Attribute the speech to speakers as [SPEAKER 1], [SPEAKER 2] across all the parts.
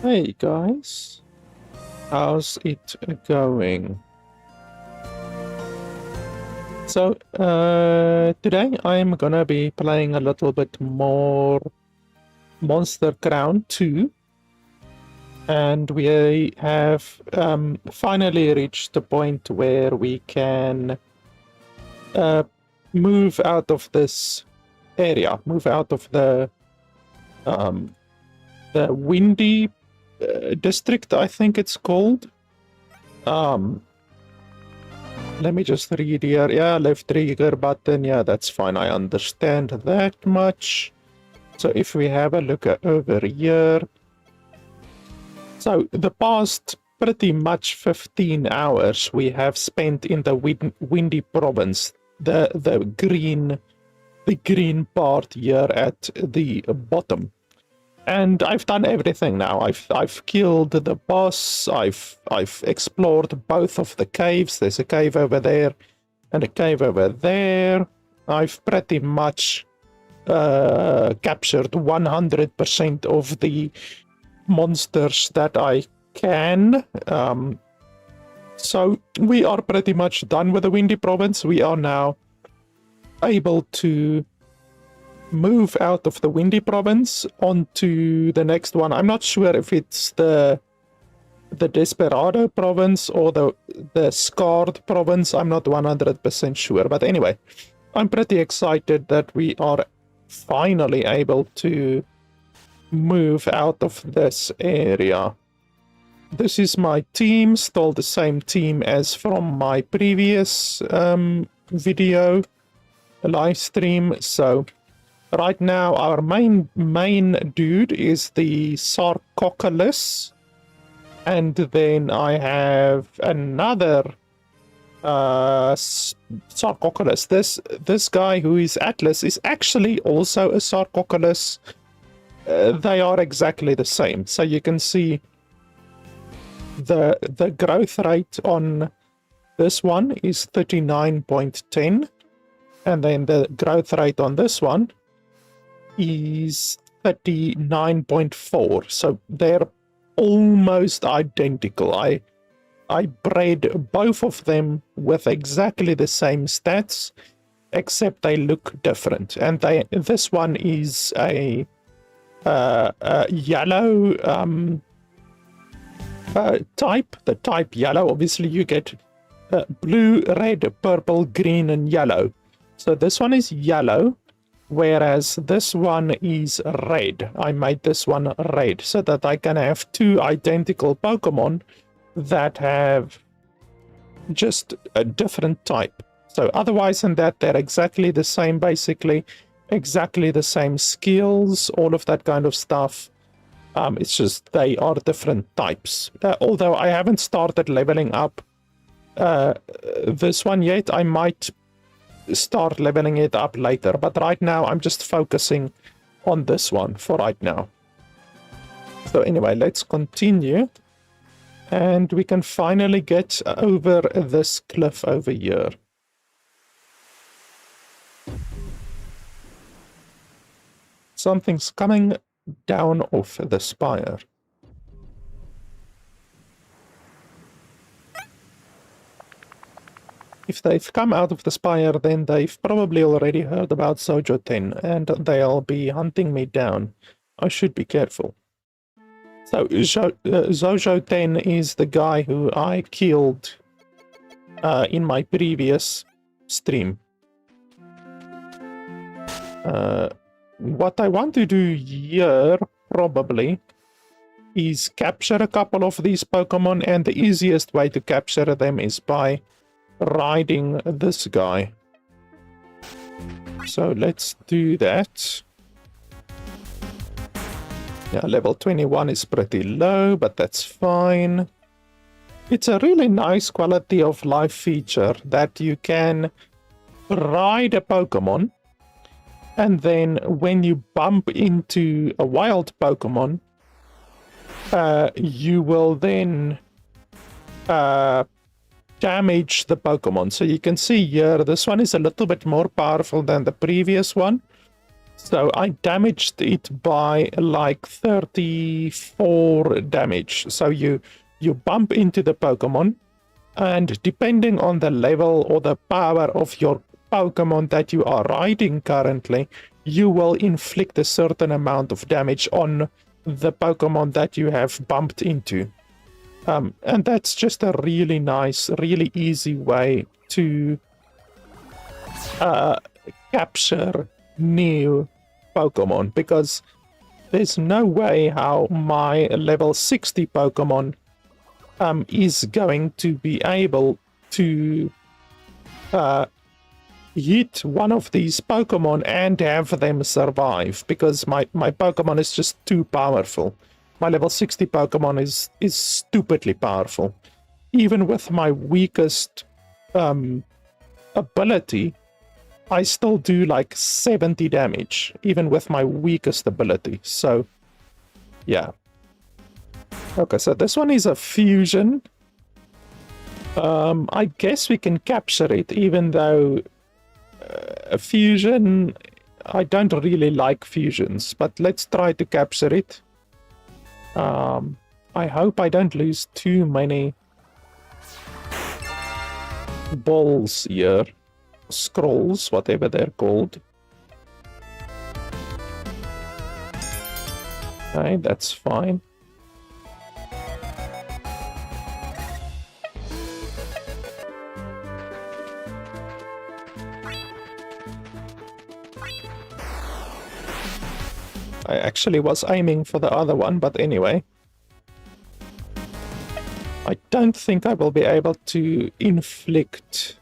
[SPEAKER 1] Hey guys, how's it going? So, today I'm gonna be playing a little bit more Monster Crown 2, and we have finally reached the point where we can move out of this area, move out of the windy district, I think it's called. Let me just read here. Yeah, left trigger button. Yeah, that's fine. I understand that much. So if we have a look over here. So the past pretty much 15 hours we have spent in the windy province. The green part here at the bottom. And I've done everything now. I've killed the boss. I've explored both of the caves. There's a cave over there and a cave over there. I've pretty much captured 100% of the monsters that I can. So we are pretty much done with the Windy Province. We are now able to move out of the Windy Province onto the next one. I'm not sure if it's the Desperado Province or the Scarred Province. I'm not 100% sure. But anyway, I'm pretty excited that we are finally able to move out of this area. This is my team, still the same team as from my previous video live stream. So right now, our main dude is the Sarcophagus, and then I have another Sarcophagus. This guy who is Atlas is actually also a Sarcophagus. They are exactly the same. So you can see the growth rate on this one is 39.10, and then the growth rate on this one is 39.4, so they're almost identical. I bred both of them with exactly the same stats, except they look different. And this one is a yellow type. The type yellow. Obviously, you get blue, red, purple, green, and yellow. So this one is yellow, whereas this one is red. I made this one red so that I can have two identical Pokemon that have just a different type. So otherwise than that, they're exactly the same, basically. Exactly the same skills, all of that kind of stuff. It's just they are different types. Although I haven't started leveling up this one yet, I might start leveling it up later, but right now I'm just focusing on this one for right now. So anyway, let's continue, and we can finally get over this cliff over here. Something's coming down off the spire. If they've come out of the spire, then they've probably already heard about Zojo 10, and they'll be hunting me down. I should be careful. So, Zojo 10 is the guy who I killed in my previous stream. What I want to do here, probably, is capture a couple of these Pokemon, and the easiest way to capture them is by riding this guy. So let's do that. Yeah, level 21 is pretty low, but that's fine. It's a really nice quality of life feature that you can ride a Pokemon, and then when you bump into a wild Pokemon, you will then damage the Pokemon. So you can see here, this one is a little bit more powerful than the previous one. So I damaged it by like 34 damage. So you bump into the Pokemon, and depending on the level or the power of your Pokemon that you are riding currently, you will inflict a certain amount of damage on the Pokemon that you have bumped into. And that's just a really nice, really easy way to capture new Pokemon, because there's no way how my level 60 Pokemon is going to be able to hit one of these Pokemon and have them survive, because my Pokemon is just too powerful. My level 60 Pokemon is stupidly powerful. Even with my weakest ability, I still do like 70 damage, even with my weakest ability. So, yeah. Okay, so this one is a fusion. I guess we can capture it, even though a fusion, I don't really like fusions, but let's try to capture it. I hope I don't lose too many balls here. Scrolls, whatever they're called. Okay, that's fine. I actually was aiming for the other one, but anyway. I don't think I will be able to inflict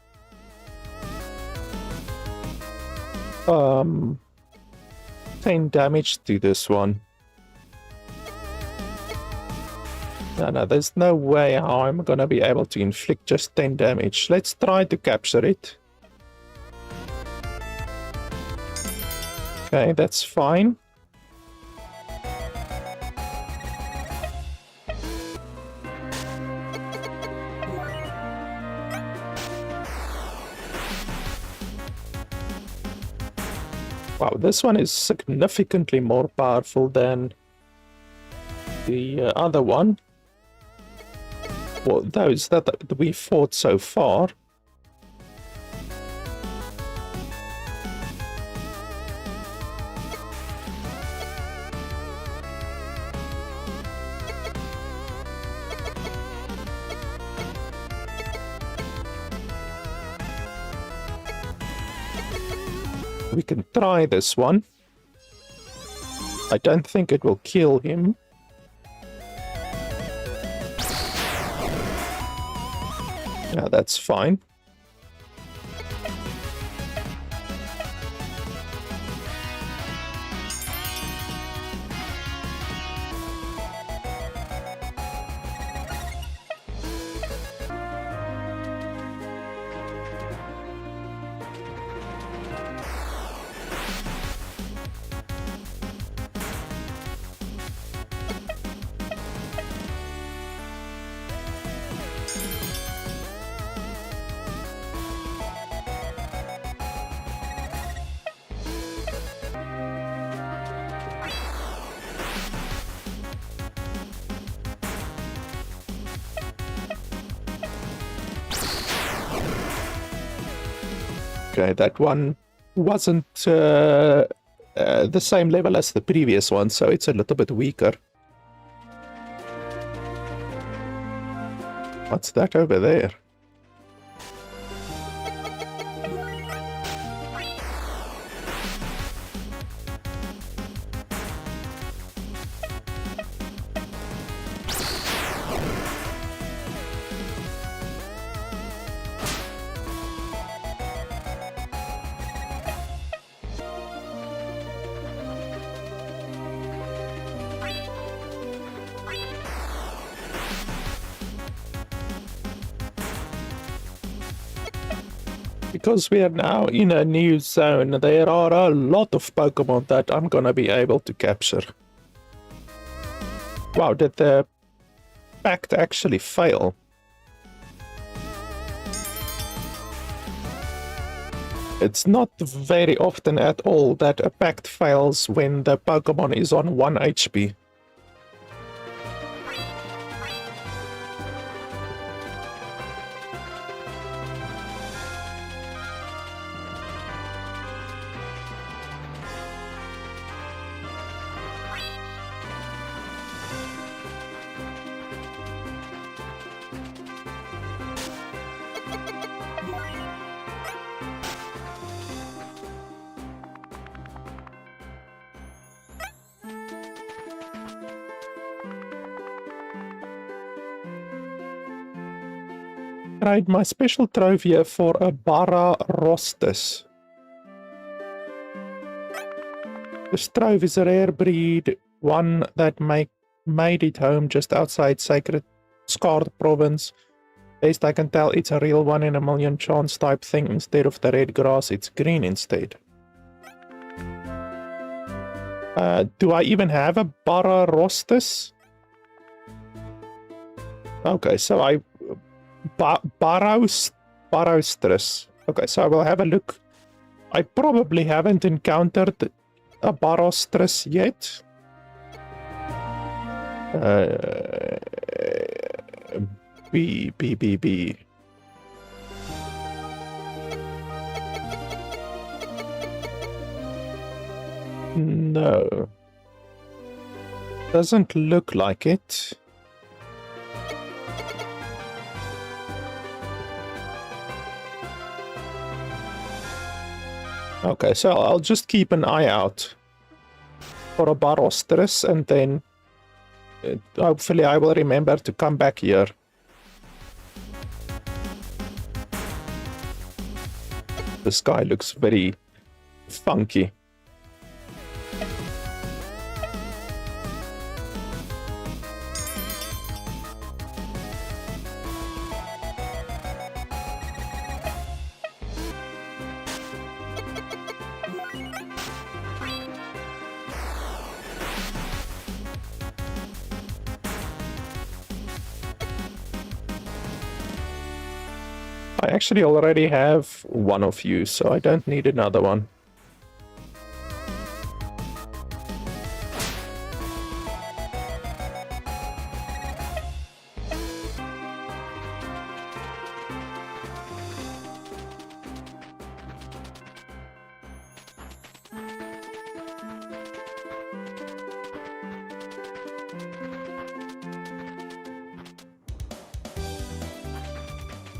[SPEAKER 1] 10 damage to this one. No, there's no way how I'm gonna be able to inflict just 10 damage. Let's try to capture it. Okay, that's fine. Wow, this one is significantly more powerful than the other one. Well, those that we fought so far. We can try this one. I don't think it will kill him. Yeah, that's fine. Okay, that one wasn't the same level as the previous one, so it's a little bit weaker. What's that over there? Because we are now in a new zone, there are a lot of Pokemon that I'm gonna be able to capture. Wow, did the pact actually fail? It's not very often at all that a pact fails when the Pokemon is on 1 HP. Trade my special trophy for a Barra Rostus. This trophy is a rare breed, one that made it home just outside Sacred Scarred Province. Best I can tell, it's a real 1 in a million chance type thing. Instead of the red grass, it's green instead. Do I even have a Barra Rostus? Okay, so I... Barrostress. Okay, so I will have a look. I probably haven't encountered a Barrostress yet. B. No. Doesn't look like it. Okay, so I'll just keep an eye out for a Barrostress, and then hopefully I will remember to come back here. The sky looks very funky. I actually already have one of you, so I don't need another one.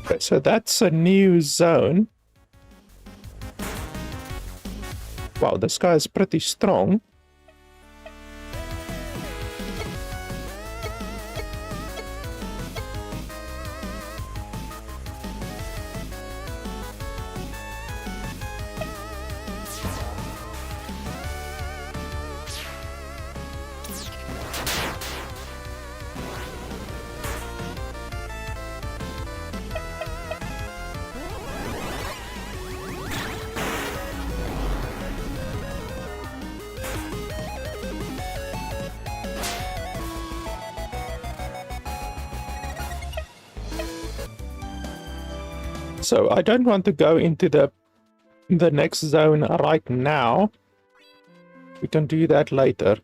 [SPEAKER 1] Okay, so that's a new zone. Wow, this guy is pretty strong. So I don't want to go into the next zone right now. We can do that later.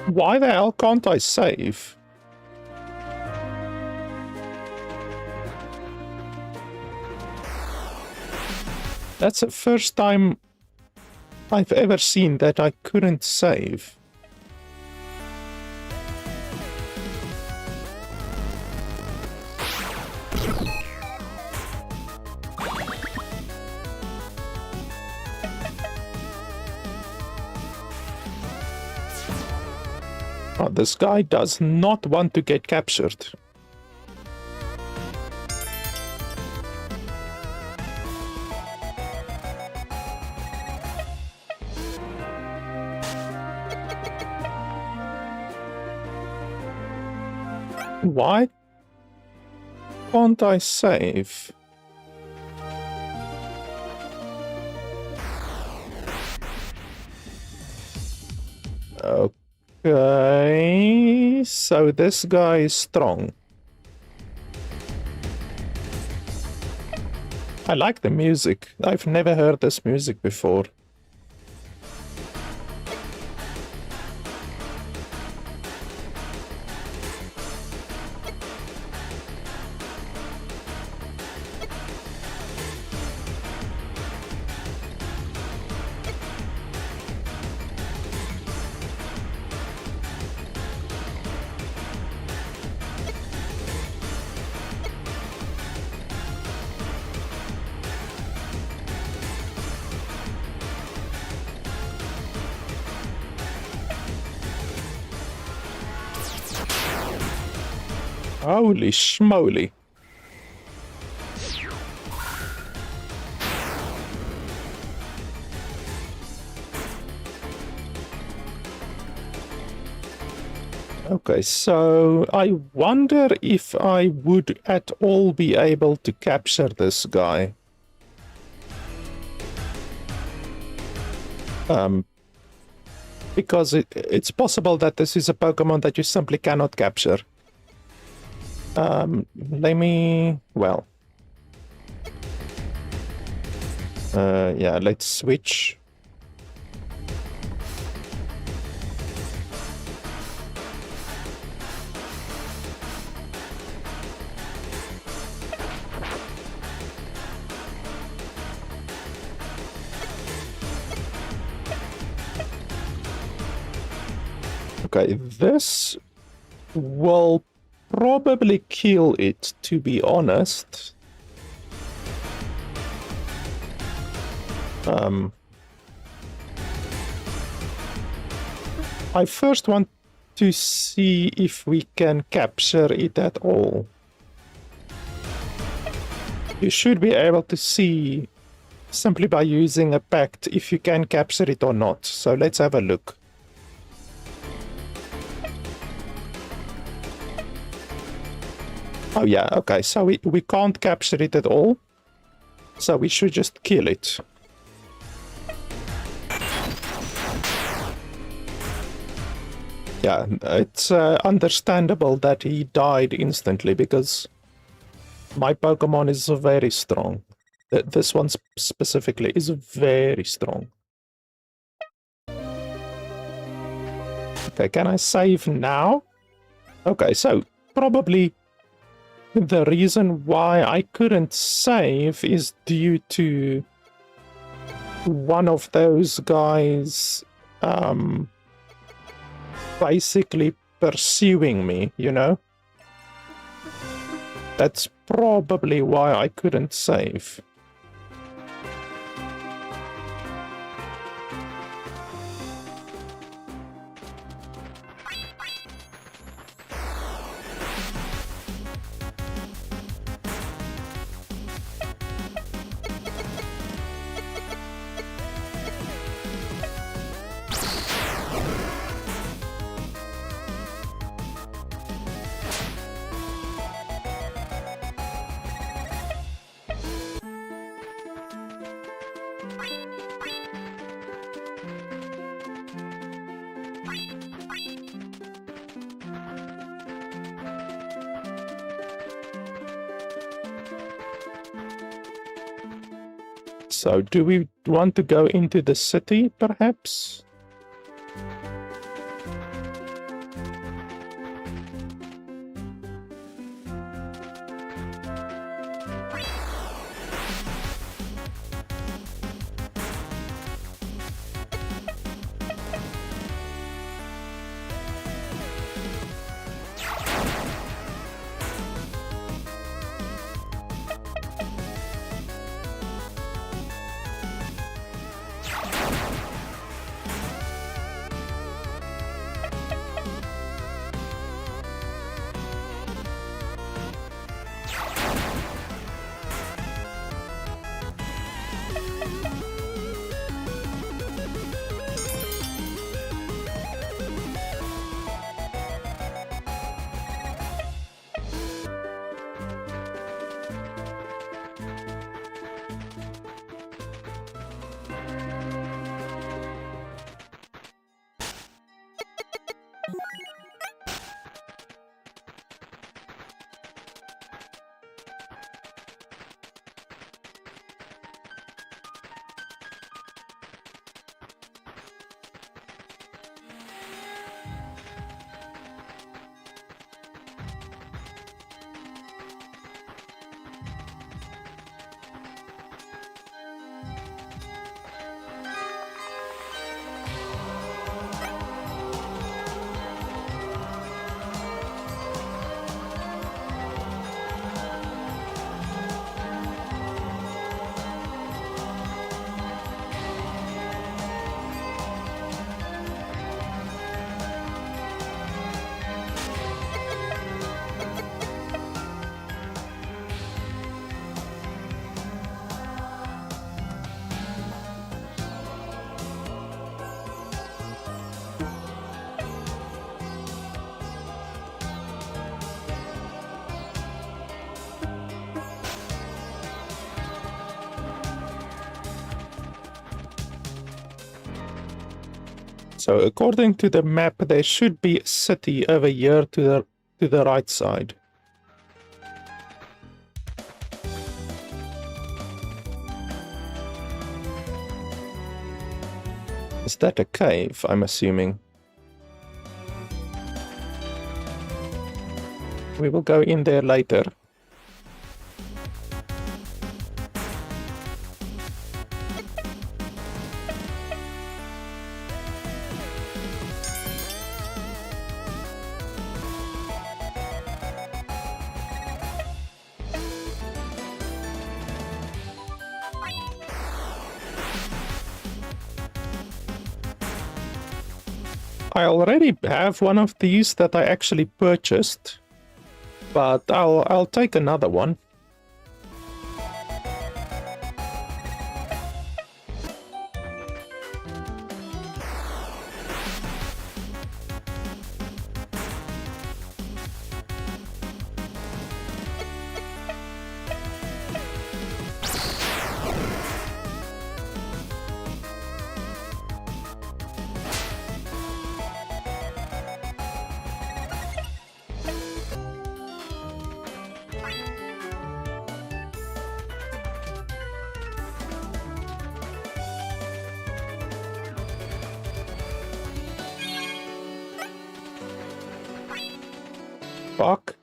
[SPEAKER 1] Why the hell can't I save? That's the first time I've ever seen that I couldn't save. Oh, this guy does not want to get captured. Why can't I save? Okay, so this guy is strong. I like the music. I've never heard this music before. Holy schmoly. Okay, so I wonder if I would at all be able to capture this guy. Because it's possible that this is a Pokemon that you simply cannot capture. Let me... well... yeah, let's switch. Okay, this will probably kill it, to be honest. I first want to see if we can capture it at all. You should be able to see simply by using a pact if you can capture it or not. So let's have a look. Oh yeah, okay, so we can't capture it at all. So we should just kill it. Yeah, it's understandable that he died instantly because my Pokemon is very strong. This one specifically is very strong. Okay, can I save now? Okay, so probably the reason why I couldn't save is due to one of those guys basically pursuing me, you know? That's probably why I couldn't save. So, do we want to go into the city, perhaps? So according to the map, there should be a city over here to the right side. Is that a cave, I'm assuming? We will go in there later. I already have one of these that I actually purchased, but I'll take another one. Fuck.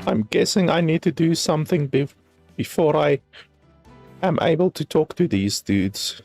[SPEAKER 1] I'm guessing I need to do something before I am able to talk to these dudes.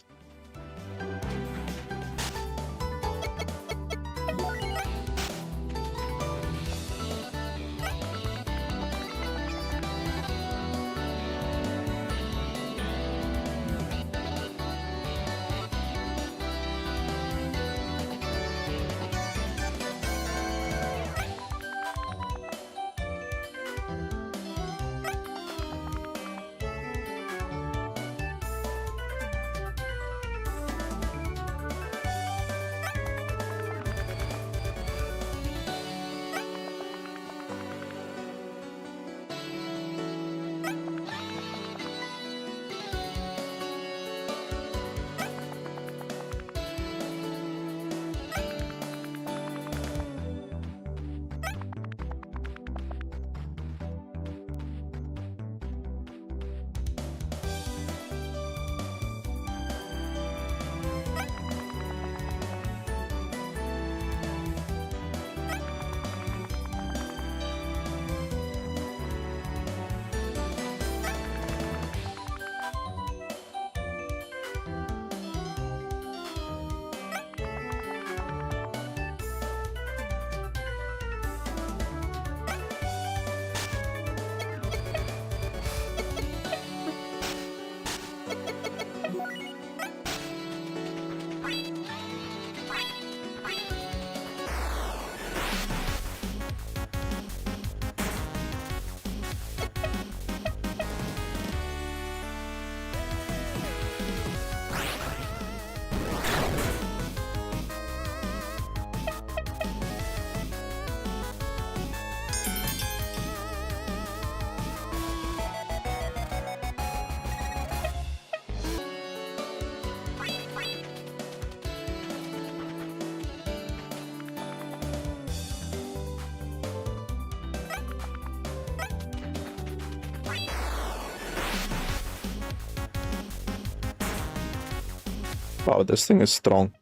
[SPEAKER 1] Wow, this thing is strong.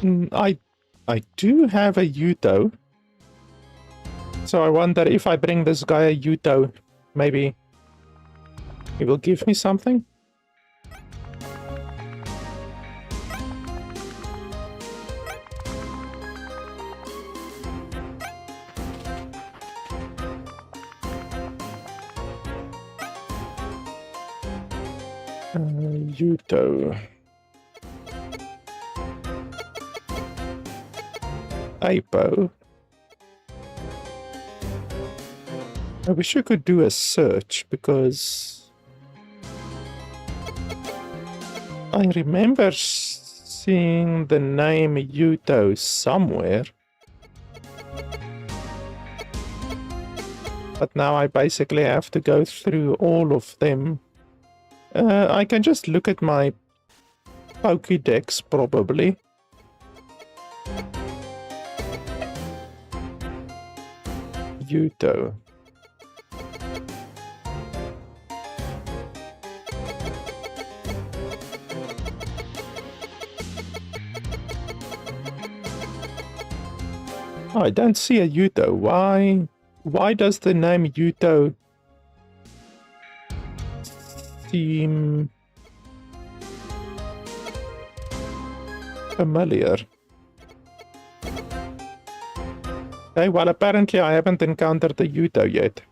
[SPEAKER 1] I do have a Yuto. So I wonder if I bring this guy a Yuto, maybe he will give me something? Yuto. Apo. I wish you could do a search because I remember seeing the name Yuto somewhere. But now I basically have to go through all of them. I can just look at my Pokédex probably. Yuto. Oh, I don't see a Yuto. Why does the name Yuto seem familiar? Okay, well, apparently I haven't encountered the Yuto yet.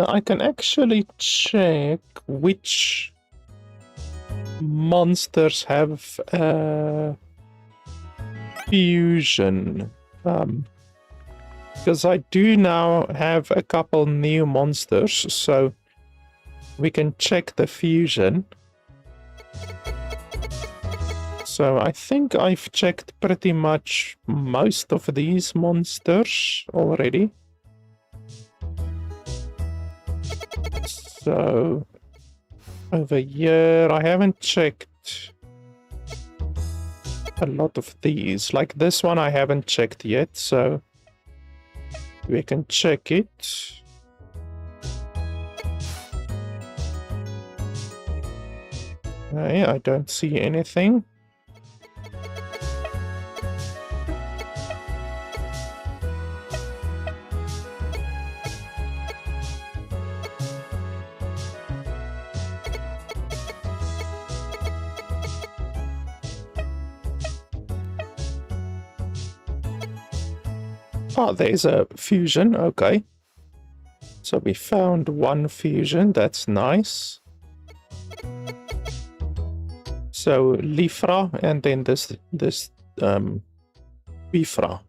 [SPEAKER 1] I can actually check which monsters have fusion. Because I do now have a couple new monsters, so we can check the fusion. So I think I've checked pretty much most of these monsters already. So over here, I haven't checked a lot of these. Like this one I haven't checked yet, so we can check it. Okay, I don't see anything. Oh, there's a fusion, okay. So we found one fusion, that's nice. So Lifra and then this Bifra.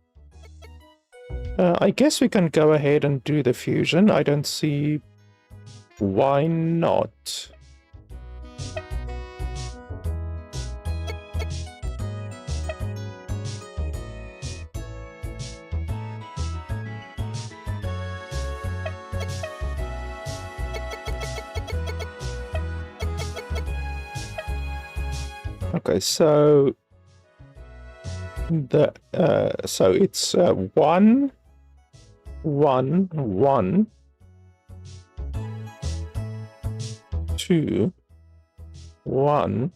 [SPEAKER 1] I guess we can go ahead and do the fusion. I don't see why not. Okay, so the so it's 1 1 1 2 1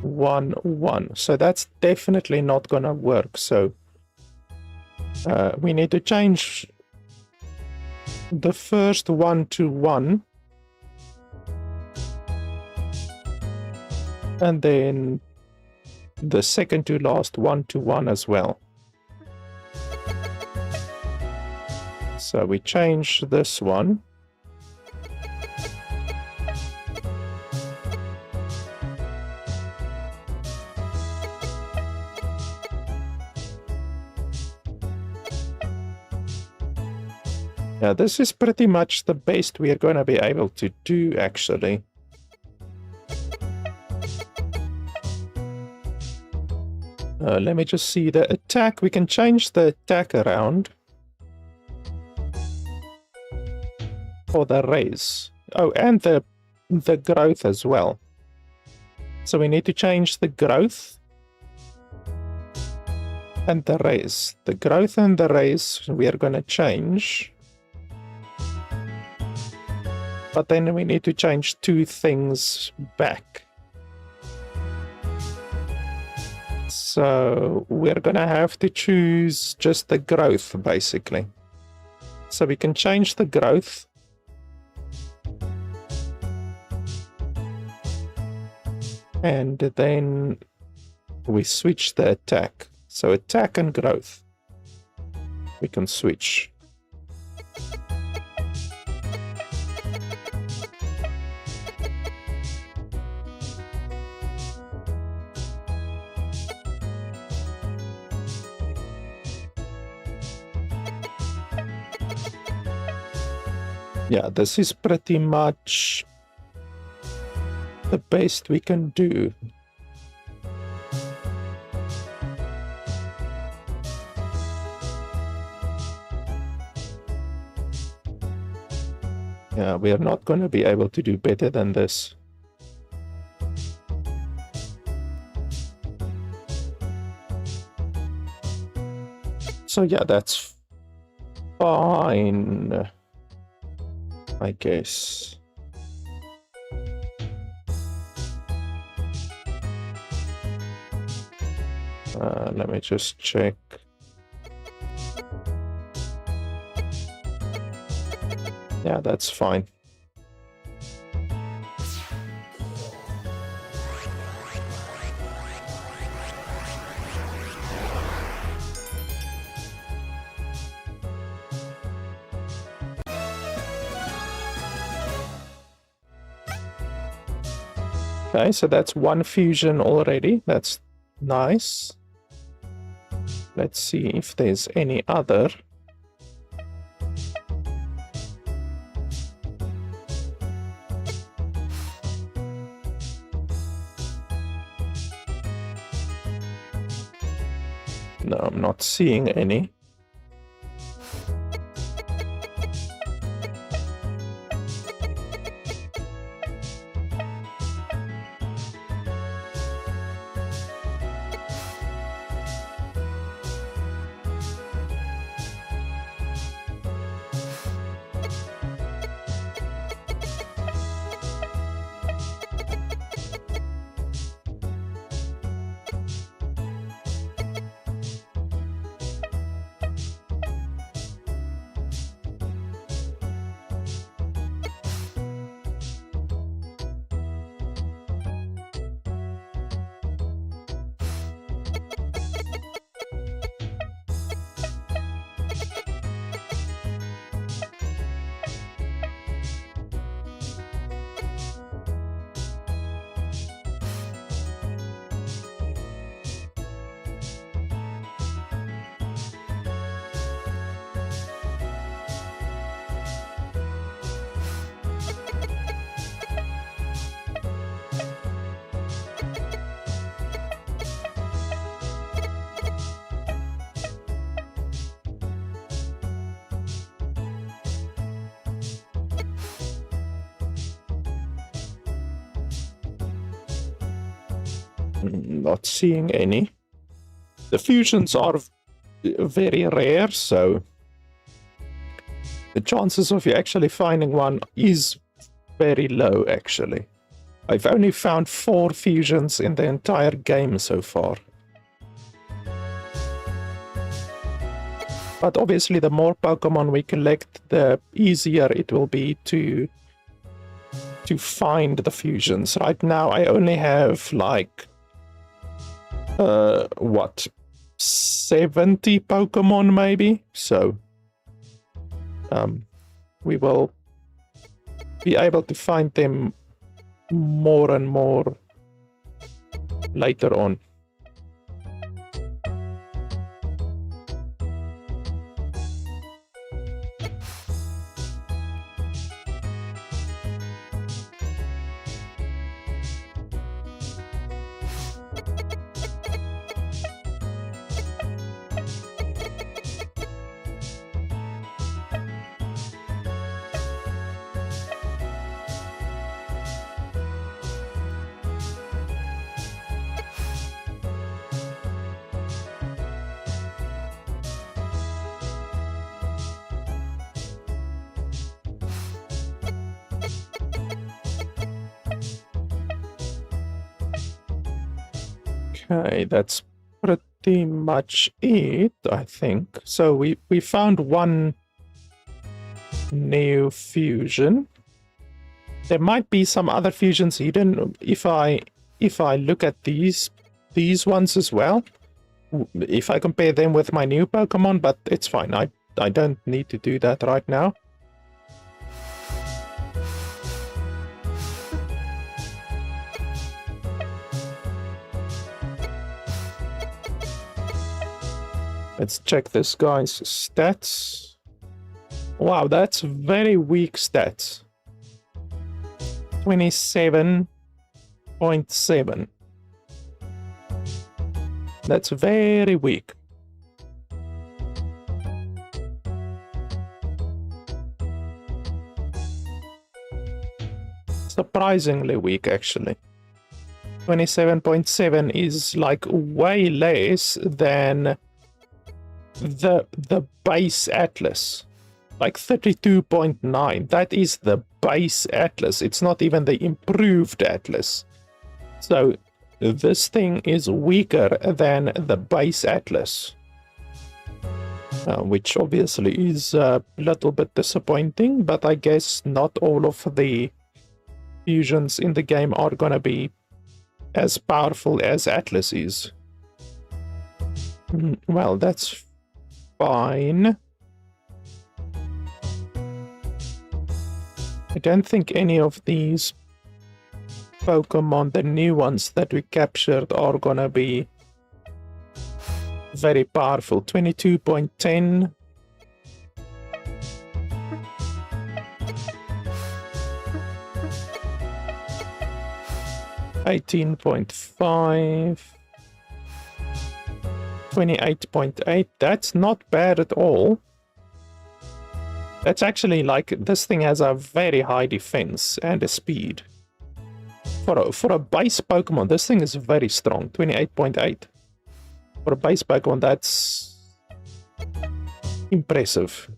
[SPEAKER 1] 1 1. So that's definitely not gonna work. So we need to change the first 1 to 1. And then the second to last 1 to 1 as well. So we change this one. Yeah, this is pretty much the best we are going to be able to do, actually. Let me just see the attack. We can change the attack around for the raise. Oh, and the growth as well. So we need to change the growth and the raise. The growth and the raise we are going to change. But then we need to change two things back. So we're going to have to choose just the growth, basically. So we can change the growth. And then we switch the attack. So attack and growth. We can switch. Yeah, this is pretty much the best we can do. Yeah, we are not going to be able to do better than this. So yeah, that's fine, I guess. Let me just check. Yeah, that's fine. Okay, so that's one fusion already. That's nice. Let's see if there's any other. No, I'm not seeing any. Not seeing any. The fusions are very rare, so the chances of you actually finding one is very low, actually. I've only found 4 fusions in the entire game so far. But obviously the more Pokemon we collect, the easier it will be to find the fusions. Right now I only have like what, 70 Pokemon maybe, so we will be able to find them more and more later on. Okay, that's pretty much it, I think. So we found one new fusion. There might be some other fusions hidden if I look at these ones as well. If I compare them with my new Pokemon, but it's fine. I don't need to do that right now. Let's check this guy's stats. Wow, that's very weak stats. 27.7. That's very weak. Surprisingly weak, actually. 27.7 is like way less than the base Atlas. Like 32.9. That is the base Atlas. It's not even the improved Atlas. So this thing is weaker than the base Atlas. Which obviously is a little bit disappointing, but I guess not all of the fusions in the game are gonna be as powerful as Atlas is. Well, that's fine. I don't think any of these Pokemon, the new ones that we captured, are gonna be very powerful. 22.10. $18.5, 28.8. That's not bad at all. That's actually like, this thing has a very high defense and a speed. For a base Pokemon, this thing is very strong. 28.8. For a base Pokemon, that's impressive.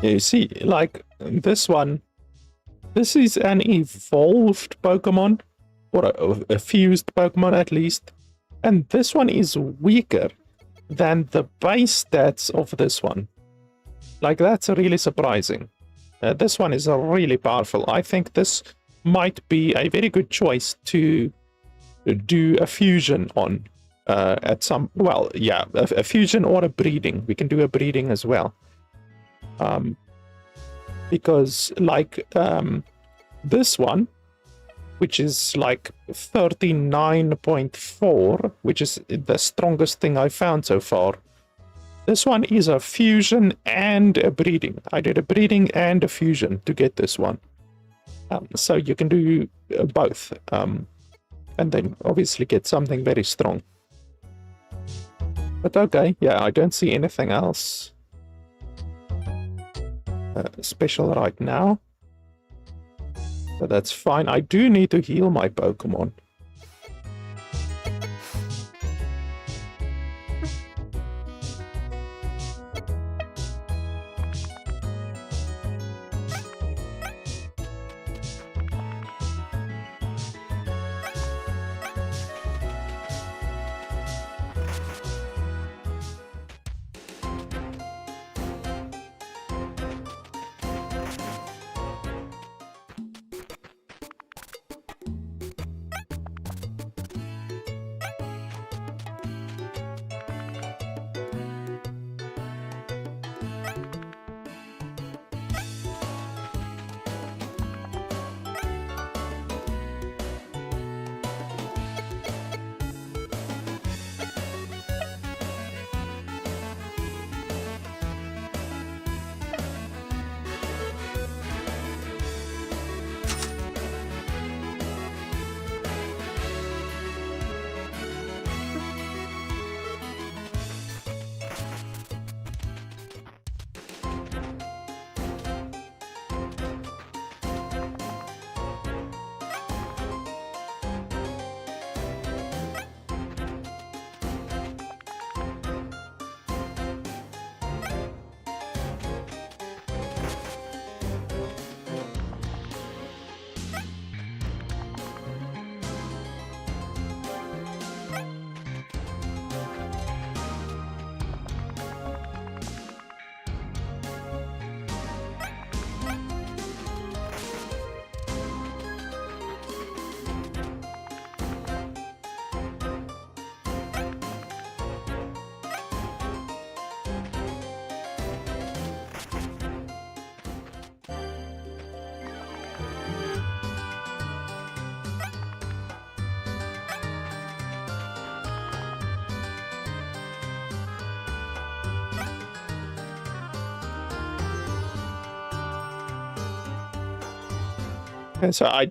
[SPEAKER 1] You see, like this one, this is an evolved Pokemon, or a fused Pokemon at least, and this one is weaker than the base stats of this one. Like, that's really surprising. This one is really powerful. I think this might be a very good choice to do a fusion on at some, well, yeah, a fusion or a breeding. We can do a breeding as well. Because like this one, which is like 39.4, which is the strongest thing I found so far. This one is a fusion and a breeding. I did a breeding and a fusion to get this one. So you can do both, and then obviously get something very strong. But okay, yeah, I don't see anything else special right now, so that's fine. I do need to heal my Pokemon. Okay, so I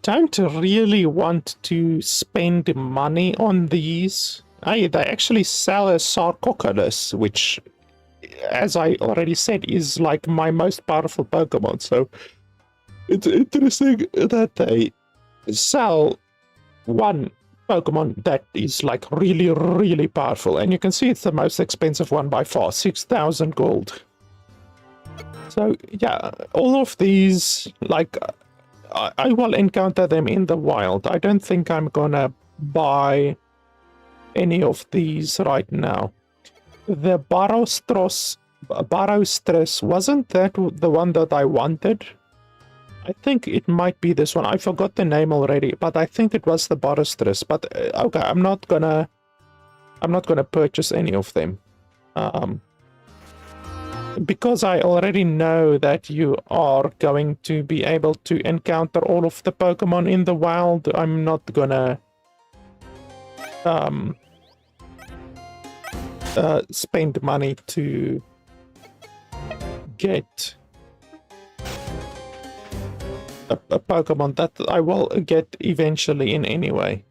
[SPEAKER 1] don't really want to spend money on these. They actually sell a Sarcoculus, which, as I already said, is like my most powerful Pokemon. So it's interesting that they sell one Pokemon that is like really, really powerful. And you can see it's the most expensive one by far, 6,000 gold. So yeah, all of these, like, I will encounter them in the wild. I don't think I'm gonna buy any of these right now. The Barrow-Stress, wasn't that the one that I wanted? I think it might be this one. I forgot the name already, but I think it was the Barrow-Stress. But okay, I'm not gonna purchase any of them. Because I already know that you are going to be able to encounter all of the Pokemon in the wild, I'm not gonna spend money to get a Pokemon that I will get eventually in any way.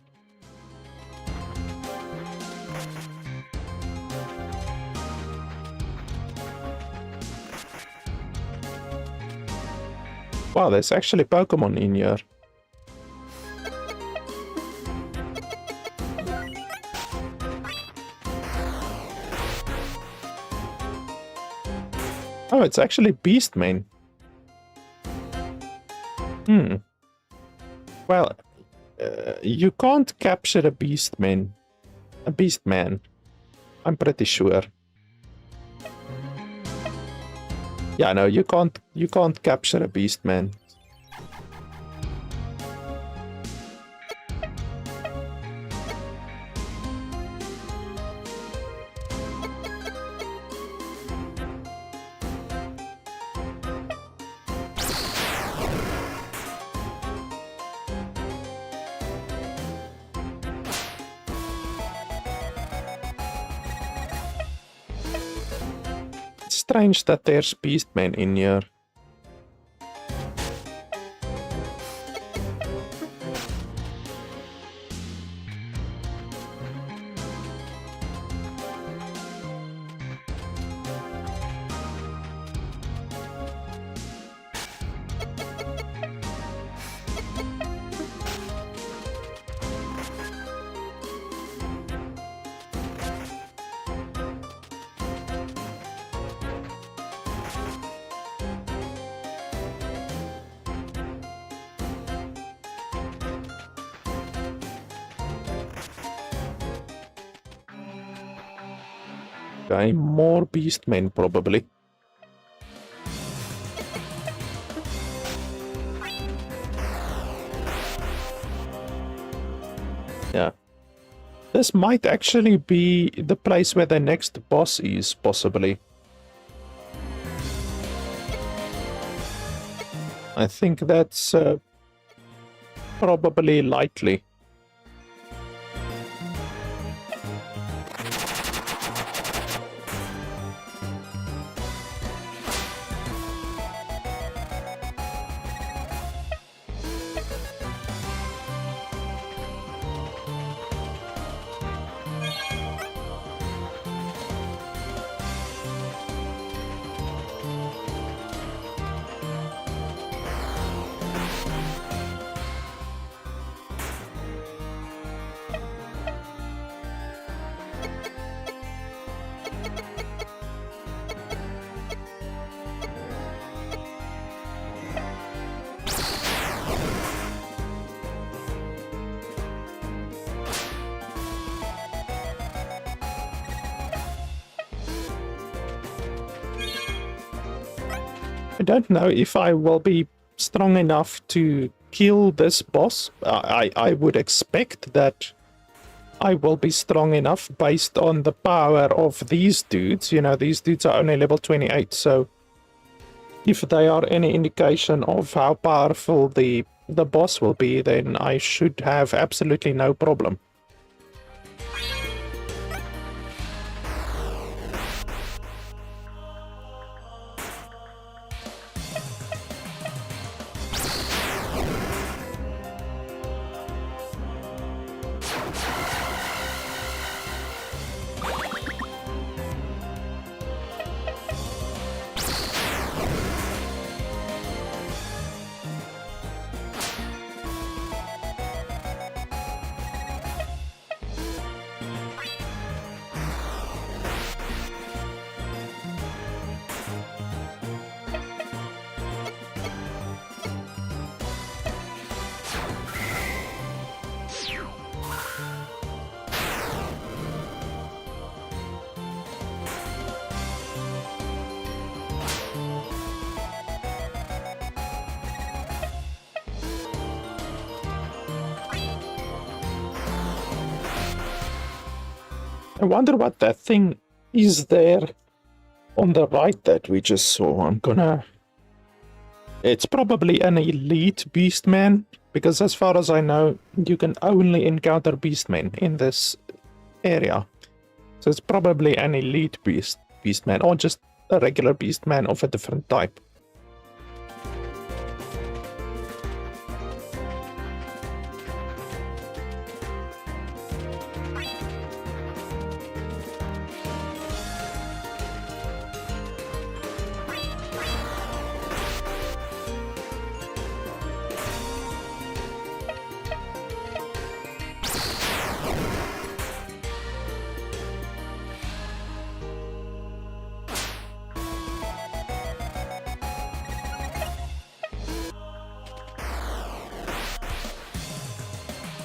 [SPEAKER 1] Wow, there's actually Pokemon in here. Oh, it's actually Beastmen. Well, you can't capture a Beastman. I'm pretty sure. Yeah, no, you can't capture a Beastman. Strange that there's Beastmen in here. Okay, more Beastmen probably. Yeah. This might actually be the place where the next boss is, possibly. I think that's probably likely. I don't know if I will be strong enough to kill this boss. I would expect that I will be strong enough based on the power of these dudes. You know, these dudes are only level 28, so if they are any indication of how powerful the boss will be, then I should have absolutely no problem. I wonder what that thing is there on the right that we just saw. It's probably an elite beastman, because as far as I know, you can only encounter beastmen in this area. So it's probably an elite beastman, or just a regular beastman of a different type.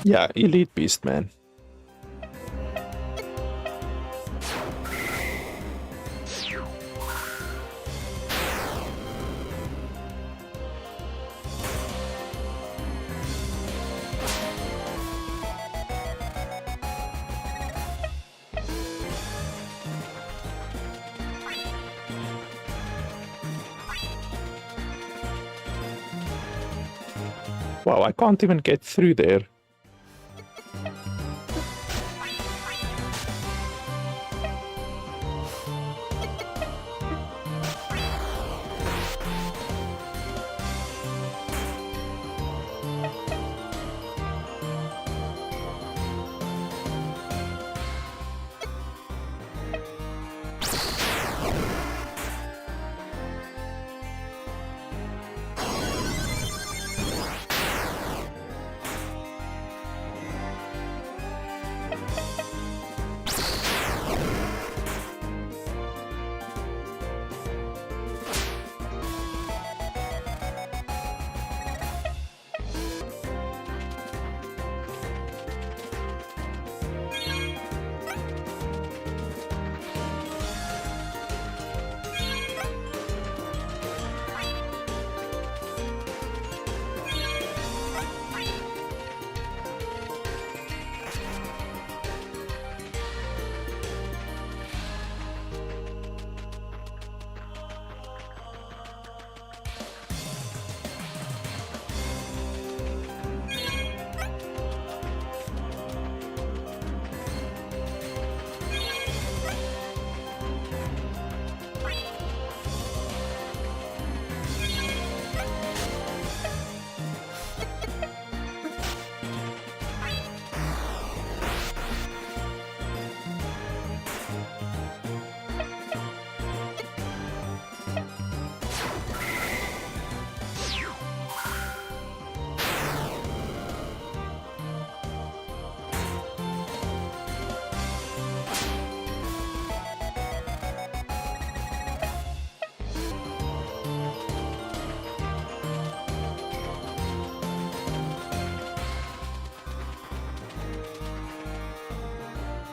[SPEAKER 1] Yeah, elite beastman. Wow, I can't even get through there.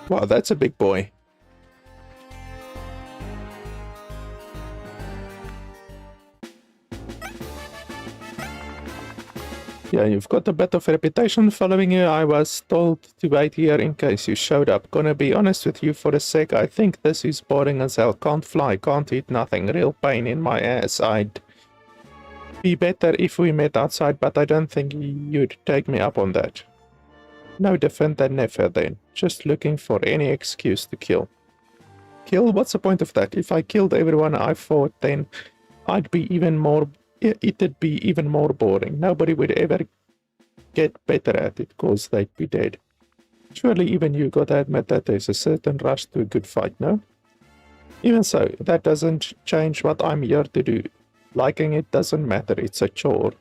[SPEAKER 1] Wow, that's a big boy. Yeah, you've got a bit of reputation following you. I was told to wait here in case you showed up. Gonna be honest with you for a sec. I think this is boring as hell. Can't fly, can't eat nothing. Real pain in my ass. I'd be better if we met outside, but I don't think you'd take me up on that. No different than never then. Just looking for any excuse to kill. Kill? What's the point of that? If I killed everyone I fought, then it'd be even more boring. Nobody would ever get better at it, cause they'd be dead. Surely even you gotta admit that there's a certain rush to a good fight, no? Even so, that doesn't change what I'm here to do. Liking it doesn't matter, it's a chore.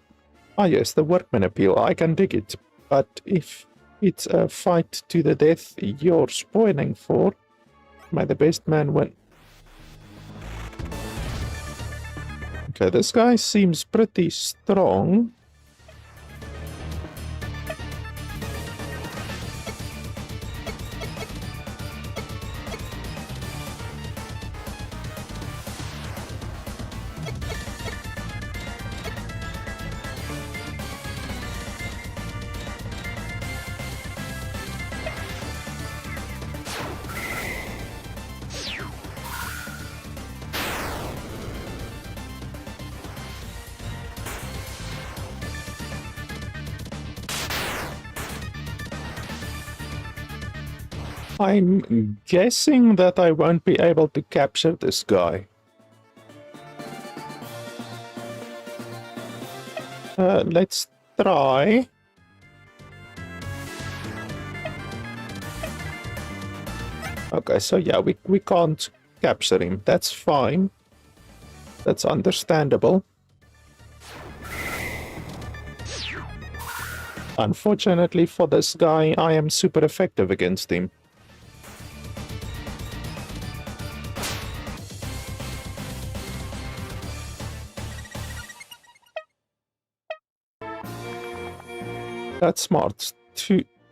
[SPEAKER 1] Ah yes, the workman appeal, I can dig it. But if it's a fight to the death you're spoiling for, may the best man win. Okay, this guy seems pretty strong. I'm guessing that I won't be able to capture this guy. Let's try. Okay, so yeah, we can't capture him. That's fine. That's understandable. Unfortunately for this guy, I am super effective against him. That's smart.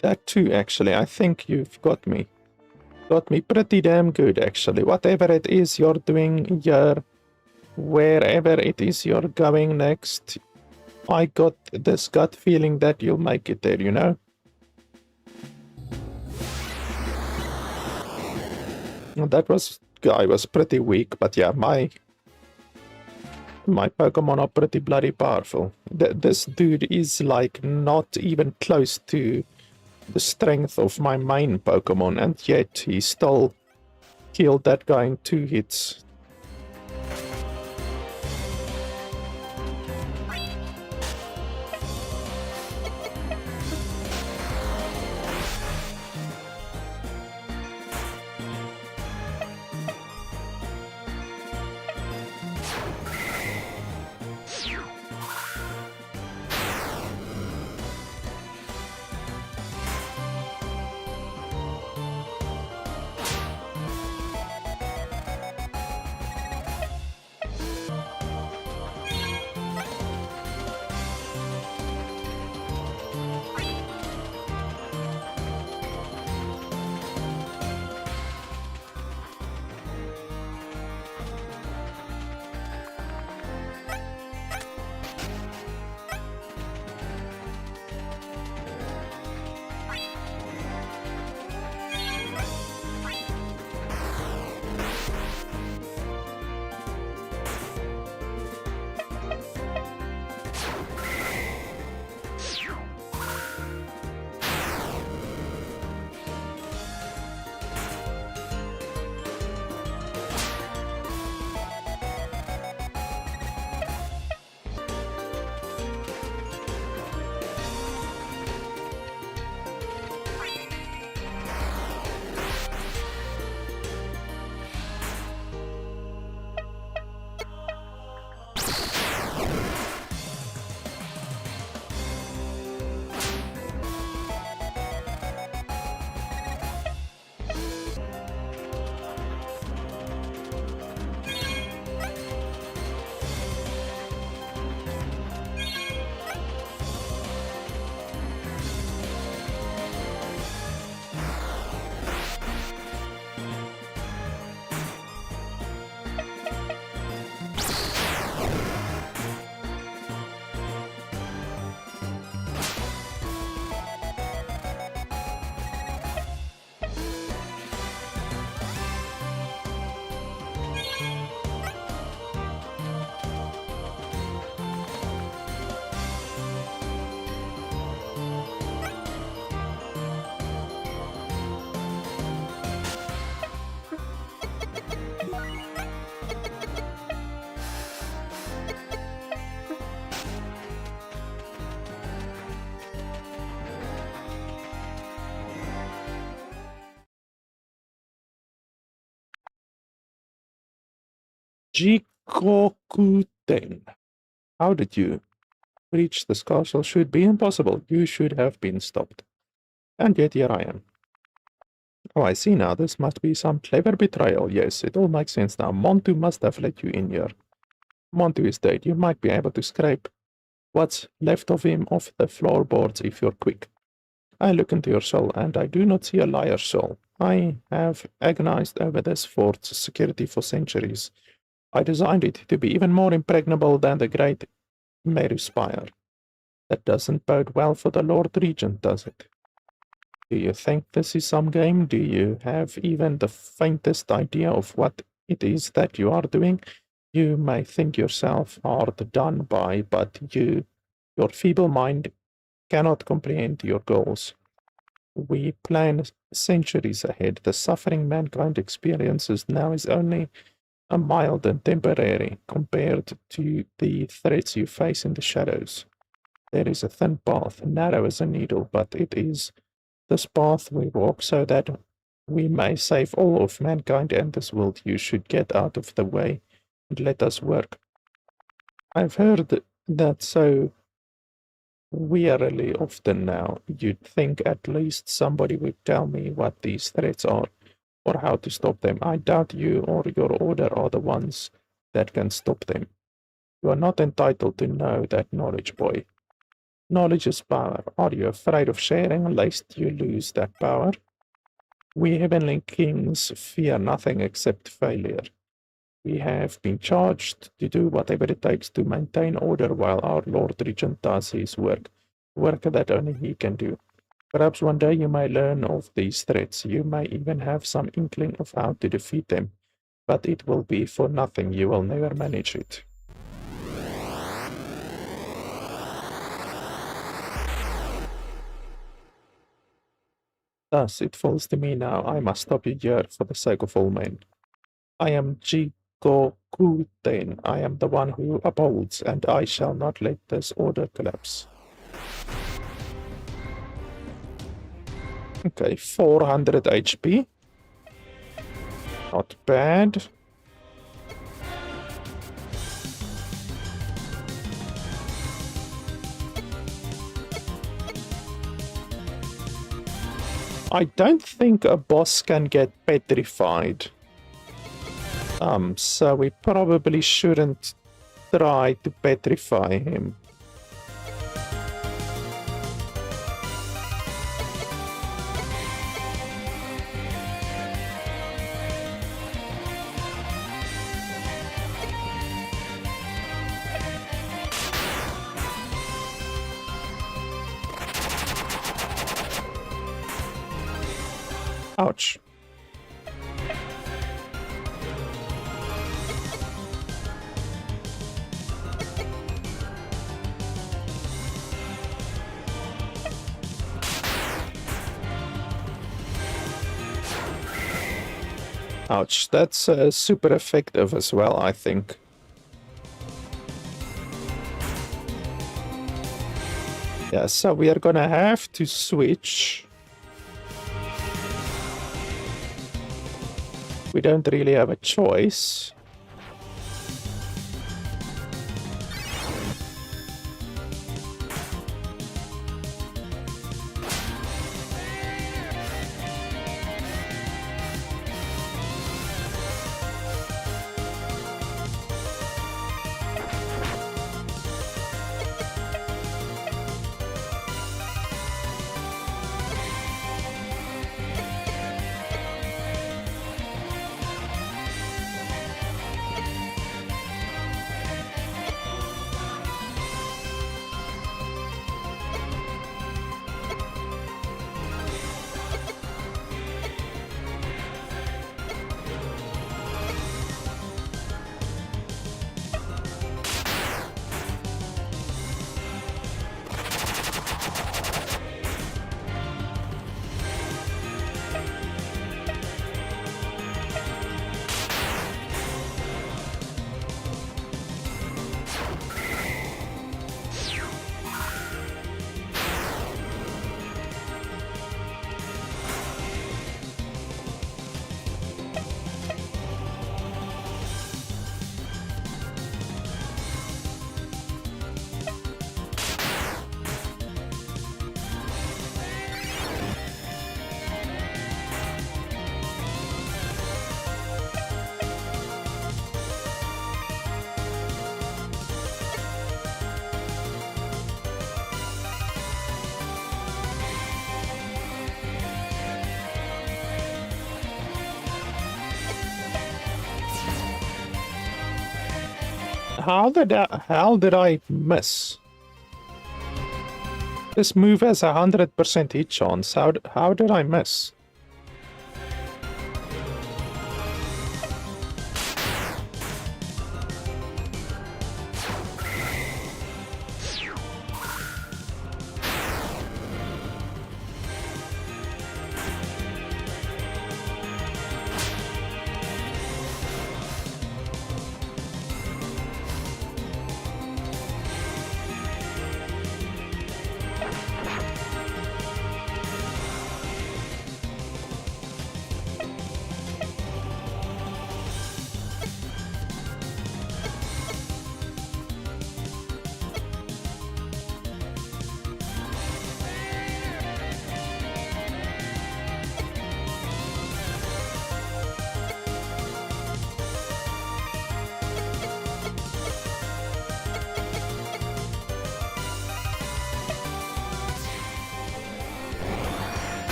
[SPEAKER 1] That too, actually. I think you've got me. Got me pretty damn good, actually. Whatever it is you're doing here, wherever it is you're going next, I got this gut feeling that you'll make it there, you know? That guy was pretty weak, but yeah, my Pokemon are pretty bloody powerful. This dude is like not even close to the strength of my main Pokemon, and yet he still killed that guy in 2 hits. Jikokuten. How did you reach this castle? Should be impossible. You should have been stopped. And yet here I am. Oh, I see now. This must be some clever betrayal. Yes, it all makes sense now. Montu must have let you in here. Montu is dead. You might be able to scrape what's left of him off the floorboards if you're quick. I look into your soul, and I do not see a liar's soul. I have agonized over this fort's security for centuries. I designed it to be even more impregnable than the great Meru Spire. That doesn't bode well for the Lord Regent, does it? Do you think this is some game? Do you have even the faintest idea of what it is that you are doing? You may think yourself hard done by, but your feeble mind cannot comprehend your goals. we plan centuries ahead. The suffering mankind experiences now is only a mild and temporary compared to the threats you face in the shadows. There is a thin path, narrow as a needle, but it is this path we walk so that we may save all of mankind and this world. You should get out of the way and let us work. I've heard that so wearily often now. You'd think at least somebody would tell me what these threats are or how to stop them. I doubt you or your order are the ones that can stop them. You are not entitled to know that knowledge, boy. Knowledge is power. Are you afraid of sharing lest you lose that power? We heavenly kings fear nothing except failure. We have been charged to do whatever it takes to maintain order while our Lord Regent does his work that only he can do. Perhaps one day you may learn of these threats. You may even have some inkling of how to defeat them, but it will be for nothing. You will never manage it. Thus, it falls to me now. I must stop you here for the sake of all men. I am Jigokuten. I am the one who upholds, and I shall not let this order collapse. Okay, 400 HP. Not bad. I don't think a boss can get petrified. So we probably shouldn't try to petrify him. Ouch. Ouch, that's super effective as well, I think. Yeah, so we are gonna have to switch. We don't really have a choice. How the hell did I miss? This move has 100% hit chance. How did I miss?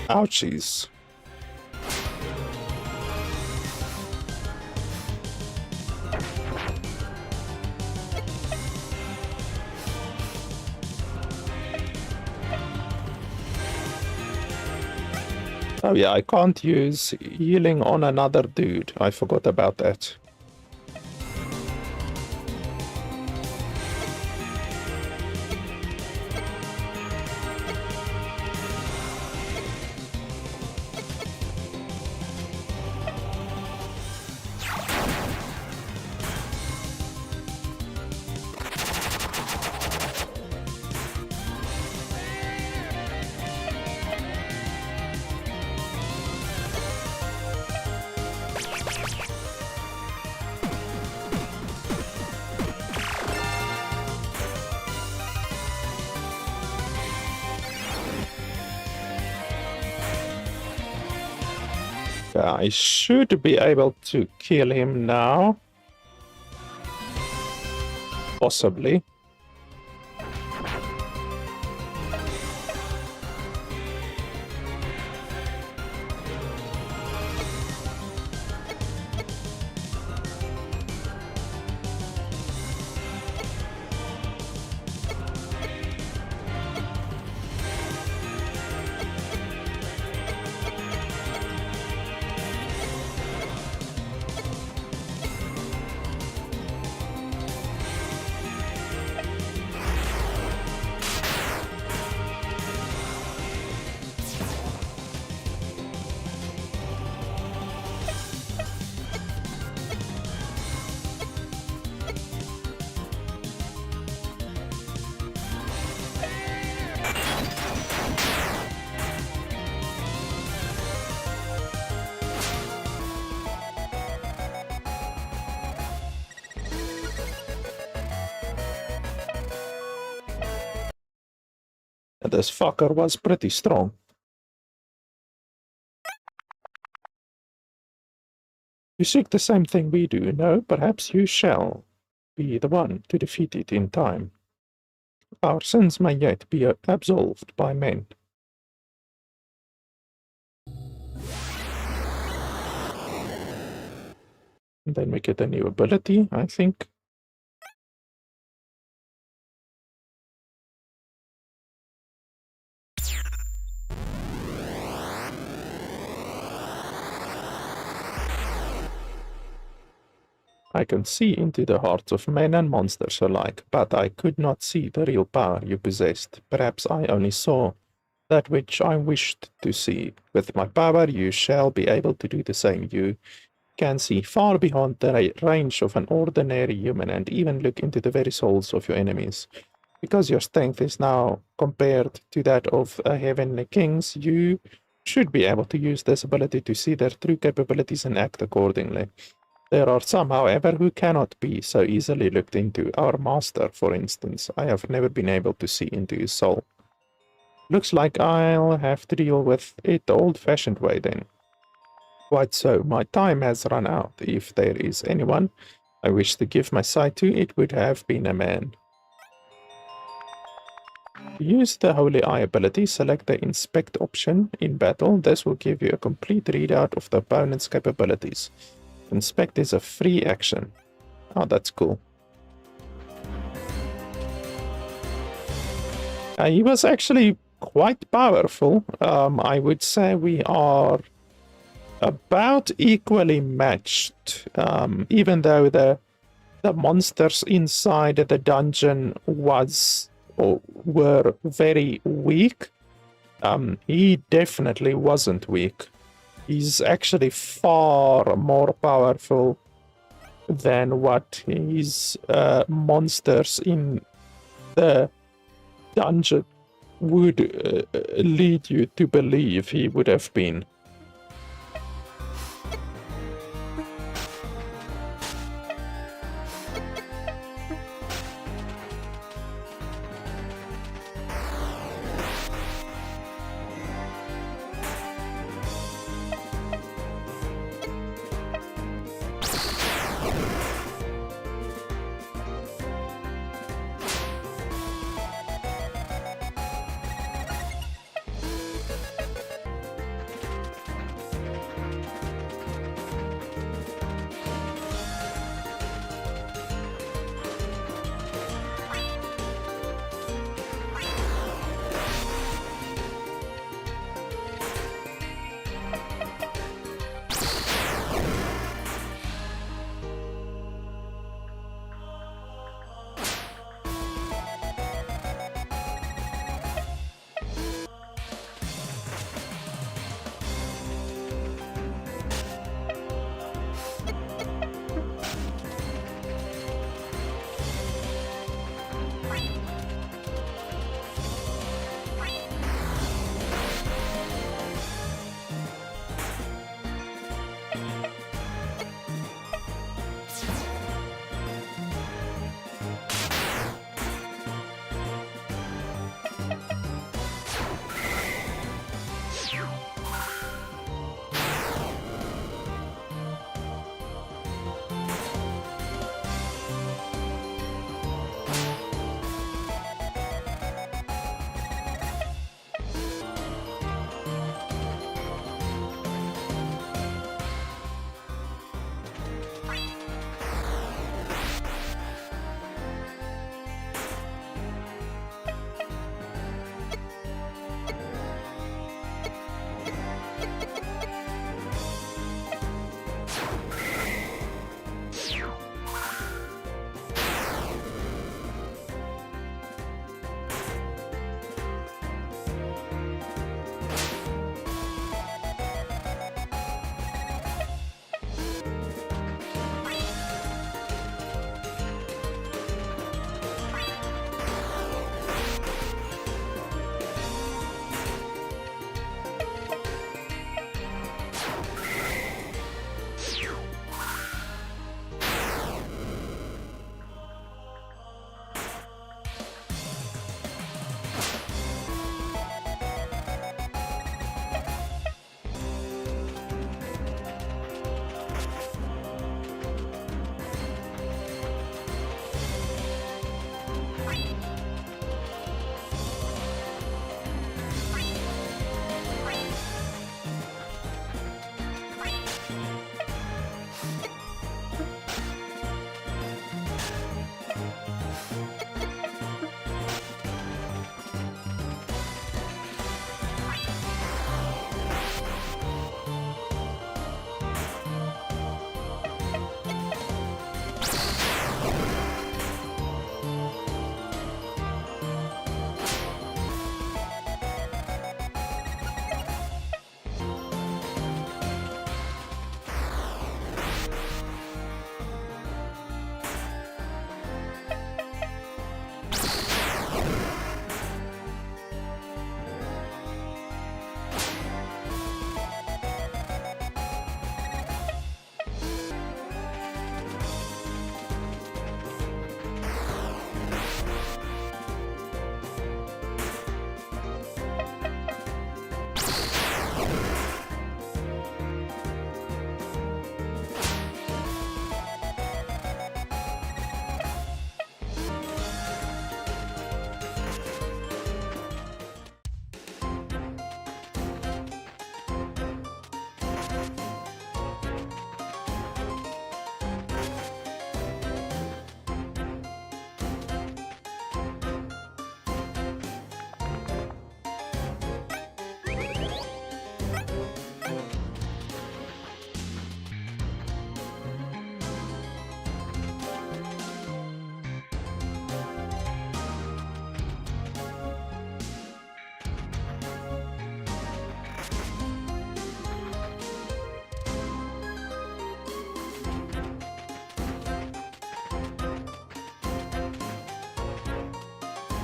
[SPEAKER 1] Ouchies. Oh yeah, I can't use healing on another dude. I forgot about that. I should be able to kill him now. Possibly. This fucker was pretty strong. You seek the same thing we do, no? Perhaps you shall be the one to defeat it in time. Our sins may yet be absolved by men. And then we get a new ability, I think. I can see into the hearts of men and monsters alike, but I could not see the real power you possessed. Perhaps I only saw that which I wished to see. With my power, you shall be able to do the same. You can see far beyond the range of an ordinary human and even look into the very souls of your enemies. Because your strength is now compared to that of a heavenly king's, you should be able to use this ability to see their true capabilities and act accordingly. There are some, however, who cannot be so easily looked into. Our master, for instance. I have never been able to see into his soul. Looks like I'll have to deal with it the old-fashioned way then. Quite so. My time has run out. If there is anyone I wish to give my sight to, it would have been a man. Use the Holy Eye ability, select the Inspect option in battle. This will give you a complete readout of the opponent's capabilities. Inspect is a free action. Oh, that's cool. He was actually quite powerful. I would say we are about equally matched, even though the monsters inside the dungeon were very weak. He definitely wasn't weak. He's actually far more powerful than what his monsters in the dungeon would lead you to believe he would have been.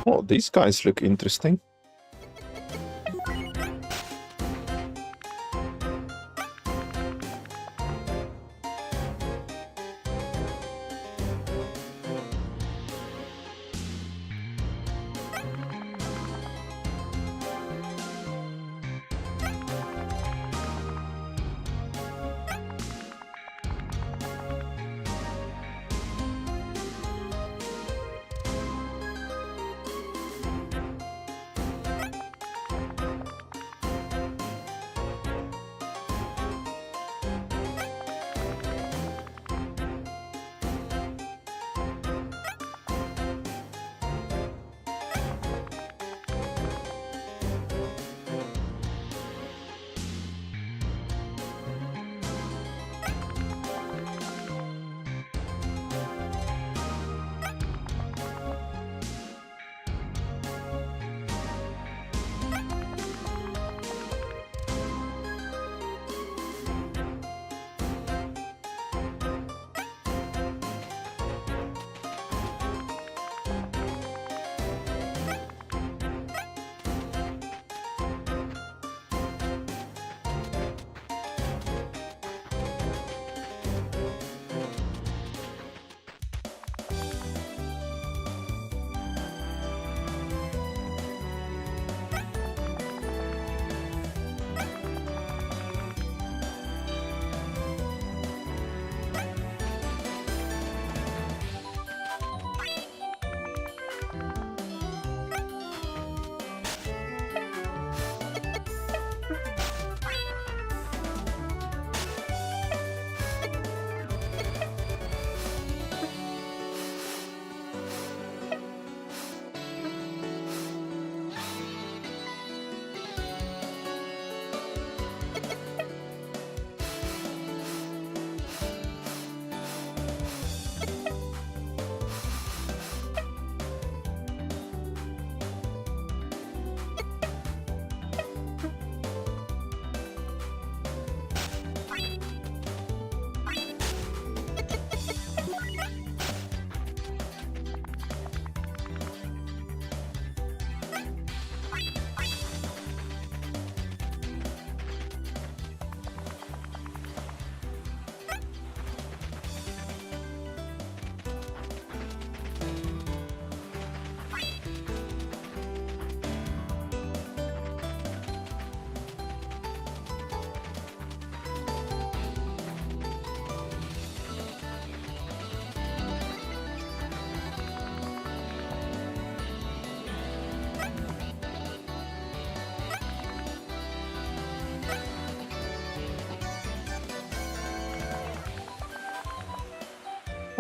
[SPEAKER 1] Oh, these guys look interesting.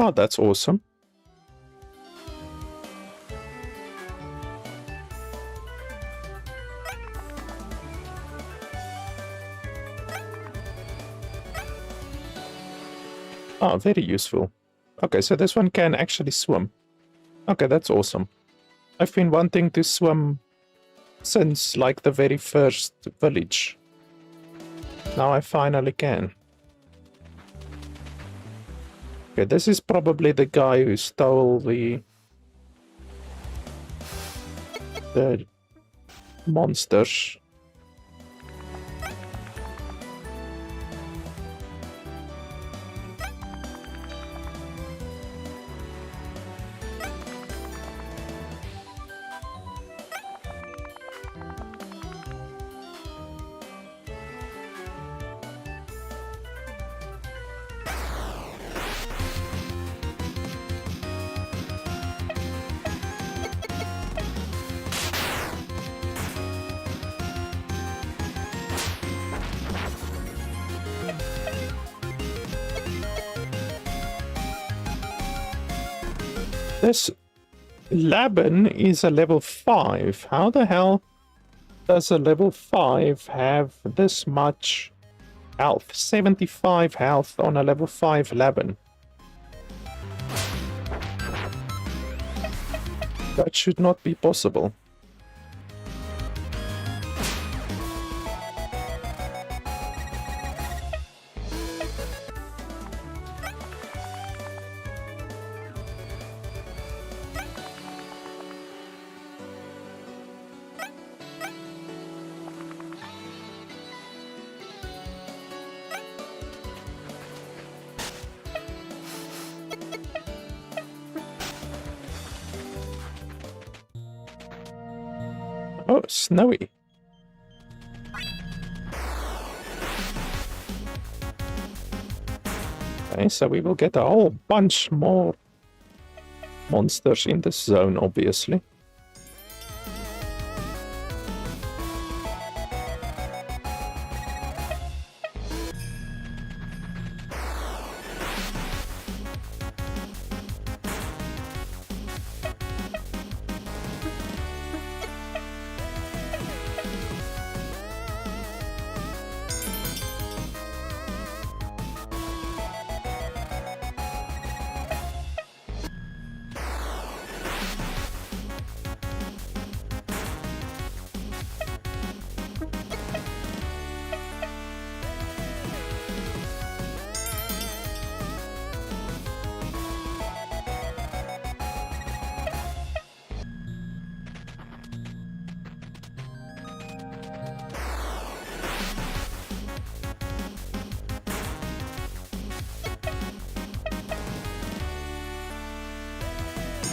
[SPEAKER 1] Oh, that's awesome. Oh, very useful. Okay, so this one can actually swim. Okay, that's awesome. I've been wanting to swim since like the very first village. Now I finally can. Okay, this is probably the guy who stole the monsters. This Laban is a level 5. How the hell does a level 5 have this much health? 75 health on a level 5 Laban. That should not be possible. Oh, snowy. Okay, so we will get a whole bunch more monsters in this zone, obviously.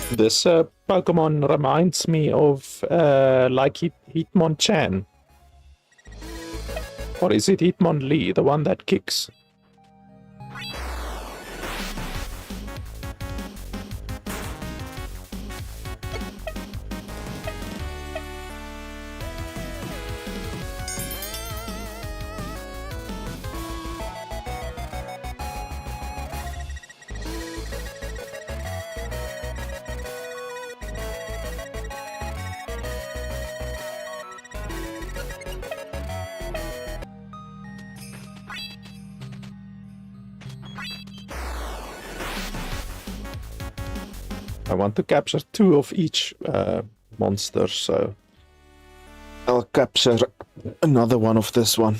[SPEAKER 1] This Pokemon reminds me of like Hitmonchan. Or is it Hitmonlee, the one that kicks? I want to capture 2 of each monster, so I'll capture another one of this one.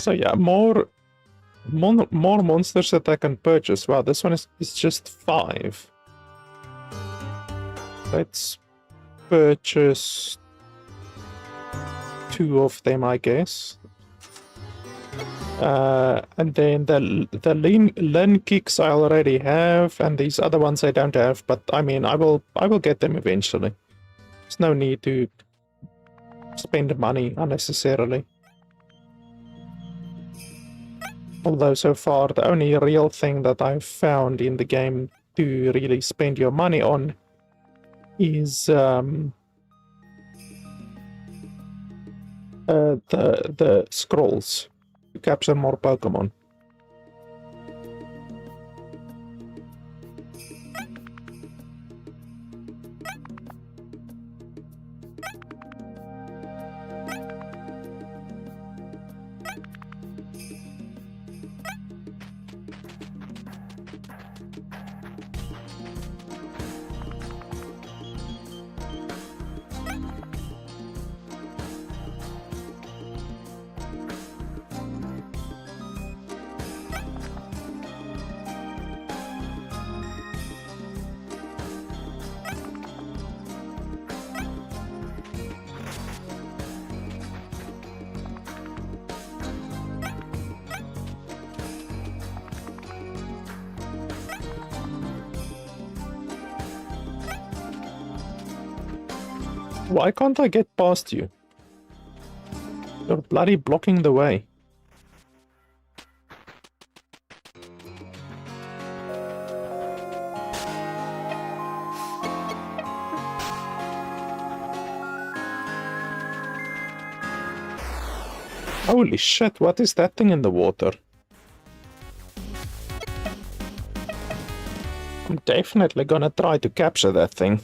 [SPEAKER 1] So yeah, more monsters that I can purchase. Wow, this one is just 5. Let's purchase 2 of them, I guess. And then the lean kicks I already have, and these other ones I don't have. But I mean, I will get them eventually. There's no need to spend money unnecessarily. Although so far the only real thing that I've found in the game to really spend your money on is the scrolls to capture more Pokemon. Why can't I get past you? You're bloody blocking the way. Holy shit, what is that thing in the water? I'm definitely gonna try to capture that thing.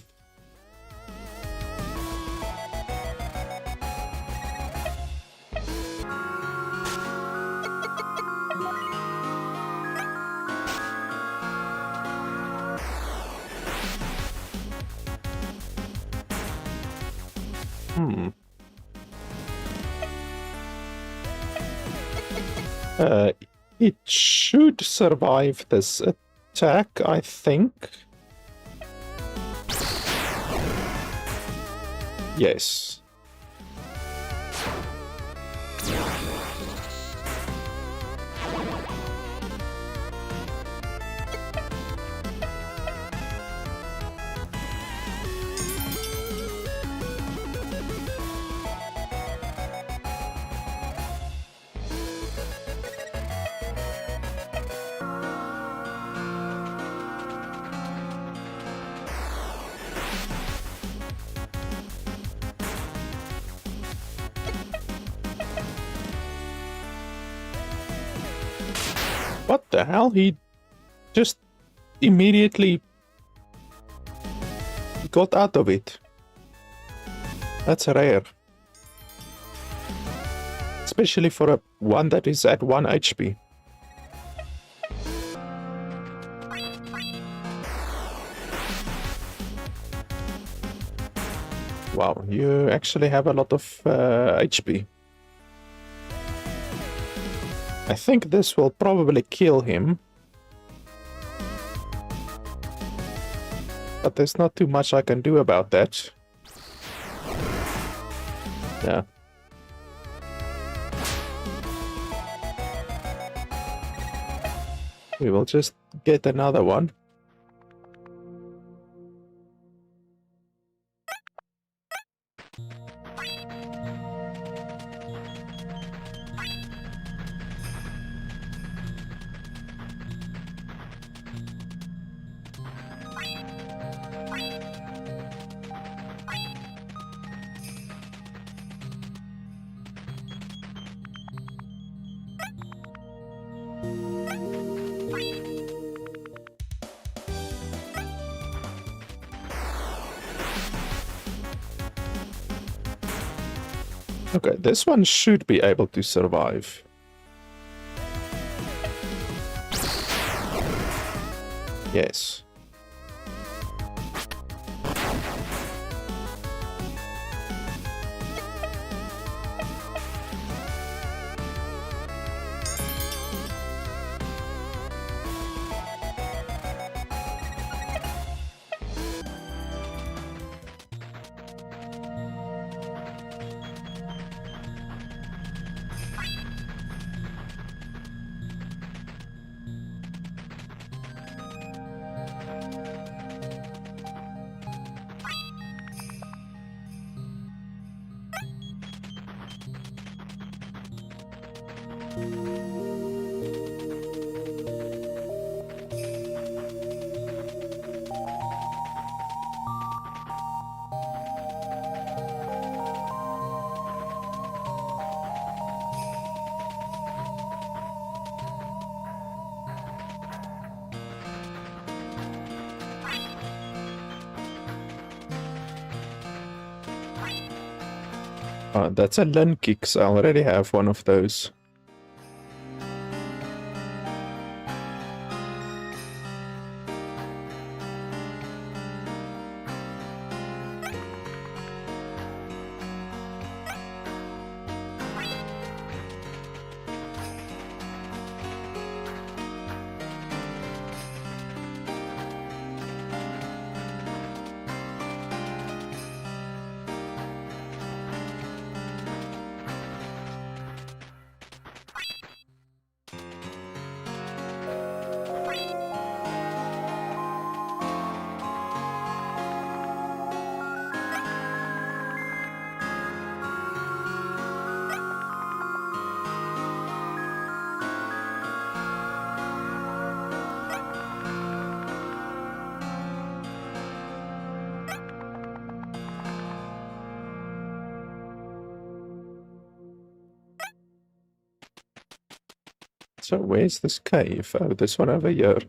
[SPEAKER 1] It should survive this attack, I think. Yes. What the hell? He just immediately got out of it. That's rare. Especially for a one that is at 1 HP. Wow, you actually have a lot of HP. I think this will probably kill him. But there's not too much I can do about that. Yeah. We will just get another one. Okay, this one should be able to survive. Yes. That's a Lin Kicks. I already have one of those. So where's this cave? Oh, this one over here.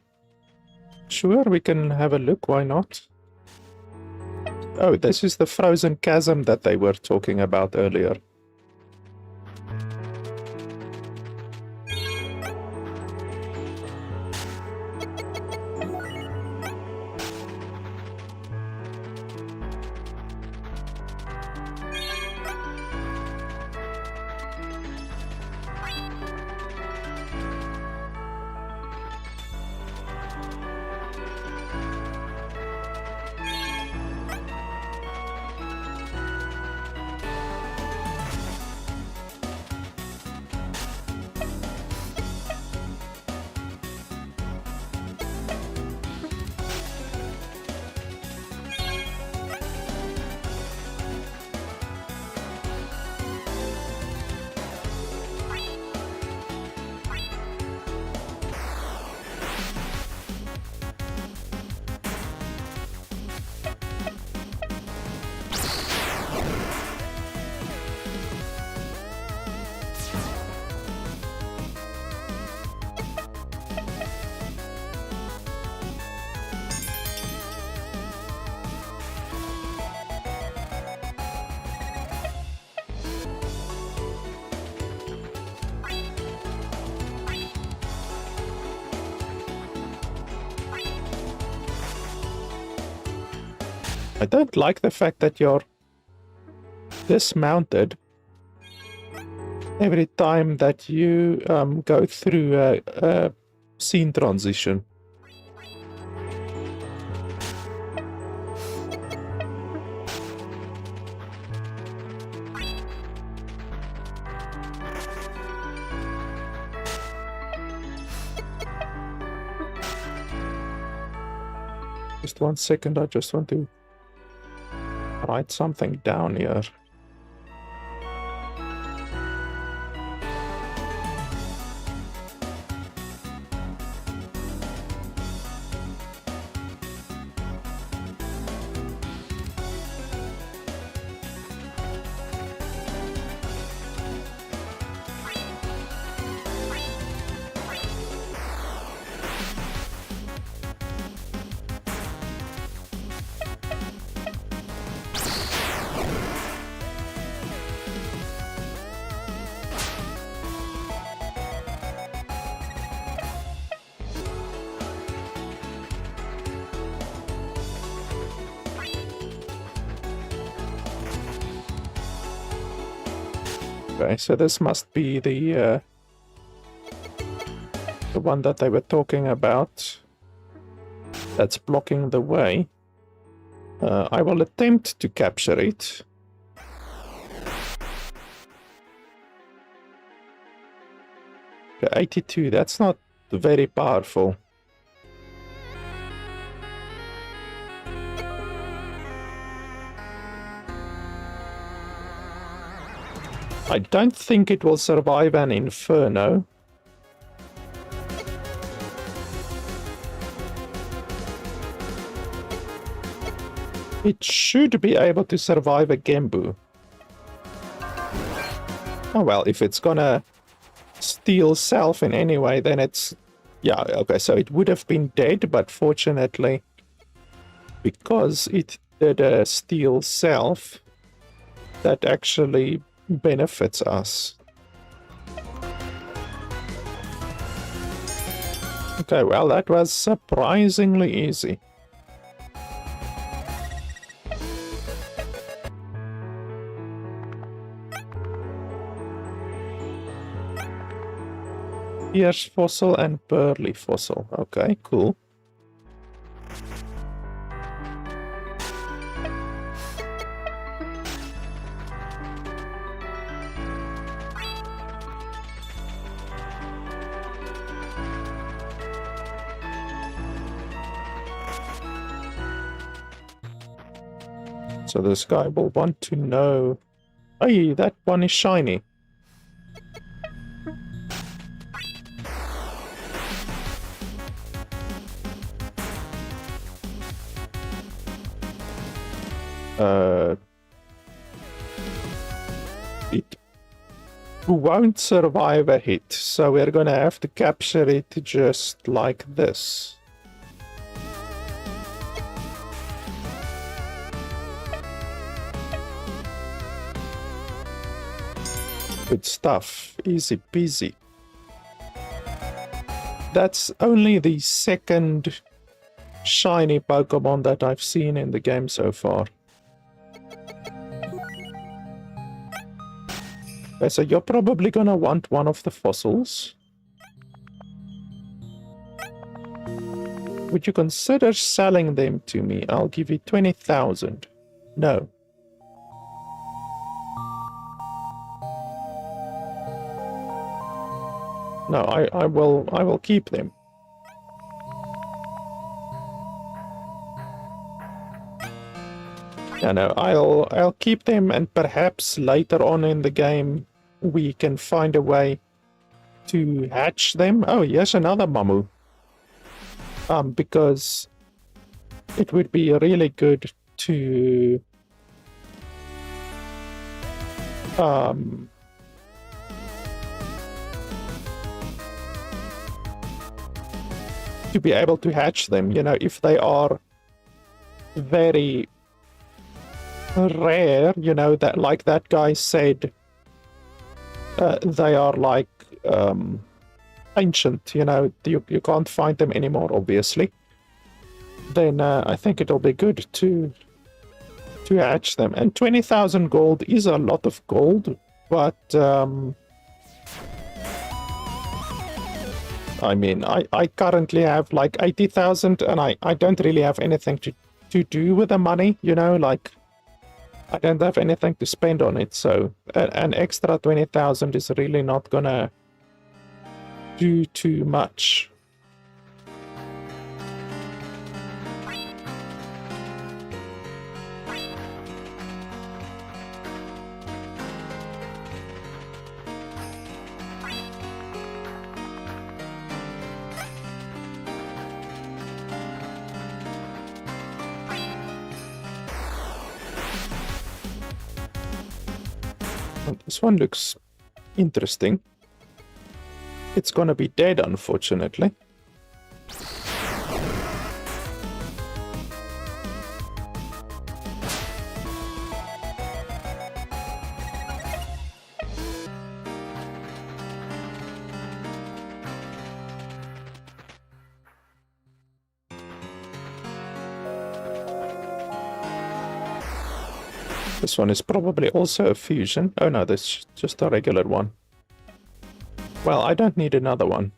[SPEAKER 1] Sure, we can have a look, why not? Oh, this is the frozen chasm that they were talking about earlier. I don't like the fact that you're dismounted every time that you go through a scene transition. Just 1 second, I just want to write something down here. Okay, so this must be the one that they were talking about that's blocking the way. I will attempt to capture it. Okay, 82, that's not very powerful. I don't think it will survive an inferno. It should be able to survive a Gembu. Oh well, if it's gonna steal self in any way, then it's... Yeah, okay, so it would have been dead, but fortunately, because it did steal self, that actually benefits us. Okay, well, that was surprisingly easy. Pierce fossil and Burley fossil. Okay, cool. So this guy will want to know... Hey, that one is shiny. It won't survive a hit, so we're gonna have to capture it just like this. Good stuff. Easy peasy. That's only the second shiny Pokemon that I've seen in the game so far. Okay, so you're probably gonna want one of the fossils. Would you consider selling them to me? I'll give you 20,000. No. No, I will keep them. Yeah, no, I'll keep them, and perhaps later on in the game we can find a way to hatch them. Oh, yes, another Mamu. Because it would be really good to be able to hatch them, you know, if they are very rare, you know, that like that guy said, they are like ancient, you know, you can't find them anymore, obviously. Then I think it'll be good to hatch them. And 20,000 gold is a lot of gold, but I mean, I currently have like 80,000, and I don't really have anything to do with the money, you know, like I don't have anything to spend on it, so an extra 20,000 is really not gonna do too much. This one looks interesting. It's gonna be dead, unfortunately. This one is probably also a fusion. Oh no, that's just a regular one. Well, I don't need another one.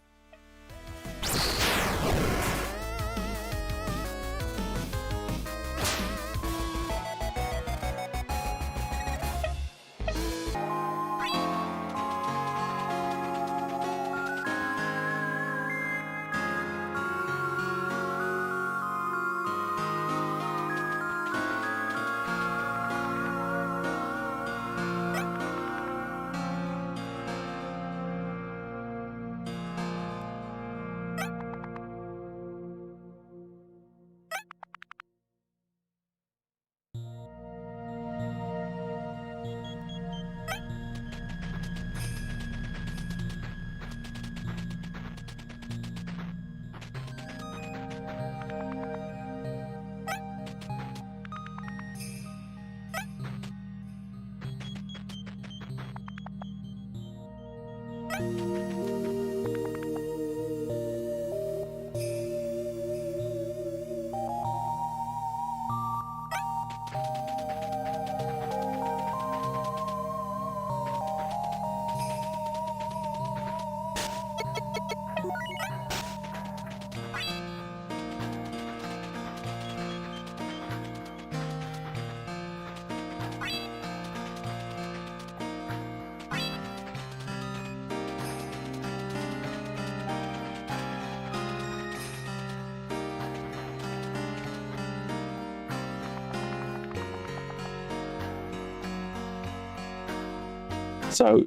[SPEAKER 1] So,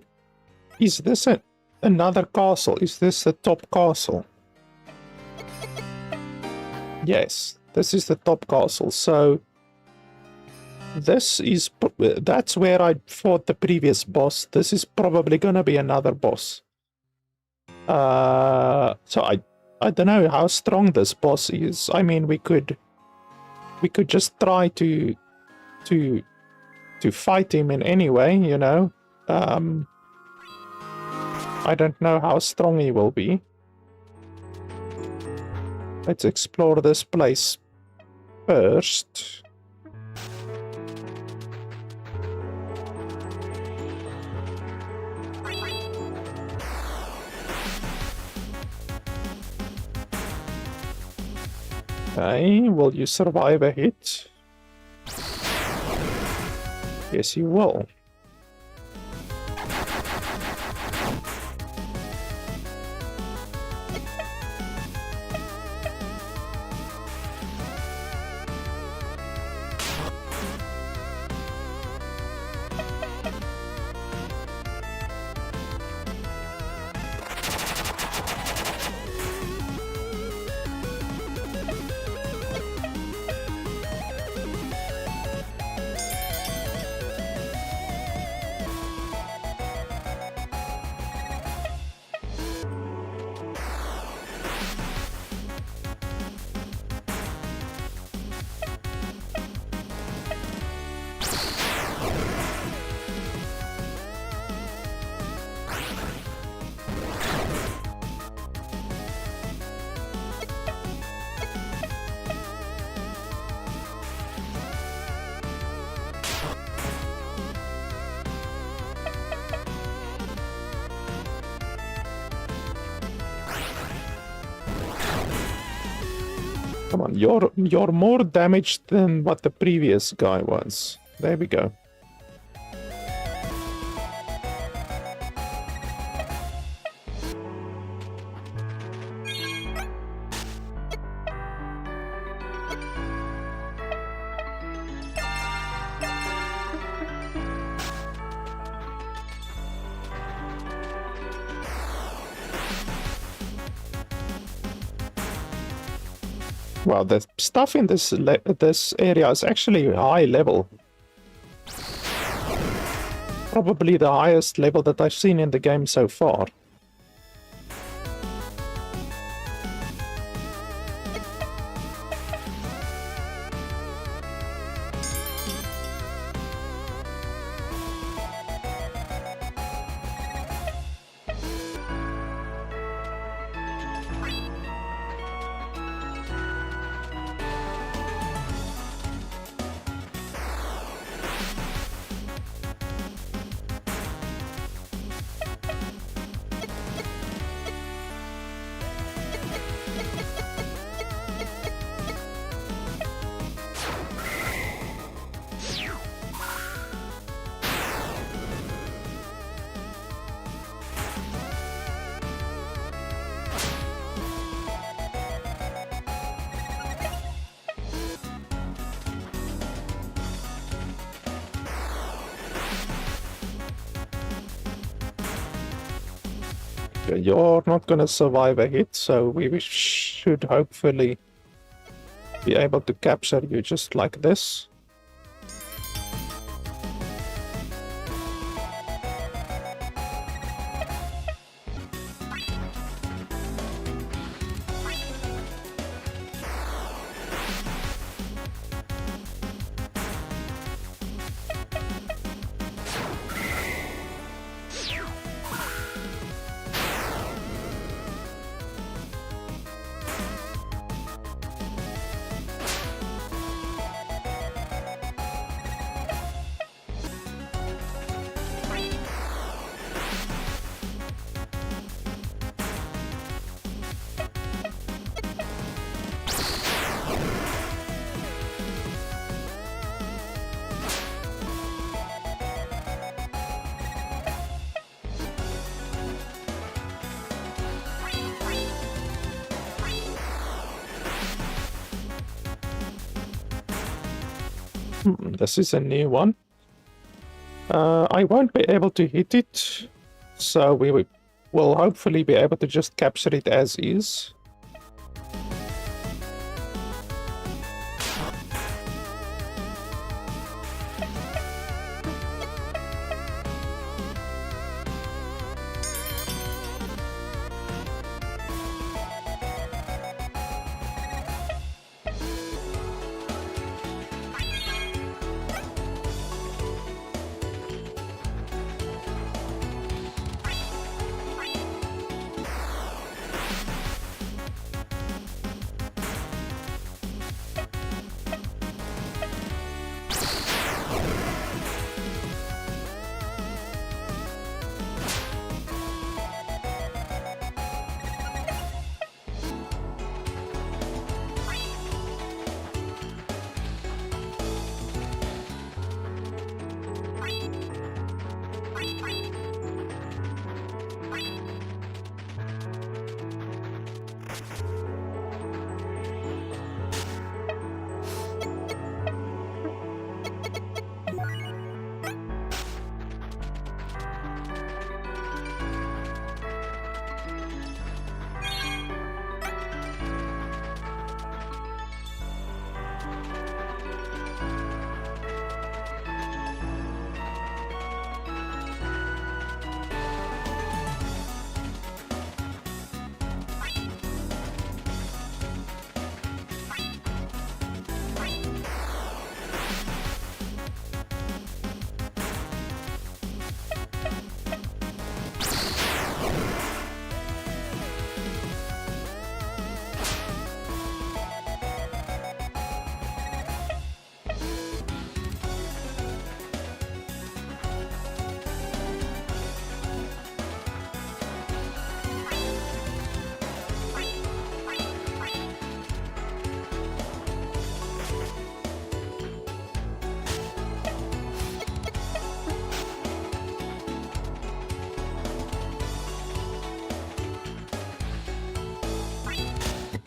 [SPEAKER 1] is this another castle? Is this the top castle? Yes, this is the top castle. So, that's where I fought the previous boss. This is probably gonna be another boss. So I don't know how strong this boss is. I mean, we could just try to fight him in any way, you know. I don't know how strong he will be. Let's explore this place first. Okay, will you survive a hit? Yes, you will. Come on, you're more damaged than what the previous guy was. There we go. Wow, the stuff in this area is actually high level. Probably the highest level that I've seen in the game so far. You're not gonna survive a hit, so we should hopefully be able to capture you just like this. This is a new one. I won't be able to hit it, so we will hopefully be able to just capture it as is.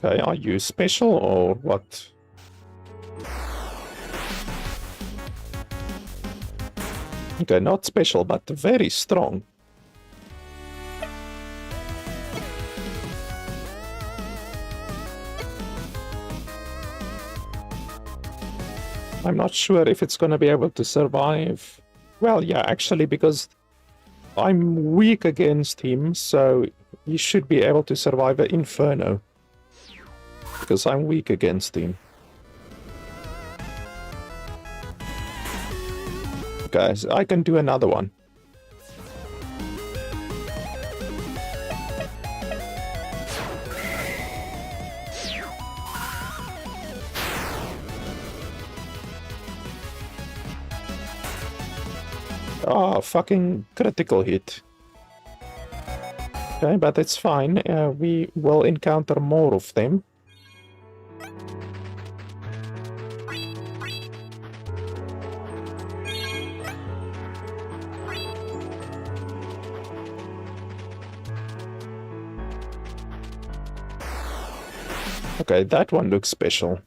[SPEAKER 1] Okay, are you special or what? Okay, not special, but very strong. I'm not sure if it's gonna be able to survive. Well, yeah, actually, because I'm weak against him, so he should be able to survive an Inferno. Because I'm weak against him. Okay, so I can do another one. Oh, fucking critical hit. Okay, but it's fine. We will encounter more of them. Okay, that one looks special.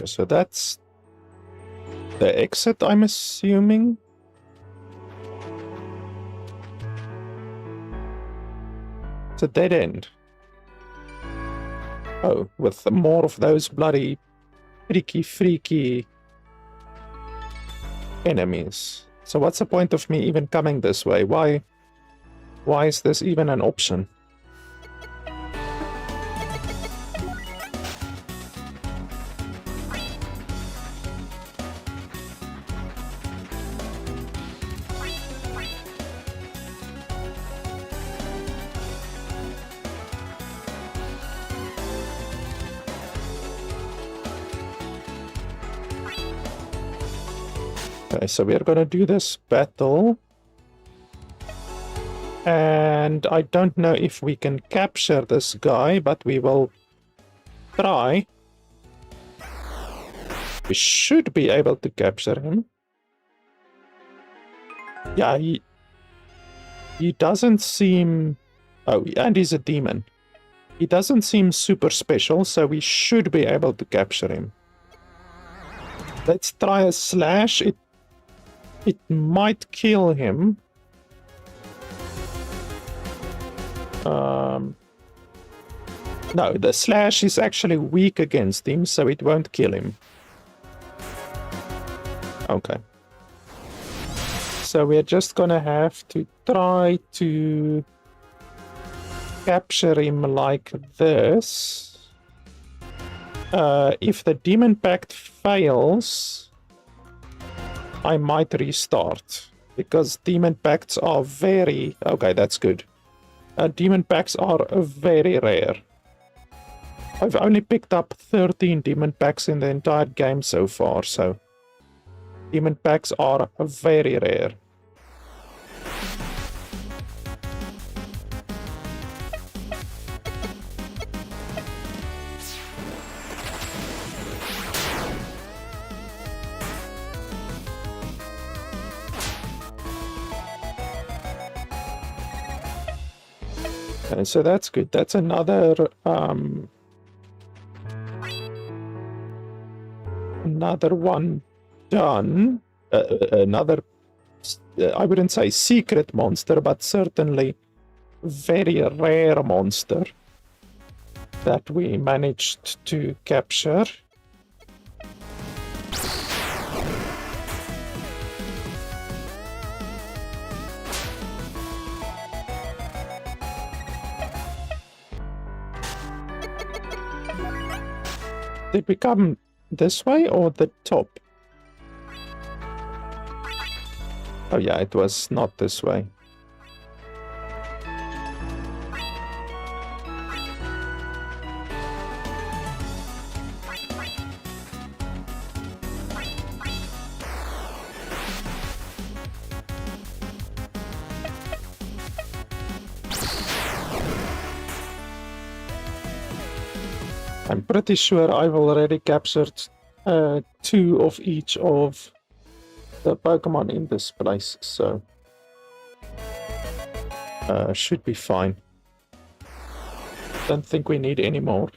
[SPEAKER 1] So that's the exit, I'm assuming. It's a dead end. Oh, with more of those bloody freaky enemies. So what's the point of me even coming this way? Why is this even an option? Okay, so we're gonna do this battle. And I don't know if we can capture this guy, but we will try. We should be able to capture him. Yeah, he doesn't seem... Oh, and he's a demon. He doesn't seem super special, so we should be able to capture him. Let's try a slash. It might kill him. No, the slash is actually weak against him, so it won't kill him. Okay. So we're just gonna have to try to capture him like this. If the Demon Pact fails, I might restart, because Demon Pacts are very... Okay, that's good. Demon Pacts are very rare. I've only picked up 13 Demon Pacts in the entire game so far, so... Demon Pacts are very rare. Okay, so that's good. That's another another one done. Another, I wouldn't say secret monster, but certainly very rare monster that we managed to capture. Did we come this way or the top? Oh yeah, it was not this way. I'm pretty sure I've already captured 2 of each of the Pokemon in this place, so should be fine. Don't think we need any more.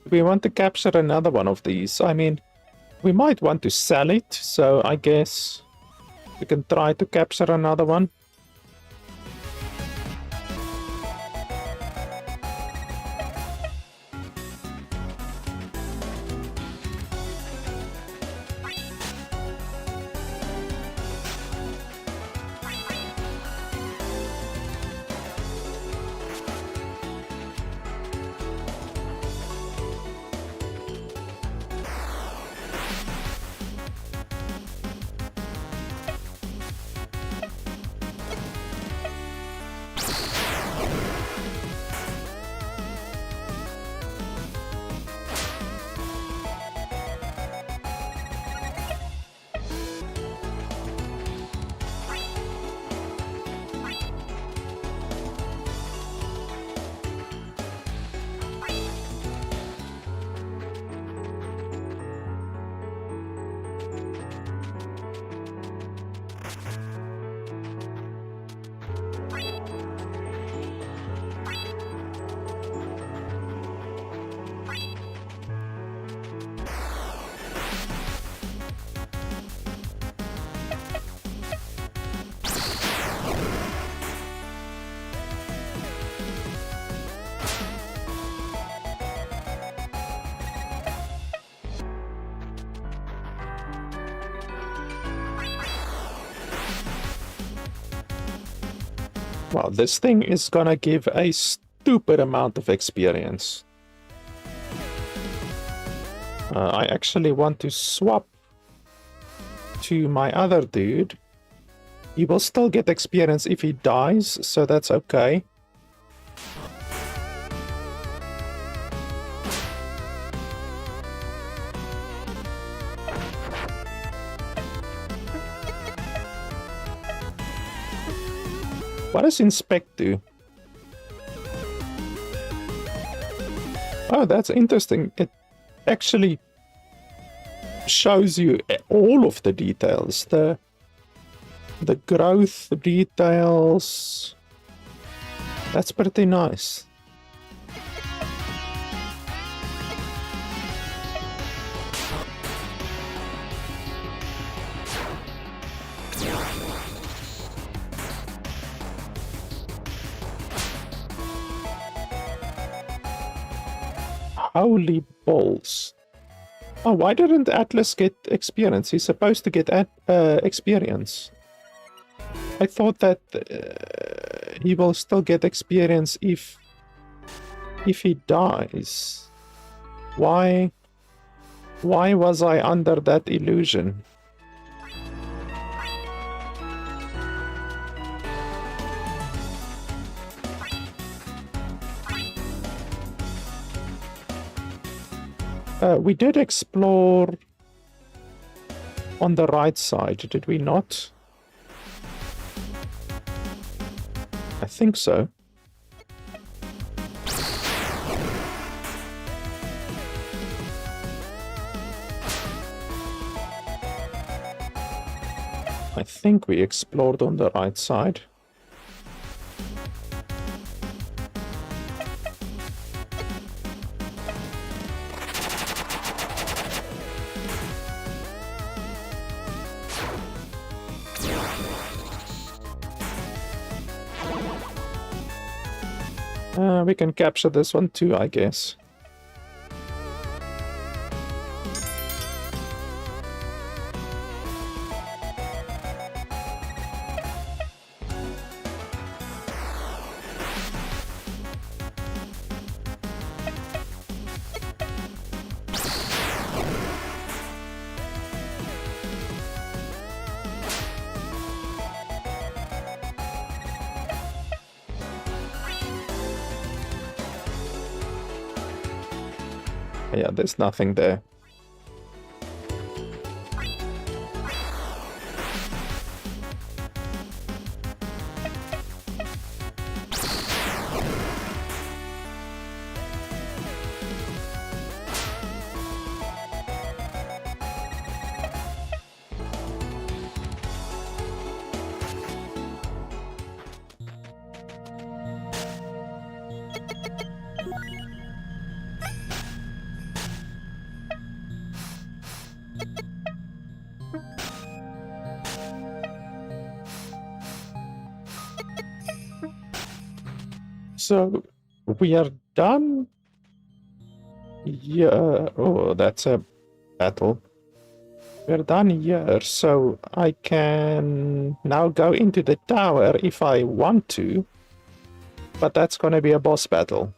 [SPEAKER 1] We want to capture another one of these. I mean, we might want to sell it, so I guess we can try to capture another one. Well, this thing is gonna give a stupid amount of experience. I actually want to swap to my other dude. He will still get experience if he dies, so that's okay. What does inspect do? Oh, that's interesting. It actually shows you all of the details. The growth details. That's pretty nice. Holy balls. Oh, why didn't Atlas get experience? He's supposed to get experience. I thought that he will still get experience if he dies. Why was I under that illusion? We did explore on the right side, did we not? I think so. I think we explored on the right side. We can capture this one too, I guess. Yeah, there's nothing there. So we are done. Yeah. Oh, that's a battle. We're done here, so I can now go into the tower if I want to. But that's gonna be a boss battle.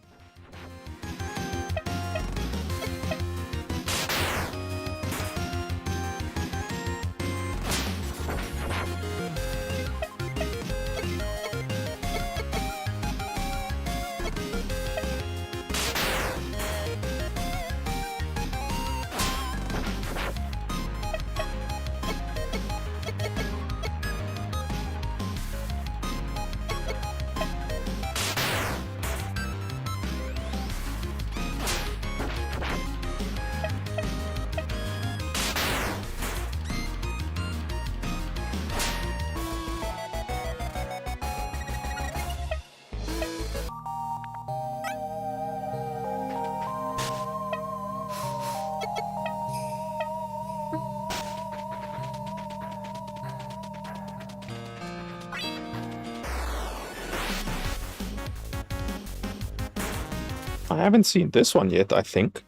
[SPEAKER 1] I haven't seen this one yet, I think.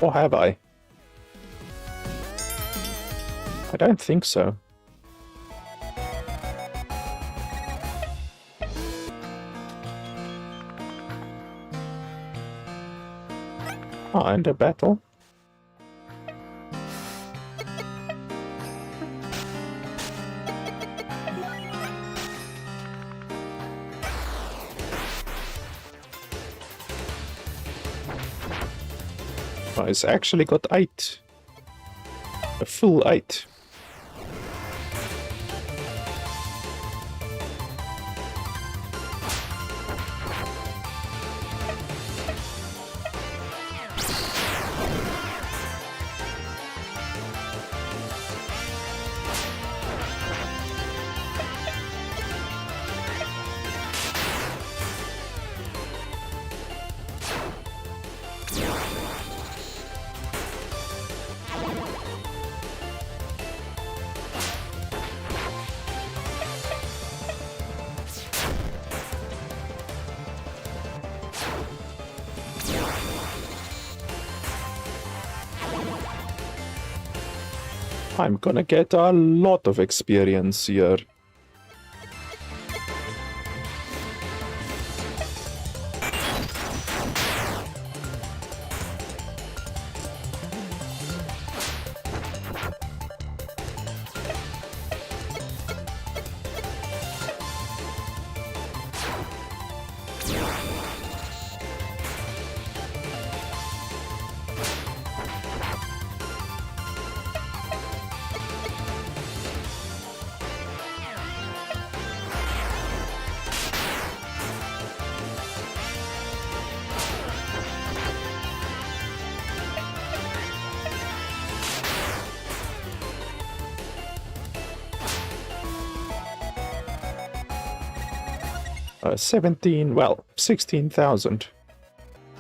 [SPEAKER 1] Or have I? I don't think so. Ah, and a battle. Oh, it's actually got 8. A full 8. I'm gonna get a lot of experience here. Uh, 16,000.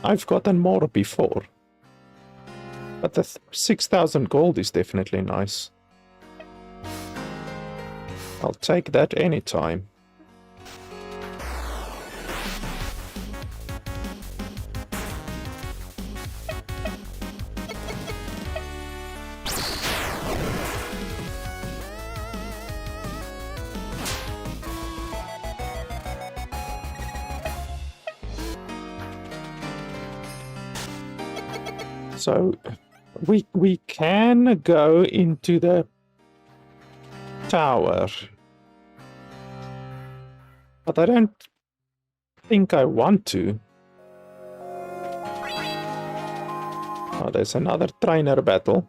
[SPEAKER 1] I've gotten more before. But the 6,000 gold is definitely nice. I'll take that anytime. So we can go into the tower, but I don't think I want to. Oh, there's another trainer battle.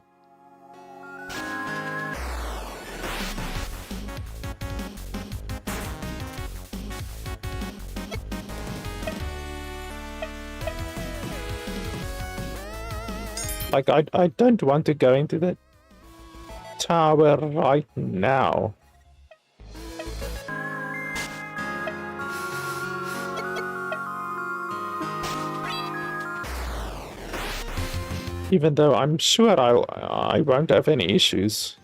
[SPEAKER 1] Like, I don't want to go into the tower right now. Even though I'm sure I won't have any issues.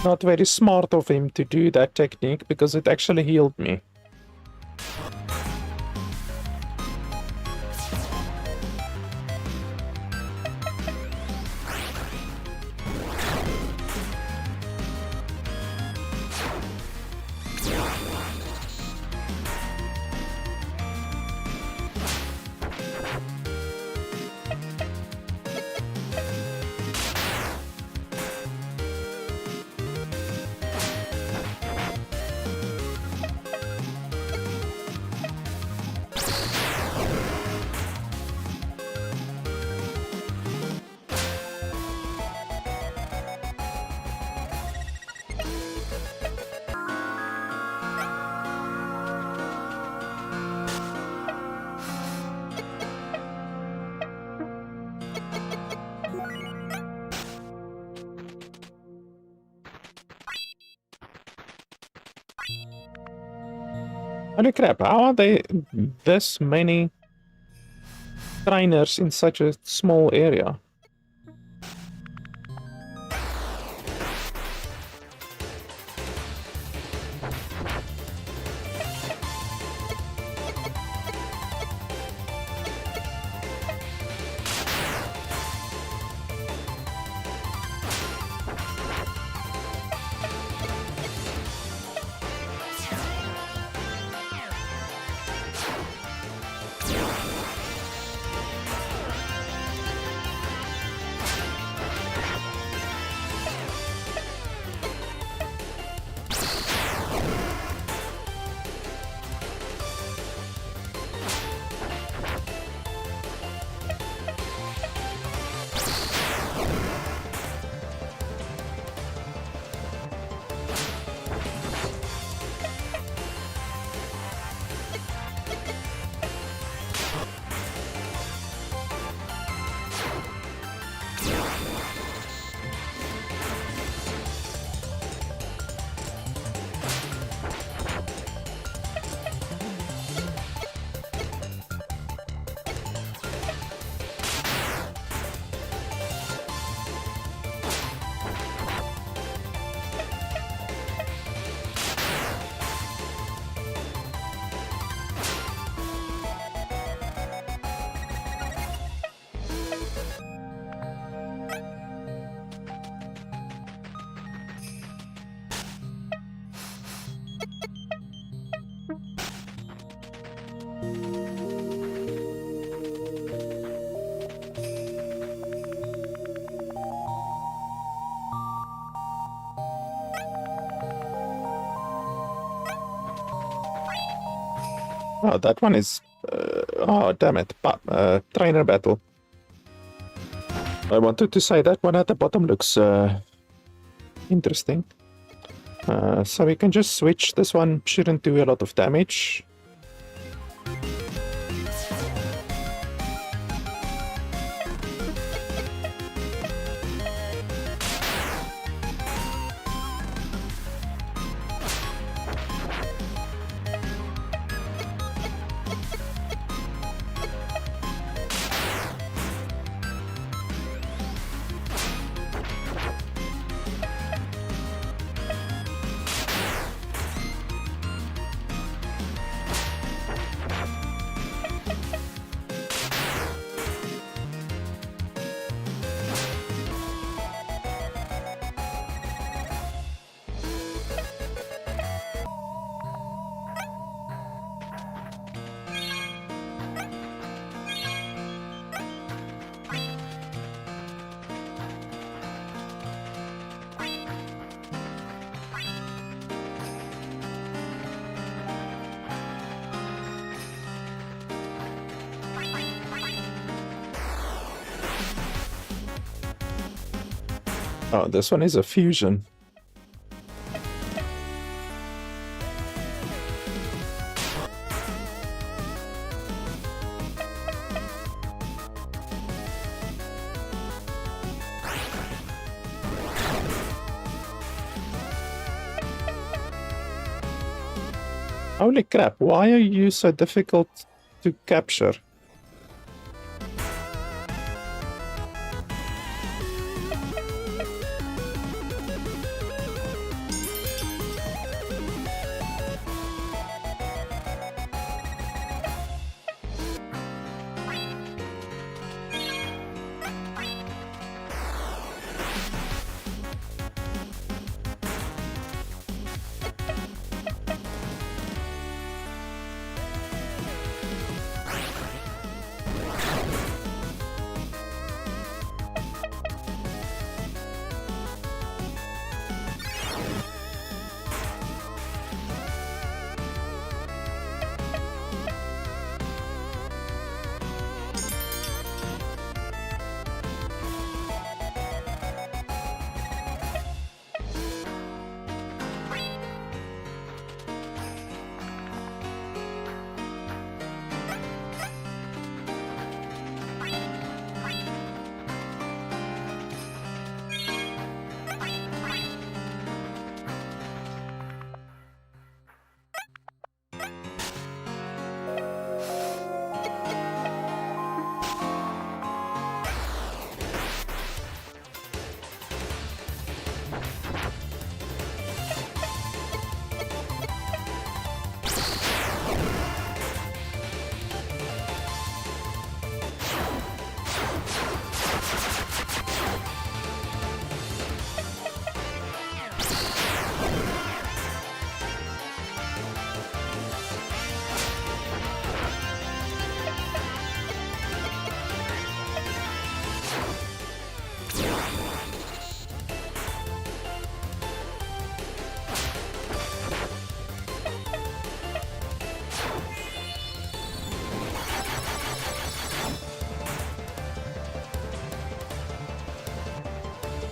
[SPEAKER 1] Not very smart of him to do that technique, because it actually healed me. Holy crap, how are they this many trainers in such a small area? Oh, that one is... oh, damn it. Trainer battle. I wanted to say that one at the bottom looks interesting. So we can just switch. This one shouldn't do a lot of damage. Oh, this one is a fusion. Holy crap, why are you so difficult to capture?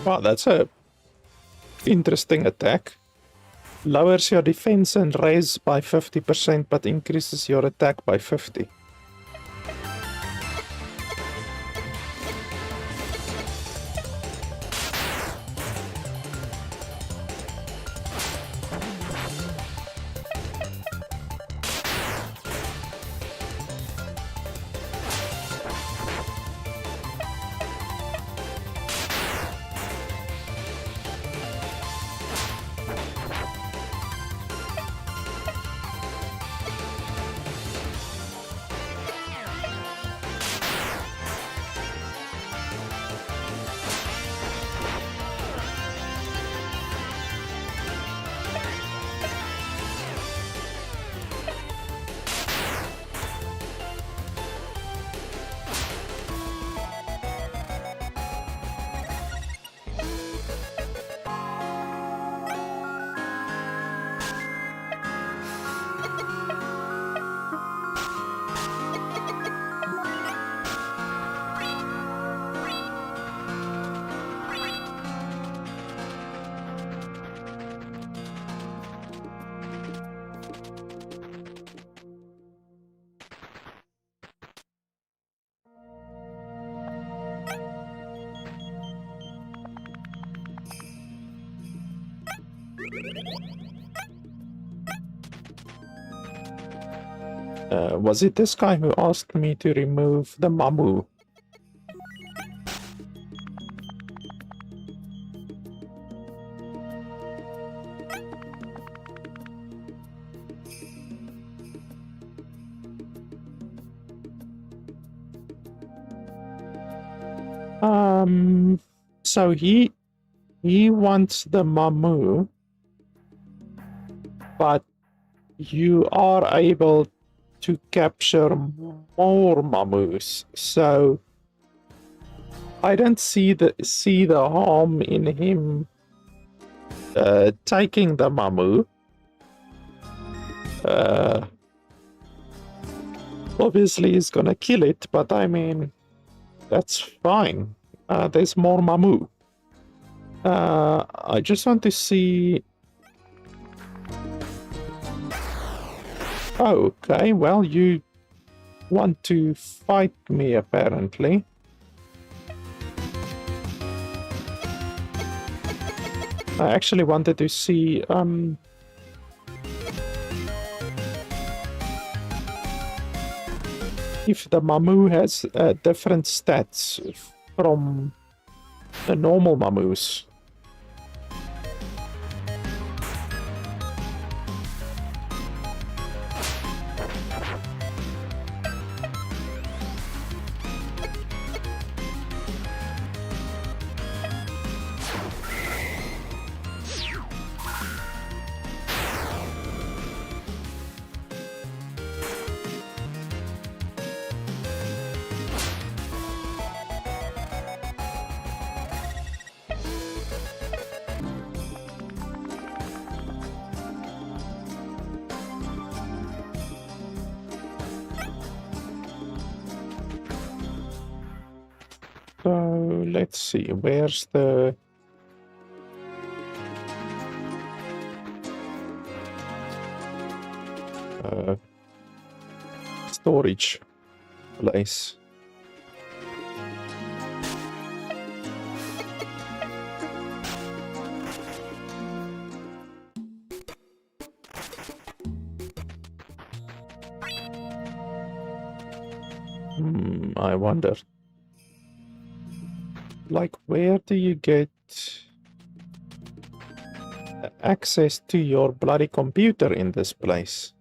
[SPEAKER 1] Wow, that's a interesting attack. Lowers your defense and raise by 50%, but increases your attack by 50. Was it this guy who asked me to remove the Mamu? So he wants the Mamu, but you are able to capture more Mamus. So I don't see the harm in him taking the Mamu. Obviously he's gonna kill it, but I mean, that's fine. There's more Mamu. I just want to see... Okay, well, you want to fight me, apparently. I actually wanted to see... if the Mamu has different stats from the normal Mamus. So let's see, where's the... storage place? I wonder. Like, where do you get access to your bloody computer in this place?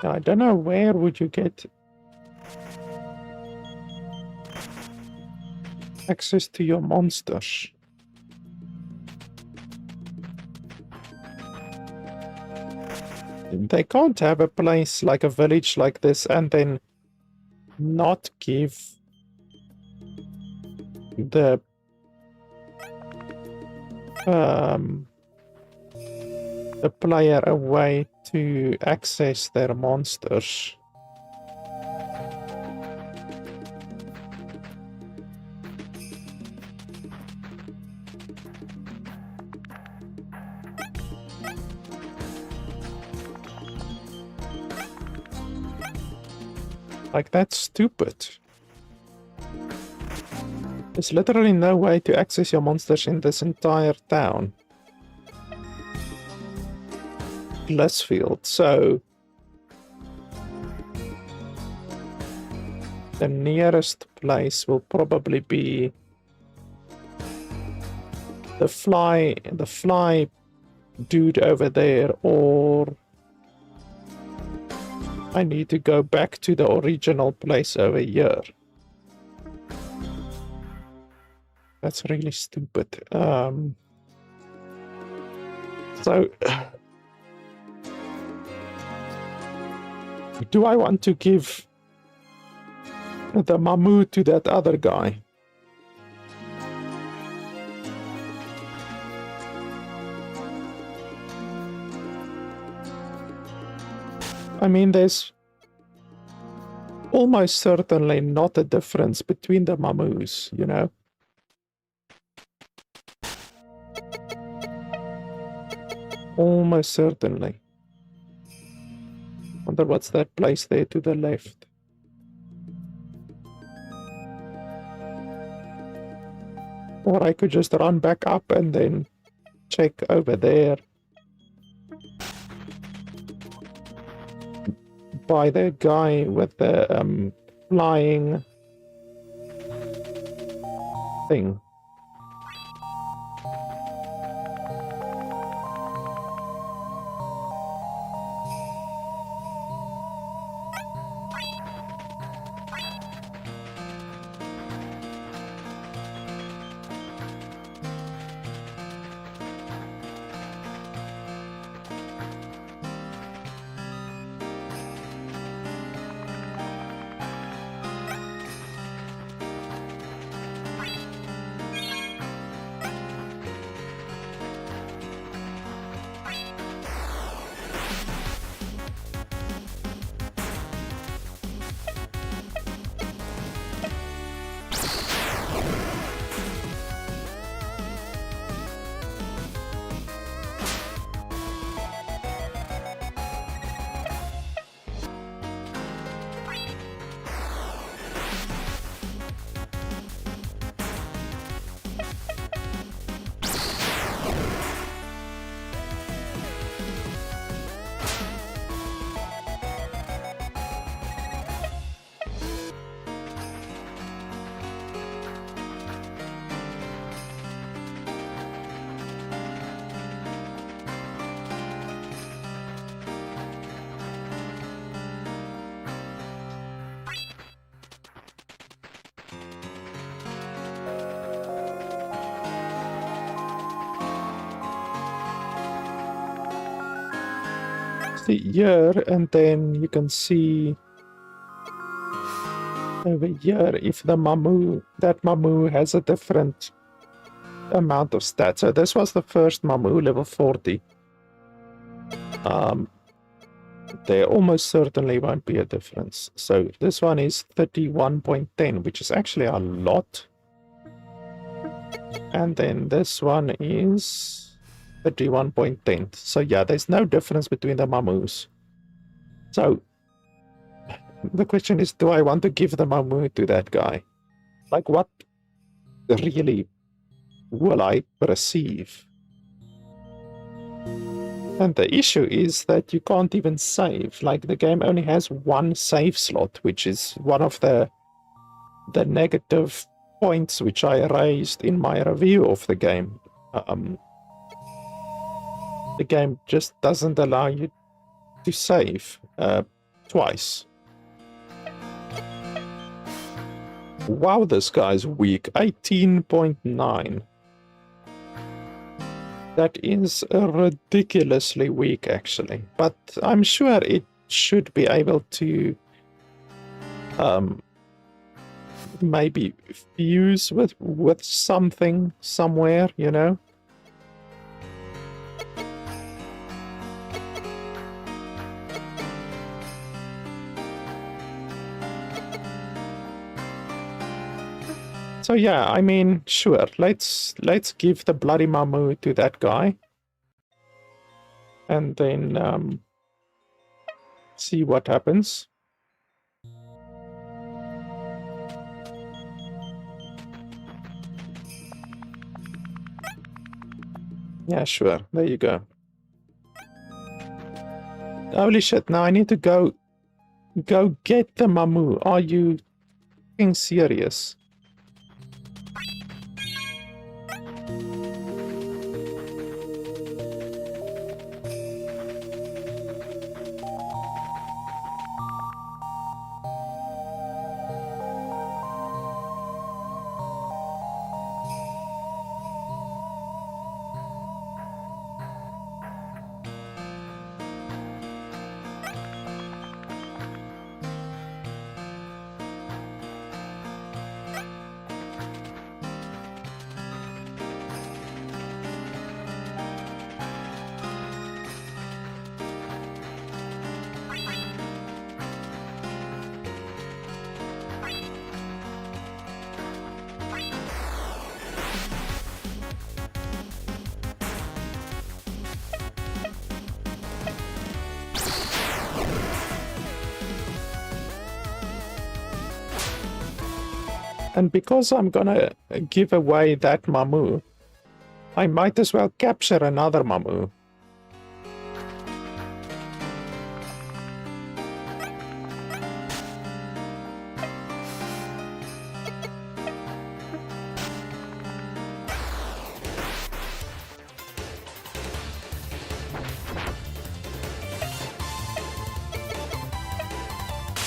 [SPEAKER 1] I don't know, where would you get access to your monsters? They can't have a place like a village like this and then not give the player a way to access their monsters. Like, that's stupid. There's literally no way to access your monsters in this entire town. Blissfield, so the nearest place will probably be the fly dude over there, or I need to go back to the original place over here. That's really stupid. So do I want to give the Mamu to that other guy. I mean, there's almost certainly not a difference between the Mamus, you know? Almost certainly. Wonder what's that place there to the left? Or I could just run back up and then check over there. By the guy with the flying thing. Here, and then you can see over here if the Mamu, that Mamu has a different amount of stats. So this was the first Mamu, level 40. There almost certainly won't be a difference. So this one is 31.10, which is actually a lot. And then this one is 31.10. So yeah, there's no difference between the Mamus. So the question is, do I want to give the Mamu to that guy? Like, what really will I receive? And the issue is that you can't even save. Like, the game only has one save slot, which is one of the negative points which I raised in my review of the game. The game just doesn't allow you to save twice. Wow, this guy's weak. 18.9. That is ridiculously weak, actually. But I'm sure it should be able to maybe fuse with something somewhere, you know? So yeah, I mean, sure, let's give the bloody Mamu to that guy. And then see what happens. Yeah, sure. There you go. Holy shit, now I need to go get the Mamu. Are you being serious? And because I'm gonna give away that Mamu, I might as well capture another Mamu.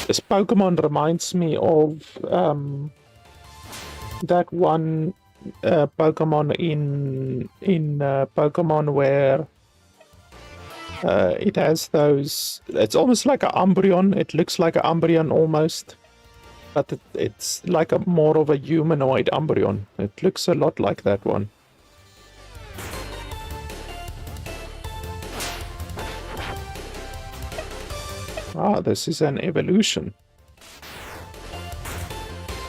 [SPEAKER 1] This Pokemon reminds me of that one Pokemon in Pokemon where it has those. It's almost like an Umbreon. It looks like an Umbreon almost, but it's like a more of a humanoid Umbreon. It looks a lot like that one. Ah, this is an evolution.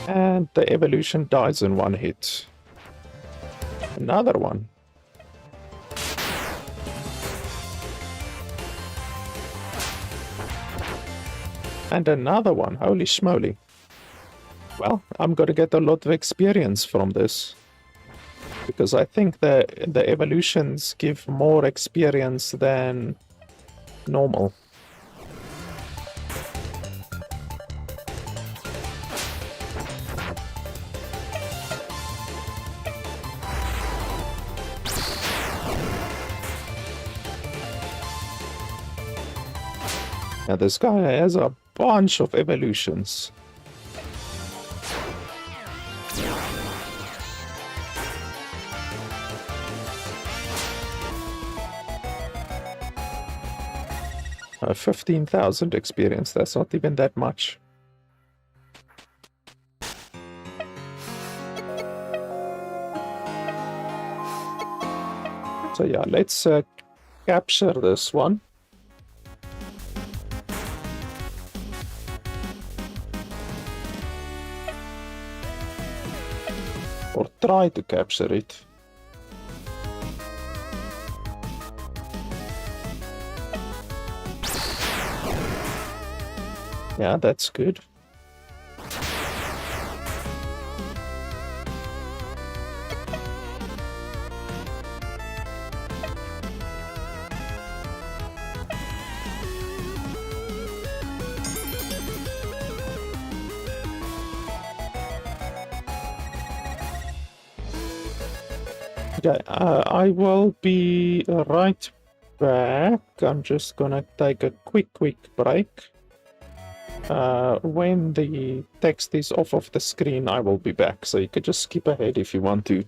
[SPEAKER 1] And the evolution dies in one hit. Another one. And another one. Holy schmoly. Well, I'm gonna get a lot of experience from this. Because I think the evolutions give more experience than normal. Now this guy has a bunch of evolutions. Uh, 15,000 experience, that's not even that much. So yeah, let's capture this one. Or try to capture it. Yeah, that's good. Okay, I will be right back. I'm just gonna take a quick break. When the text is off of the screen, I will be back. So you could just skip ahead if you want to.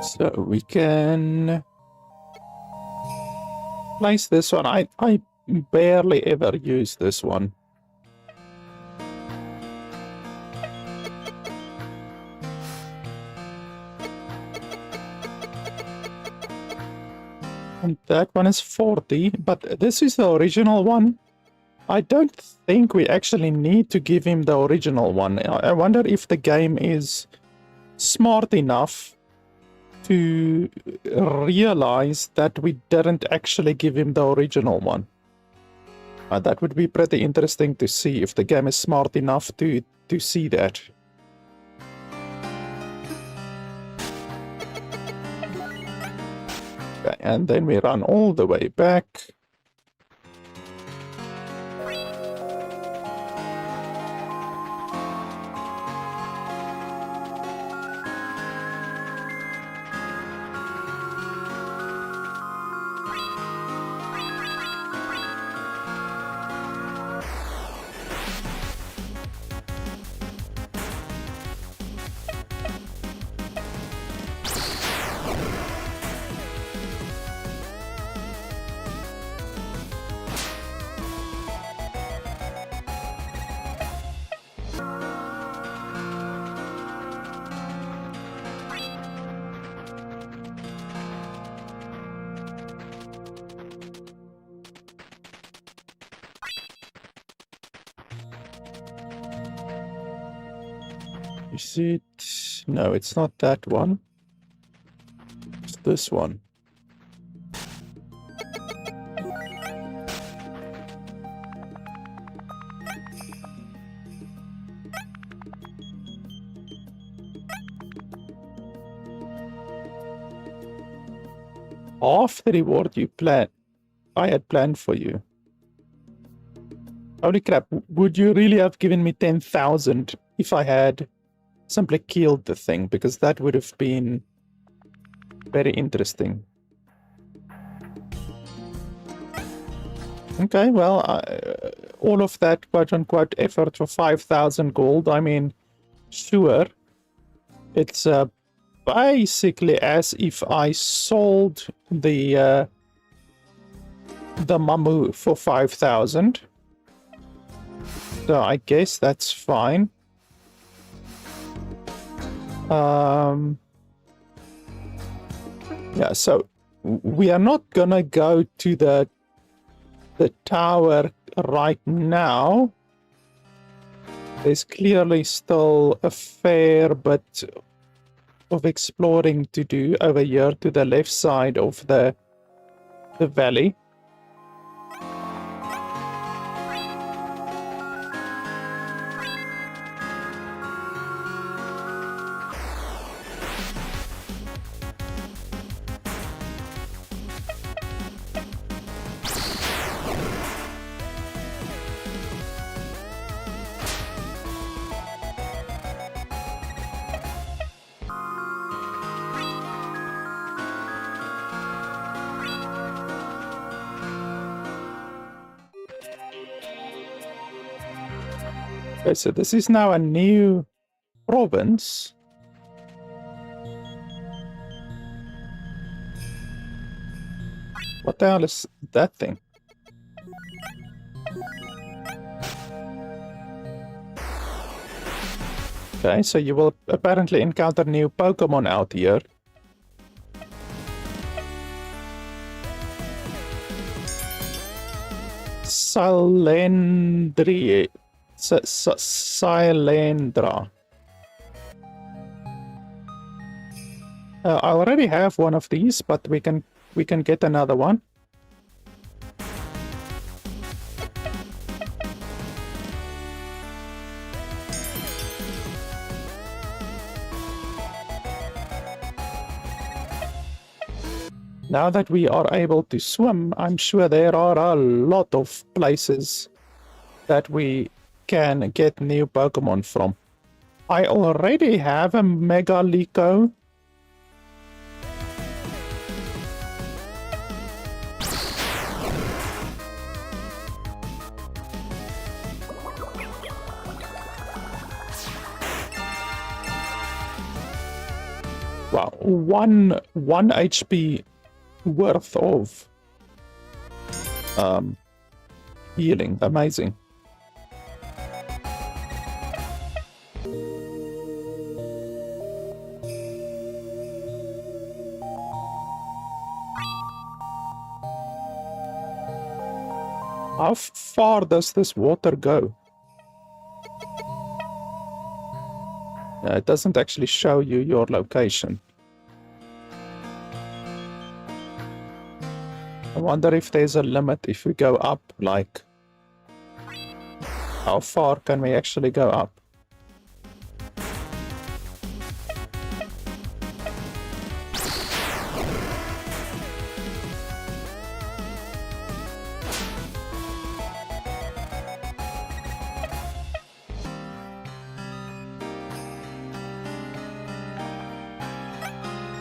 [SPEAKER 1] So we can place this one. I barely ever use this one. And that one is 40, but this is the original one. I don't think we actually need to give him the original one. I wonder if the game is smart enough to realize that we didn't actually give him the original one. That would be pretty interesting to see if the game is smart enough to see that. Okay, and then we run all the way back. Is it? No, it's not that one. It's this one. Half the reward I had planned for you. Holy crap, would you really have given me 10,000 if I had simply killed the thing? Because that would have been very interesting. Okay, well, all of that quote-unquote effort for 5,000 gold, I mean, sure, it's basically as if I sold the Mamu for 5,000. So I guess that's fine. Yeah, so we are not gonna go to the tower right now. There's clearly still a fair bit of exploring to do over here to the left side of the valley. Okay, so this is now a new province. What the hell is that thing? Okay, so you will apparently encounter new Pokemon out here. Silendra. I already have one of these, but we can get another one. Now that we are able to swim, I'm sure there are a lot of places that we can get new Pokemon from. I already have a Megalico. Wow, one HP worth of healing. Amazing. How far does this water go? It doesn't actually show you your location. I wonder if there's a limit if we go up, like, how far can we actually go up?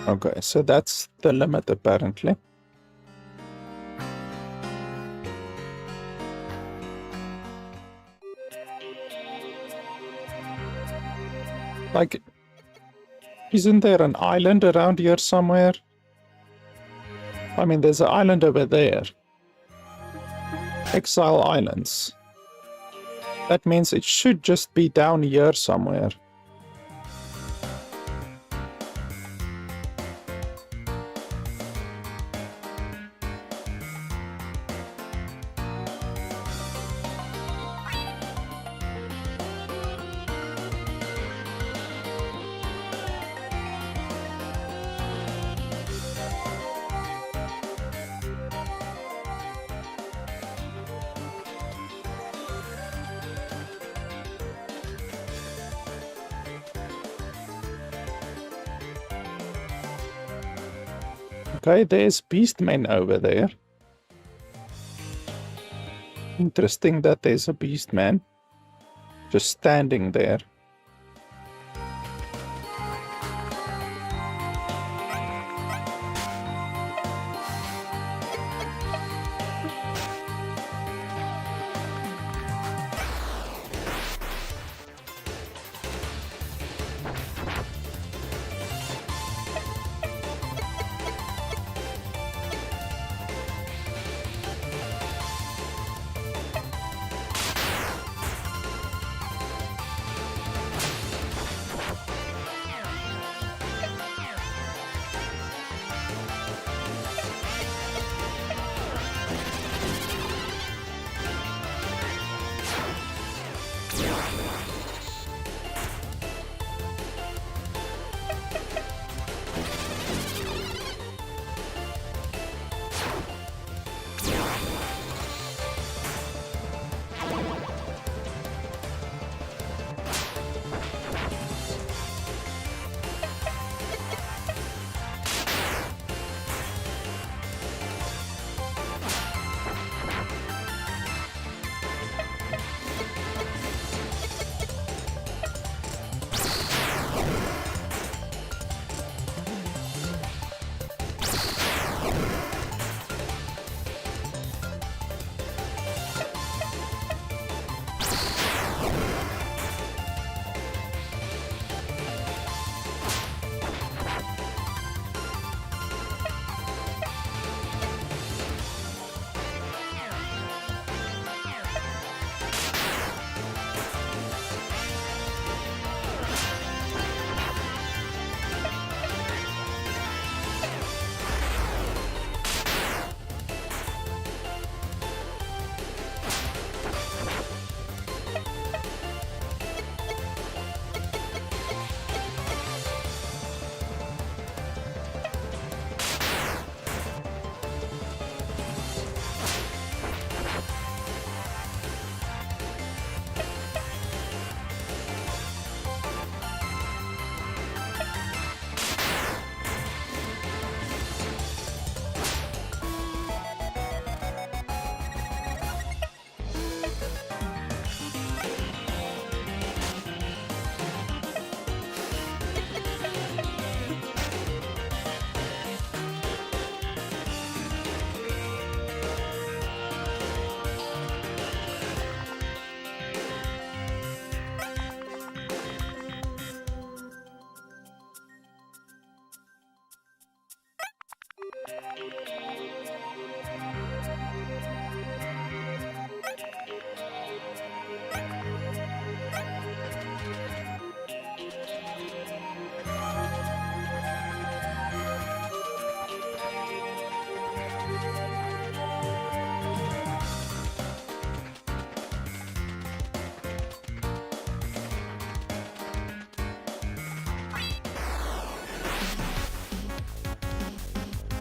[SPEAKER 1] Okay, so that's the limit apparently. Like, isn't there an island around here somewhere? I mean, there's an island over there. Exile Islands. That means it should just be down here somewhere. Okay, there's beastmen over there. Interesting that there's a beastman just standing there.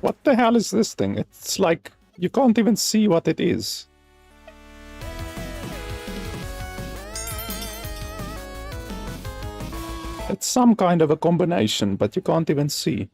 [SPEAKER 1] What the hell is this thing? It's like you can't even see what it is. It's some kind of a combination, but you can't even see.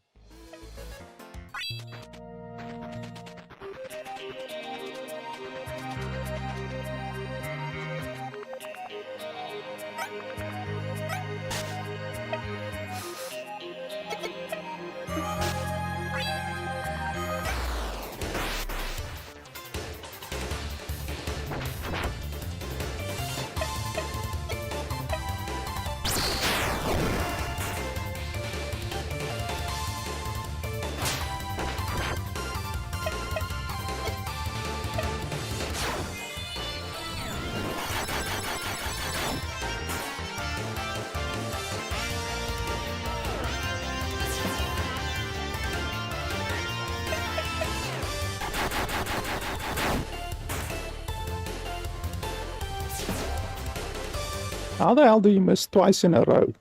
[SPEAKER 1] How the hell do you miss twice in a row?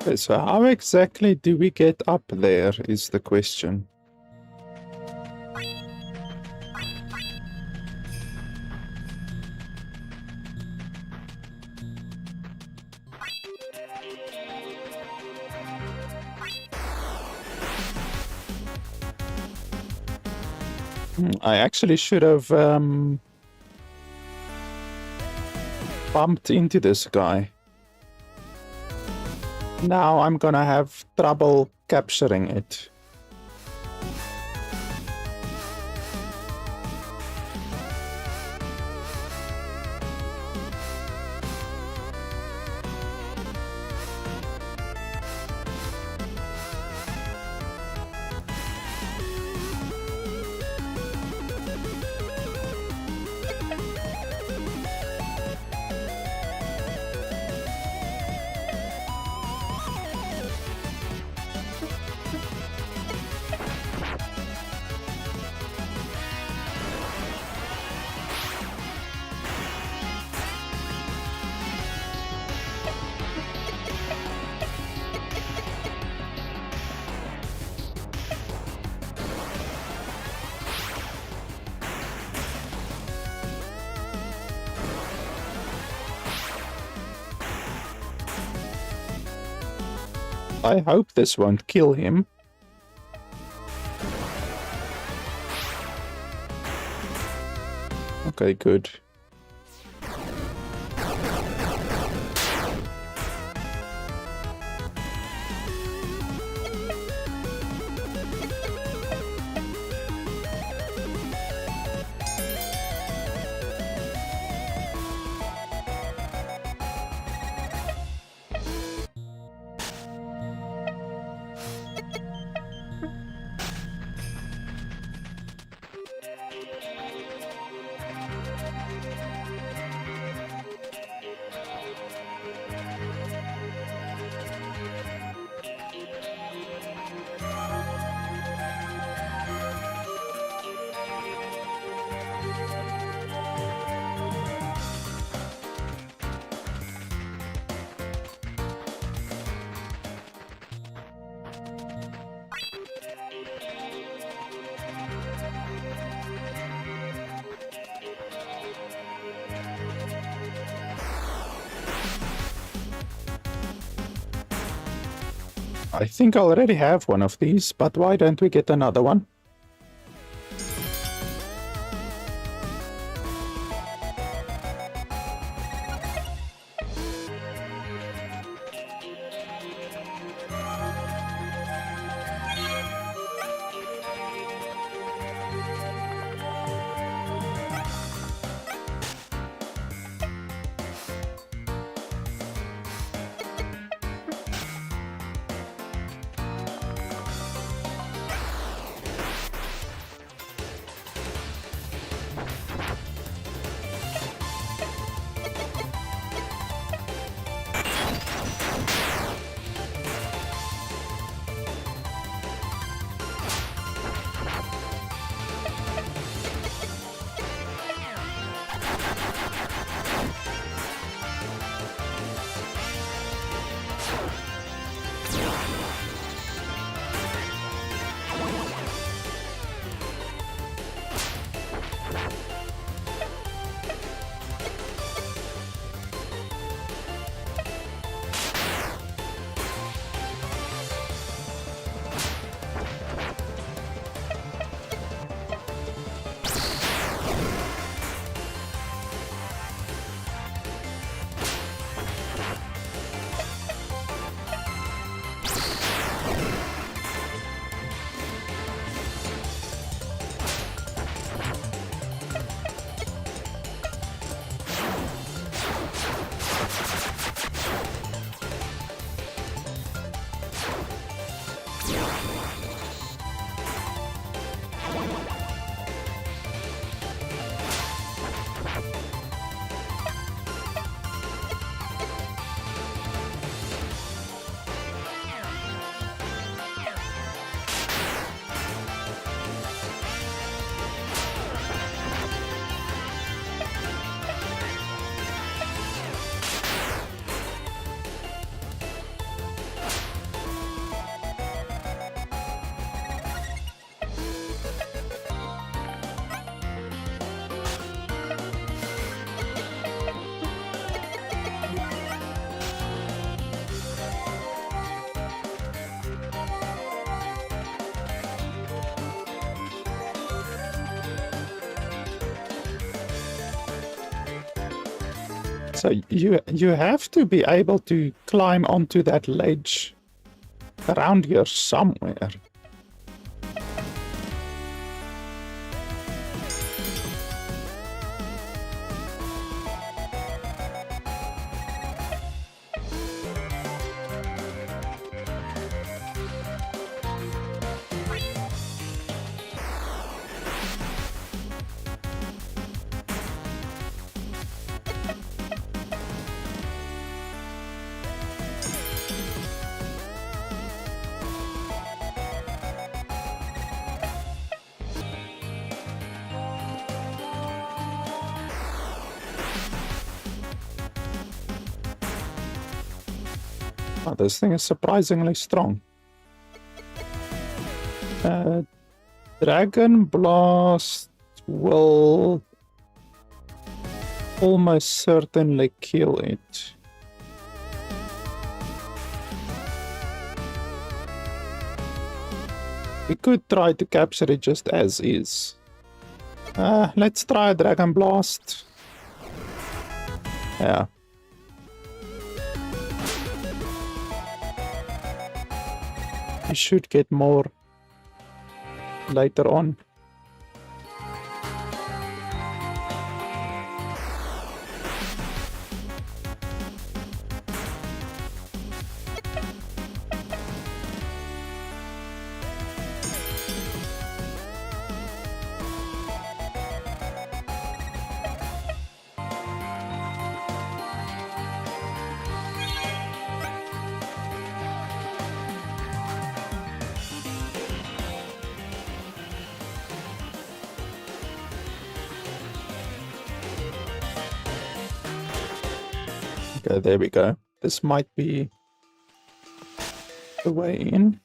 [SPEAKER 1] Okay, so how exactly do we get up there is the question. I actually should have bumped into this guy. Now I'm gonna have trouble capturing it. I hope this won't kill him. Okay, good. I think I already have one of these, but why don't we get another one? So you have to be able to climb onto that ledge around here somewhere. Oh, this thing is surprisingly strong. Dragon Blast will almost certainly kill it. We could try to capture it just as is. Let's try a Dragon Blast. Yeah. We should get more later on. Okay, there we go. This might be the way in.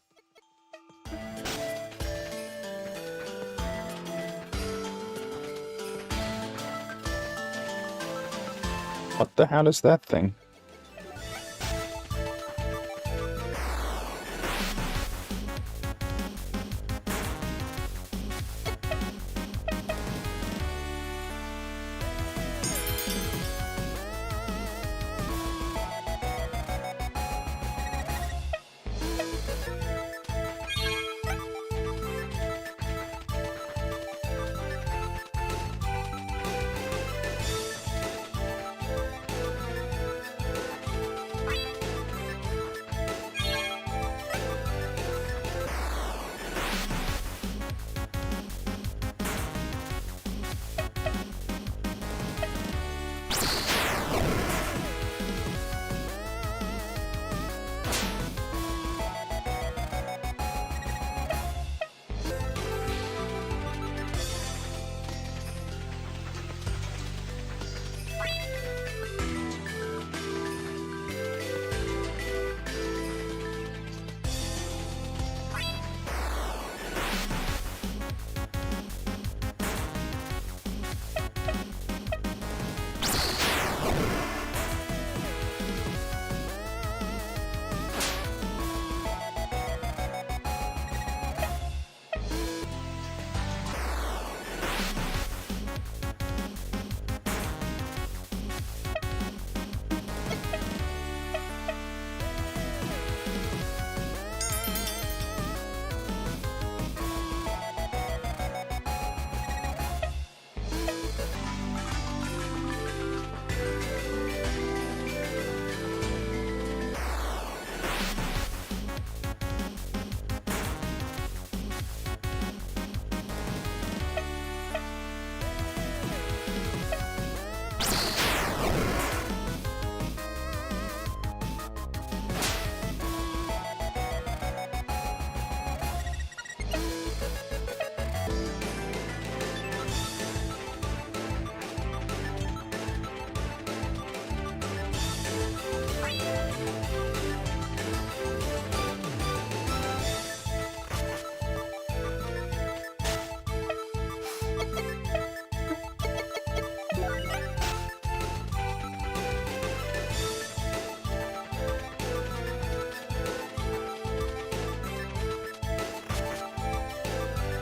[SPEAKER 1] What the hell is that thing?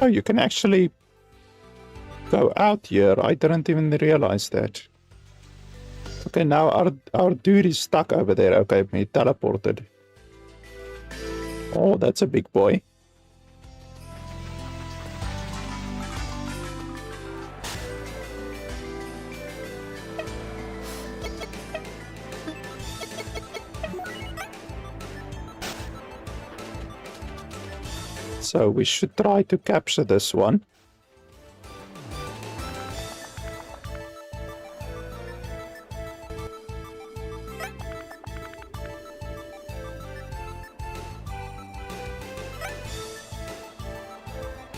[SPEAKER 1] Oh, you can actually go out here. I didn't even realize that. Okay, now our dude is stuck over there. Okay, he teleported. Oh, that's a big boy. So we should try to capture this one.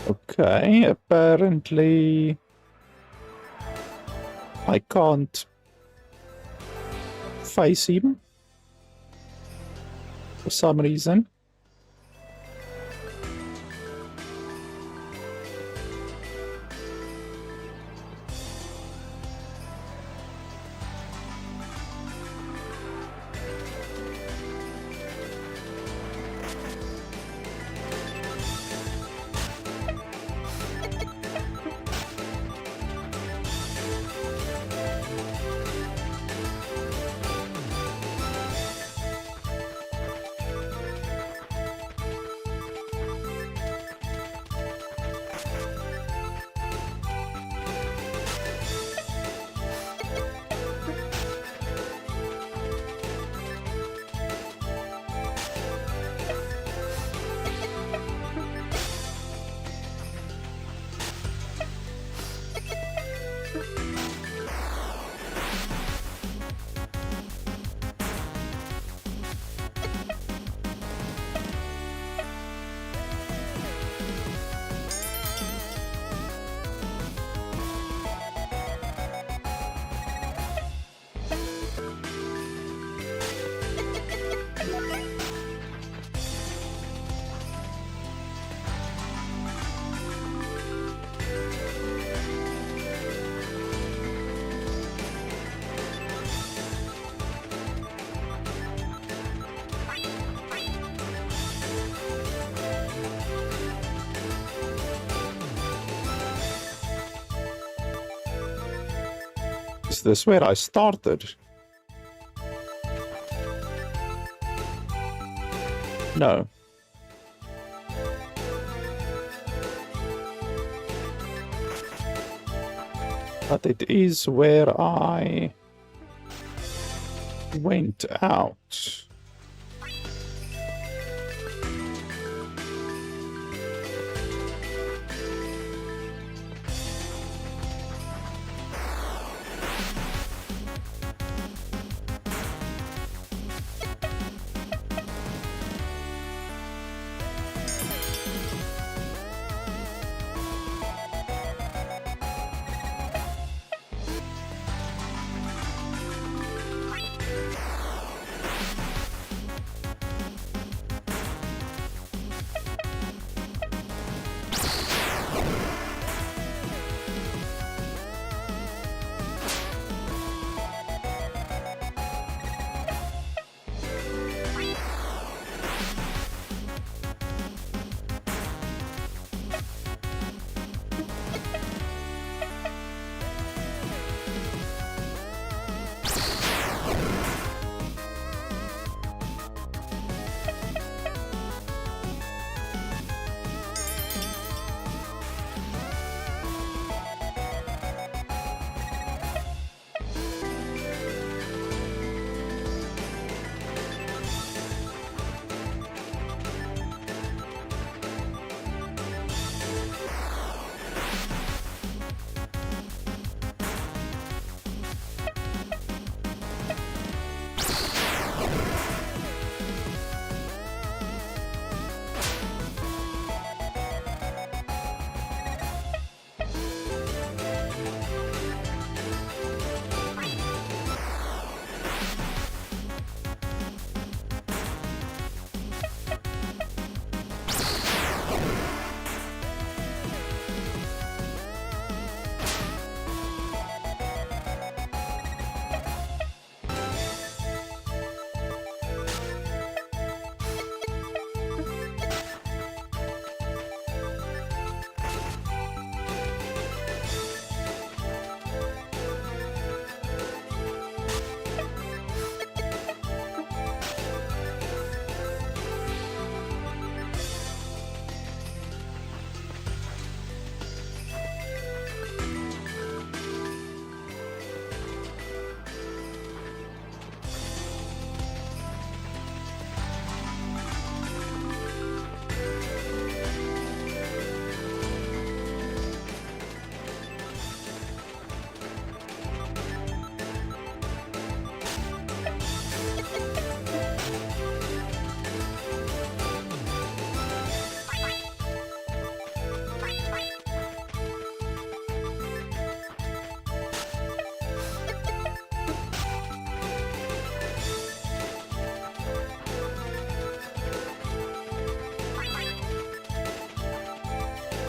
[SPEAKER 1] Okay, apparently I can't face him for some reason. Is this where I started? No. But it is where I went out.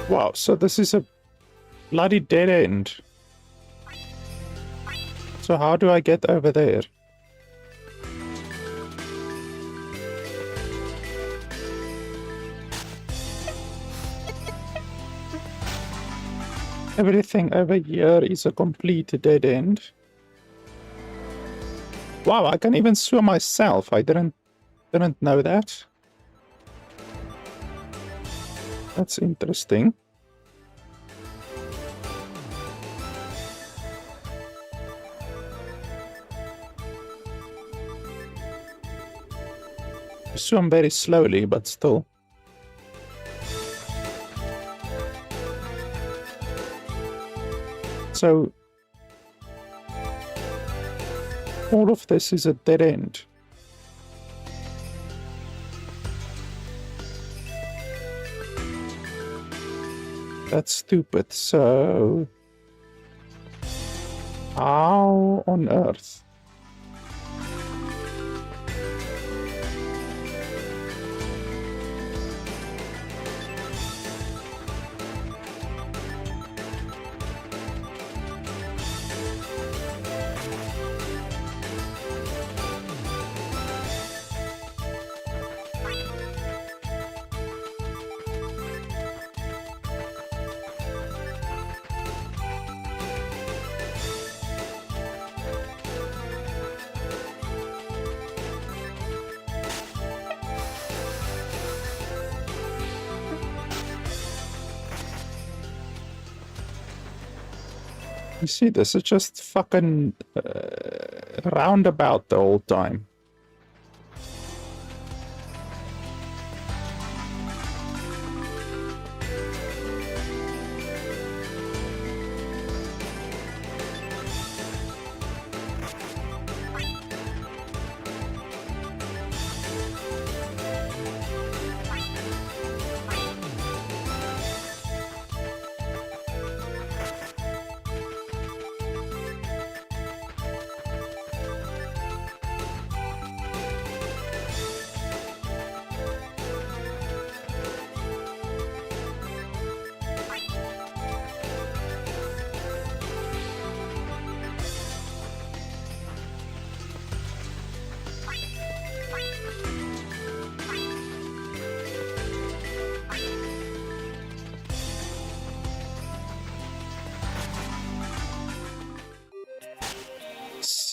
[SPEAKER 1] Wow, so this is a bloody dead end. So how do I get over there? Everything over here is a complete dead end. Wow, I can even swim myself. I didn't know that. That's interesting. I swim very slowly, but still. So all of this is a dead end. That's stupid. So how on earth? You see, this is just fucking roundabout the whole time.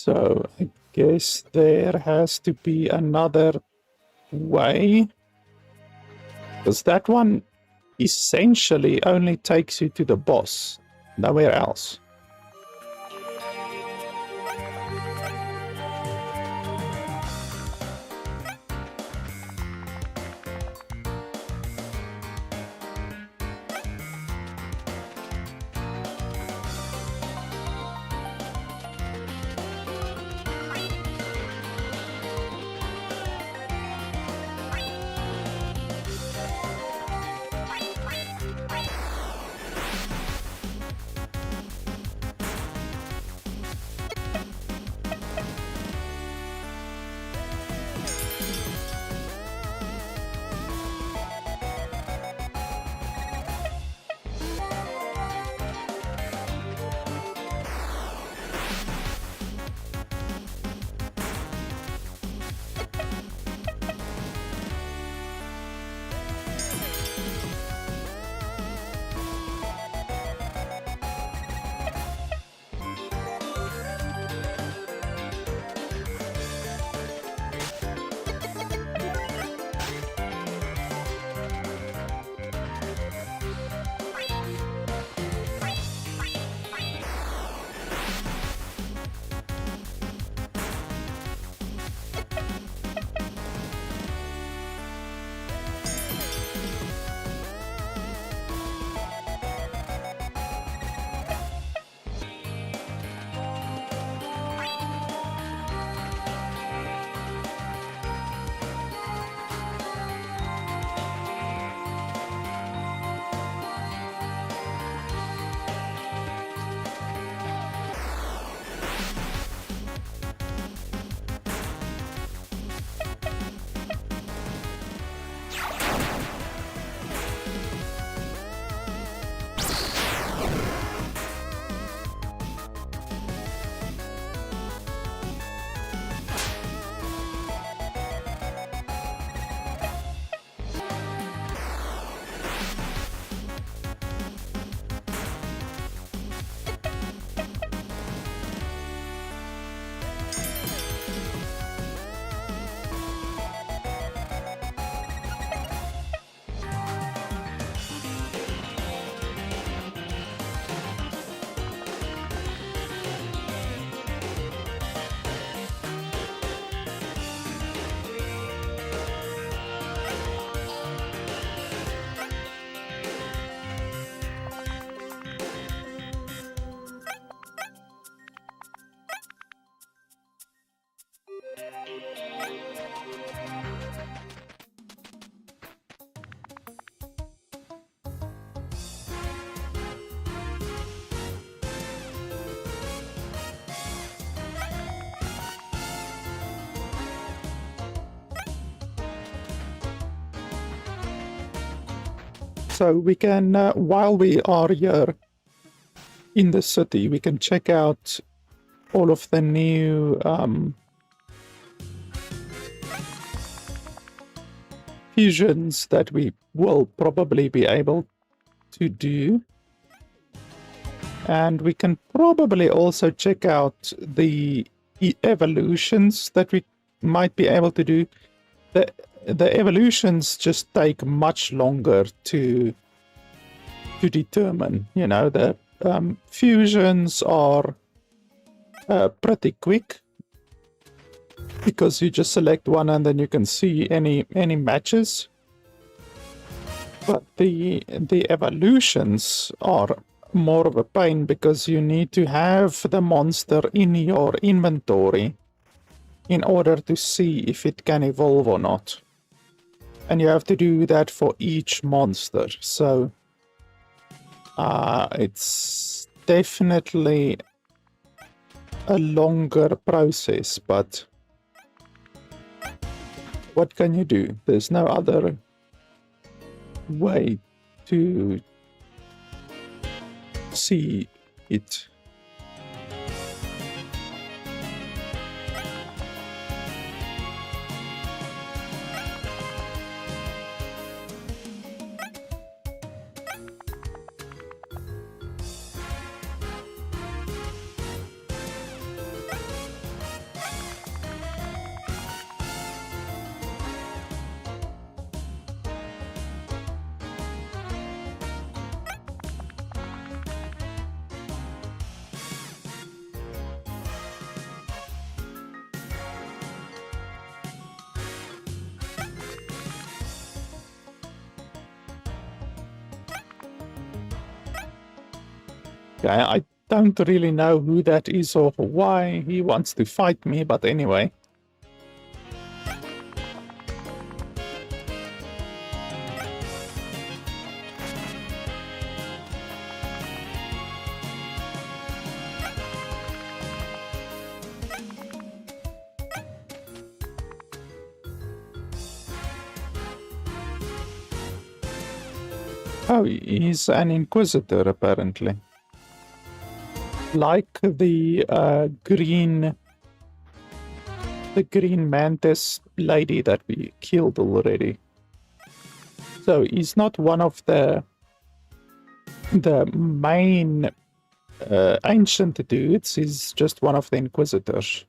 [SPEAKER 1] So I guess there has to be another way, because that one essentially only takes you to the boss, nowhere else. So we can, while we are here in the city, we can check out all of the new fusions that we will probably be able to do. And we can probably also check out the evolutions that we might be able to do. The evolutions just take much longer to determine. You know, the fusions are pretty quick, because you just select one and then you can see any matches. But the evolutions are more of a pain, because you need to have the monster in your inventory in order to see if it can evolve or not. And you have to do that for each monster. So it's definitely a longer process, but what can you do? There's no other way to see it. Okay, I don't really know who that is or why he wants to fight me, but anyway. Oh, he's an inquisitor apparently. Like the green mantis lady that we killed already. So he's not one of the main ancient dudes, he's just one of the inquisitors.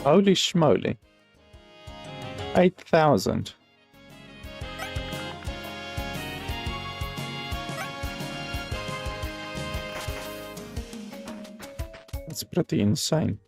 [SPEAKER 1] Holy schmoly. 8,000. That's pretty insane.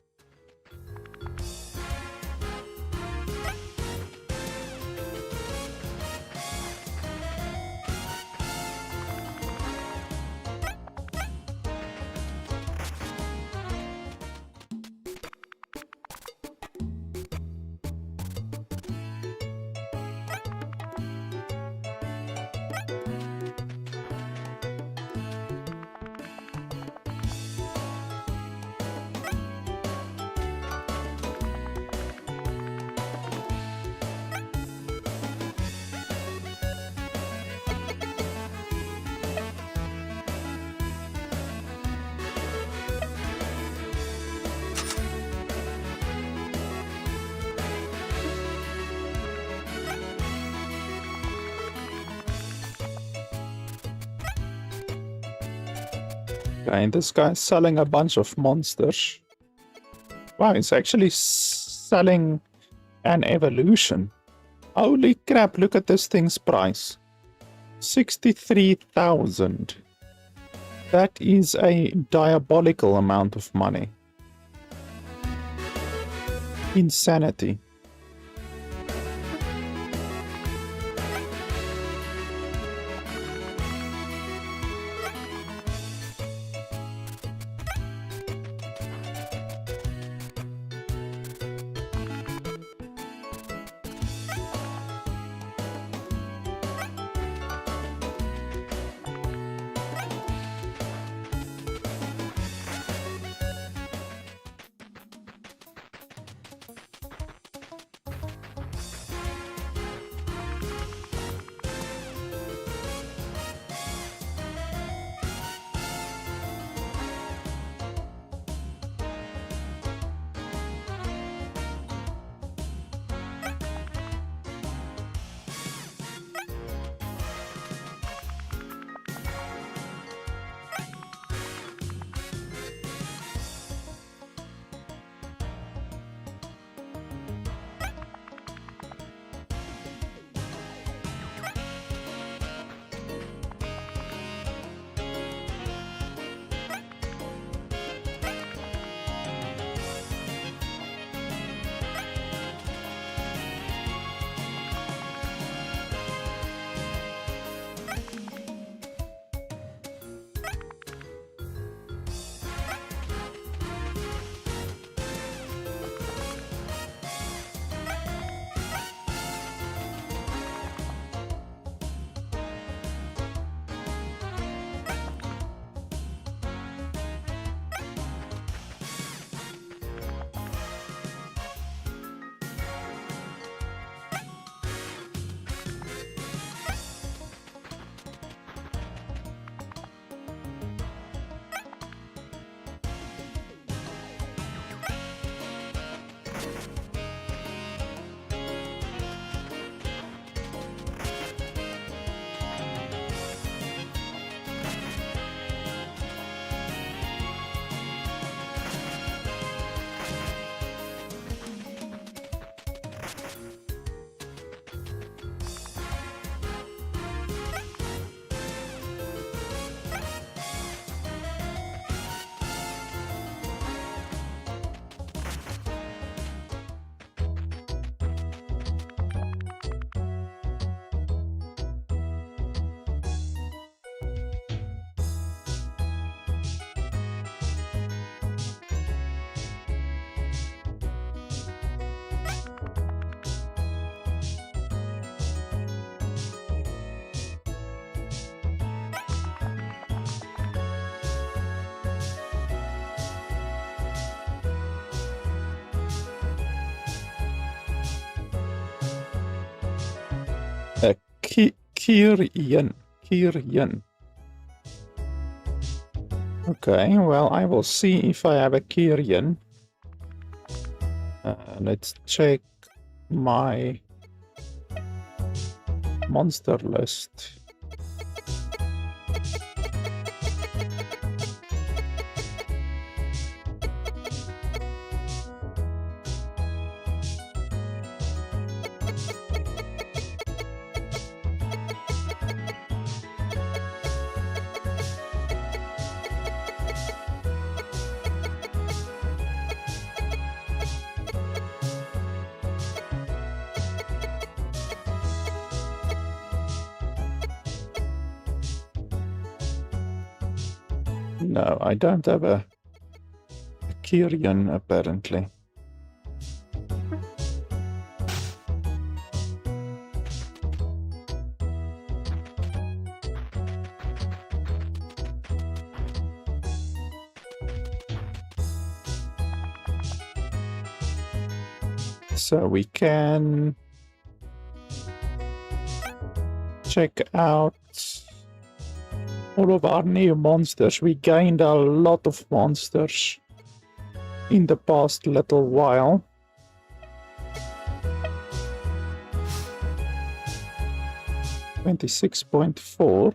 [SPEAKER 1] Okay, and this guy's selling a bunch of monsters. Wow, he's actually selling an evolution. Holy crap, look at this thing's price. 63,000. That is a diabolical amount of money. Insanity. Kiryan. Okay, well, I will see if I have a Kiryan. Let's check my monster list. No, I don't have a Kiryan apparently. So we can check out all of our new monsters. We gained a lot of monsters in the past little while. $26.4.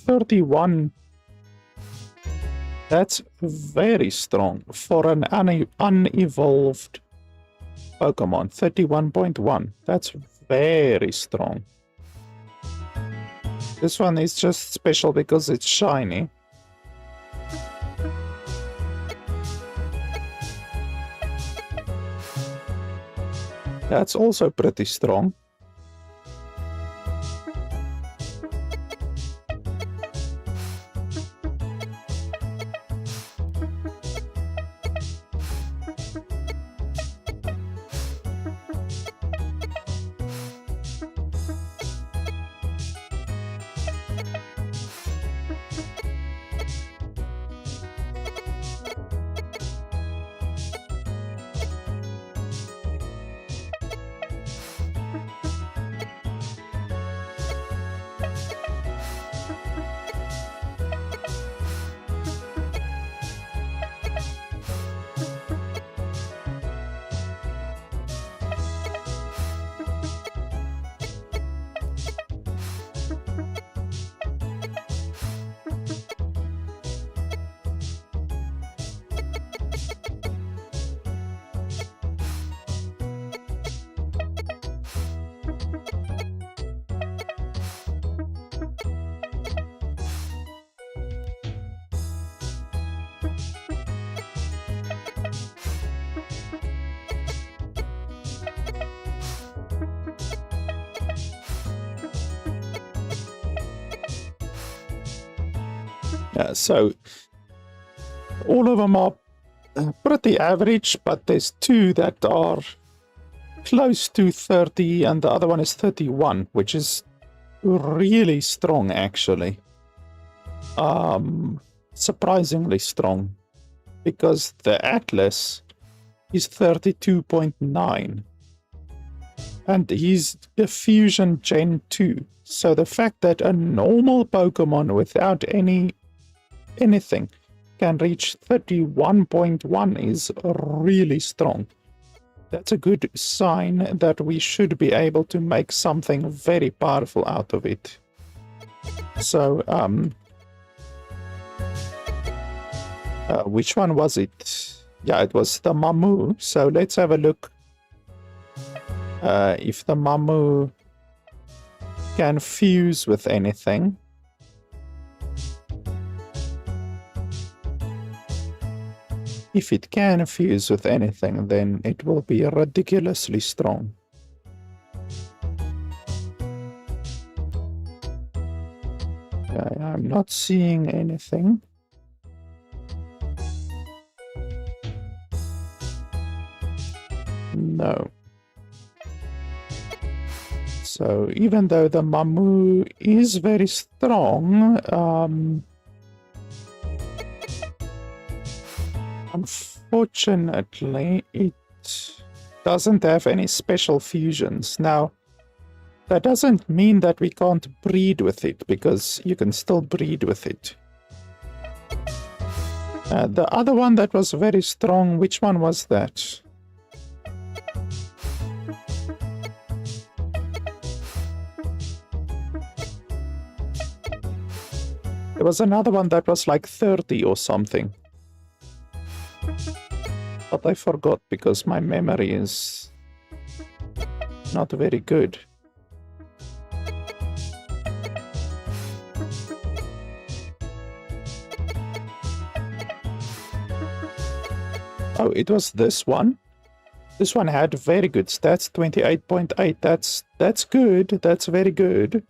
[SPEAKER 1] $31. That's very strong for an unevolved Pokemon. 31.1. That's very strong. This one is just special because it's shiny. That's also pretty strong. So all of them are pretty average, but there's two that are close to 30 and the other one is 31, which is really strong actually. Surprisingly strong, because the Atlas is 32.9 and he's Diffusion Gen 2. So the fact that a normal Pokemon without anything can reach 31.1 is really strong. That's a good sign that we should be able to make something very powerful out of it. So, which one was it? Yeah, it was the Mamu. So let's have a look if the Mamu can fuse with anything. If it can fuse with anything, then it will be ridiculously strong. Okay, I'm not seeing anything. No. So even though the Mamu is very strong, unfortunately, it doesn't have any special fusions. Now, that doesn't mean that we can't breed with it, because you can still breed with it. The other one that was very strong, which one was that? There was another one that was like 30 or something. But I forgot because my memory is not very good. Oh, it was this one. This one had very good stats, 28.8. That's good. That's very good.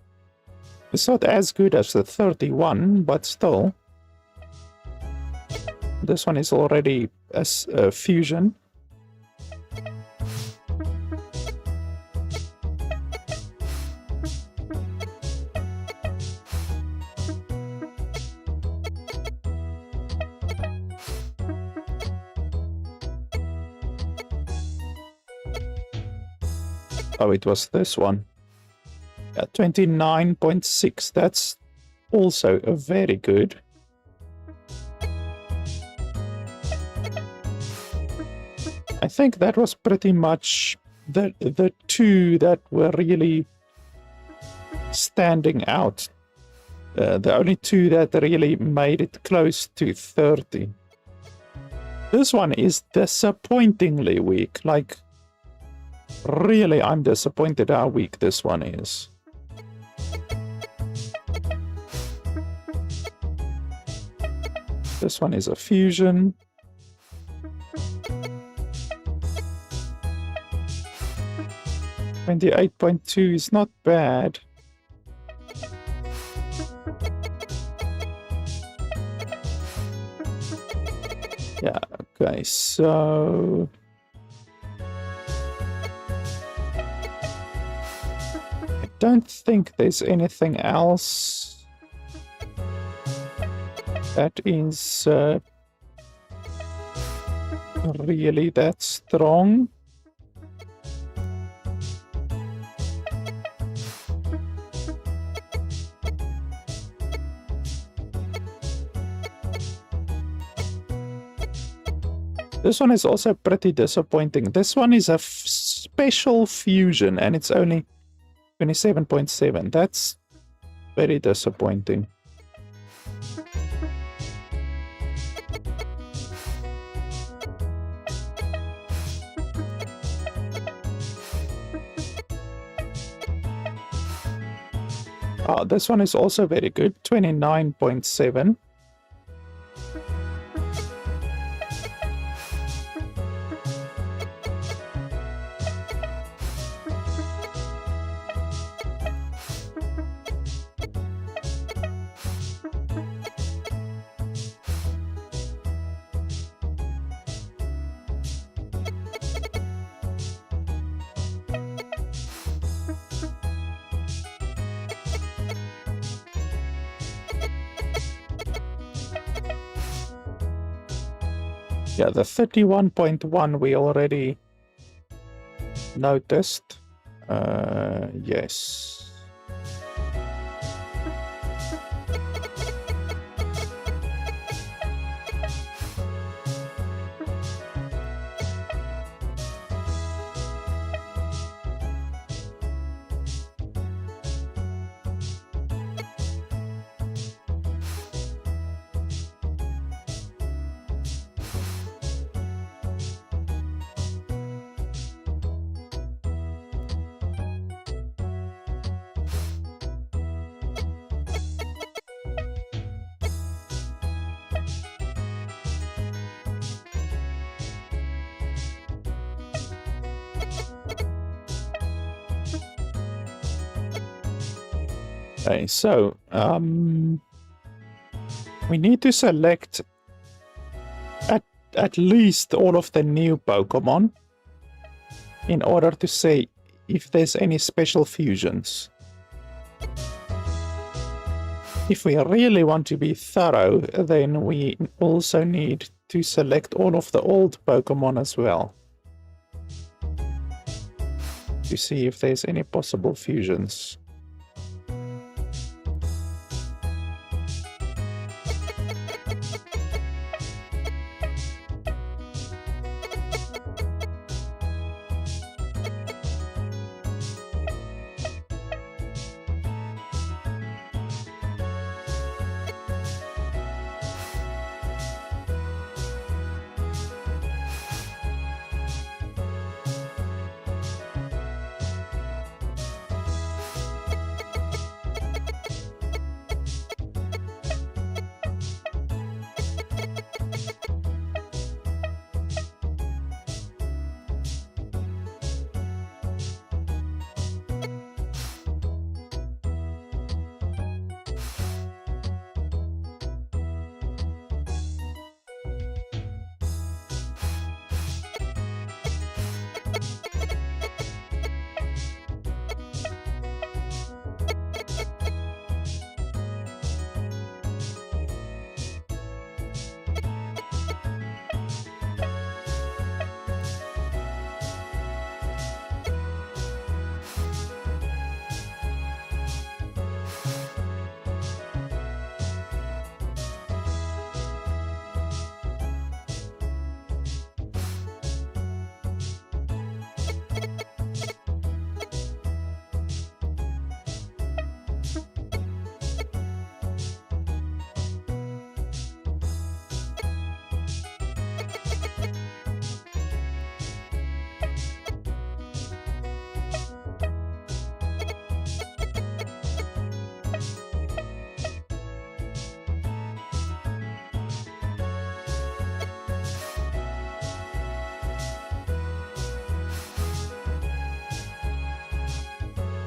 [SPEAKER 1] It's not as good as the 31, but still. This one is already a fusion. Oh, it was this one. Yeah, 29.6. That's also a very good. I think that was pretty much the two that were really standing out. The only two that really made it close to 30. This one is disappointingly weak. Like, really, I'm disappointed how weak this one is. This one is a fusion. And the 8.2 is not bad. Yeah, okay, so... I don't think there's anything else that is really that strong. This one is also pretty disappointing. This one is a special fusion and it's only 27.7. That's very disappointing. Oh, this one is also very good. 29.7. Yeah, the 31.1 we already noticed. Yes. Okay, so we need to select at least all of the new Pokemon in order to say if there's any special fusions. If we really want to be thorough, then we also need to select all of the old Pokemon as well to see if there's any possible fusions.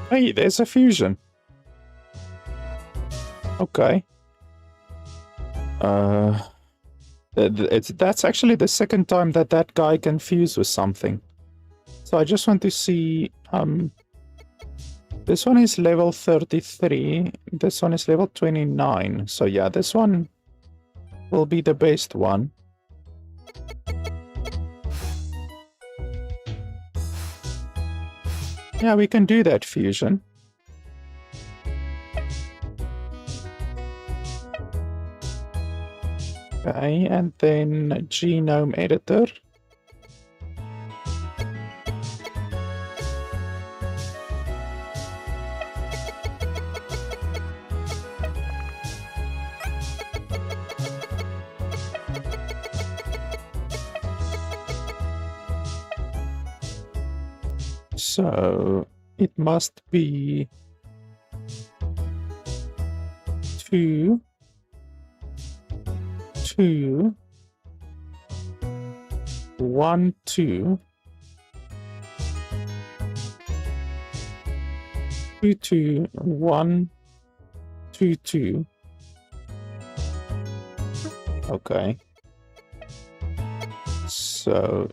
[SPEAKER 1] Hey, there's a fusion. Okay. That's actually the second time that that guy can fuse with something. So I just want to see, this one is level 33, this one is level 29. So yeah, this one will be the best one. Yeah, we can do that fusion. Okay, and then genome editor. So it must be 2, 2, 1, 2, 2, 2, 1, 2, 2. Okay. So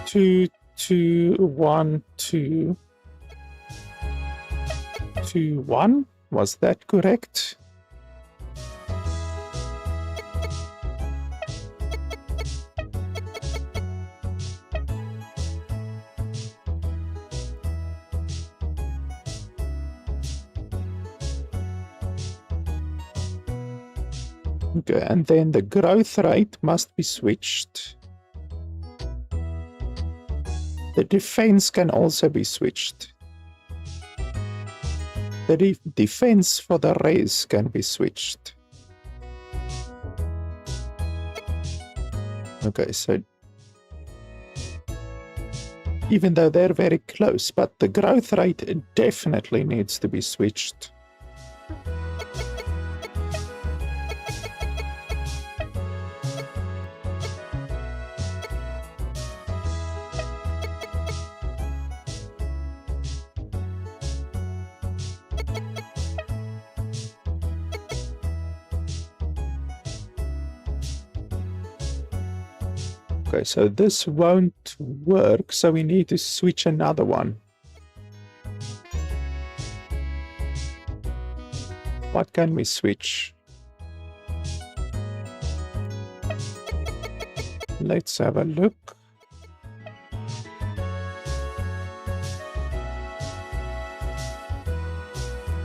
[SPEAKER 1] 2, 2, 1, 2, 2, 1. Was that correct? Okay, and then the growth rate must be switched. The defense can also be switched. The defense for the race can be switched. Okay, so even though they're very close, but the growth rate definitely needs to be switched. Okay, so this won't work, so we need to switch another one. What can we switch? Let's have a look.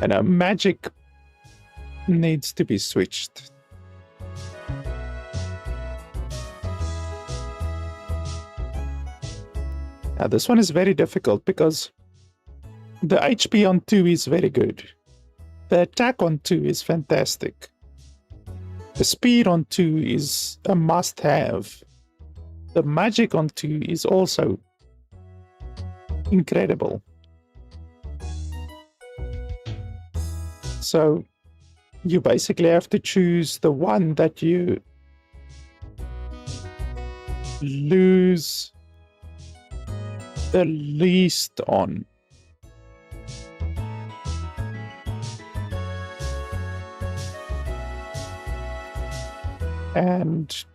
[SPEAKER 1] And magic needs to be switched. Now this one is very difficult because the HP on 2 is very good. The attack on 2 is fantastic. The speed on 2 is a must-have. The magic on 2 is also incredible. So you basically have to choose the one that you lose the least on. And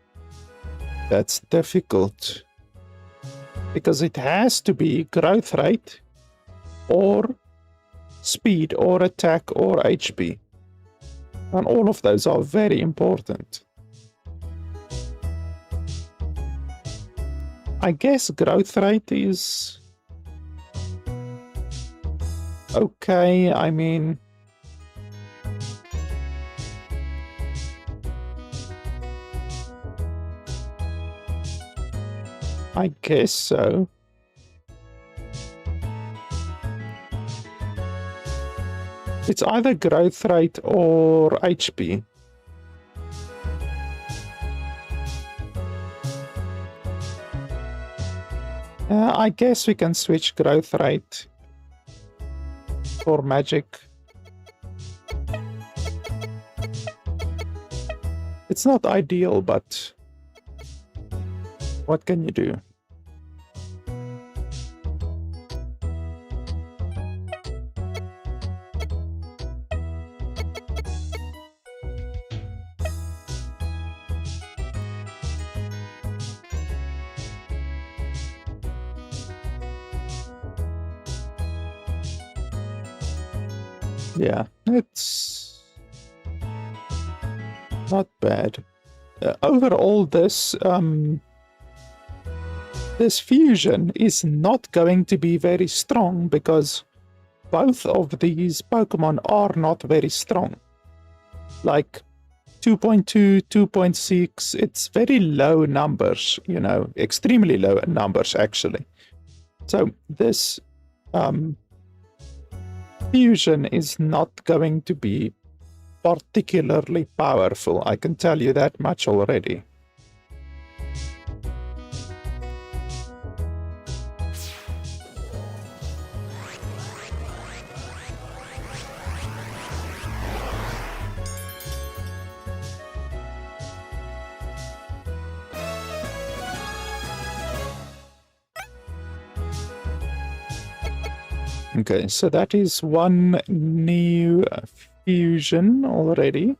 [SPEAKER 1] that's difficult because it has to be growth rate or speed or attack or HP. And all of those are very important. I guess growth rate is okay. I mean, I guess so. It's either growth rate or HP. I guess we can switch growth rate for magic. It's not ideal, but what can you do? Yeah, it's not bad. Overall, this fusion is not going to be very strong because both of these Pokemon are not very strong. Like 2.2, 2.6, it's very low numbers, you know, extremely low numbers actually. So this fusion is not going to be particularly powerful. I can tell you that much already. Okay, so that is one new fusion already.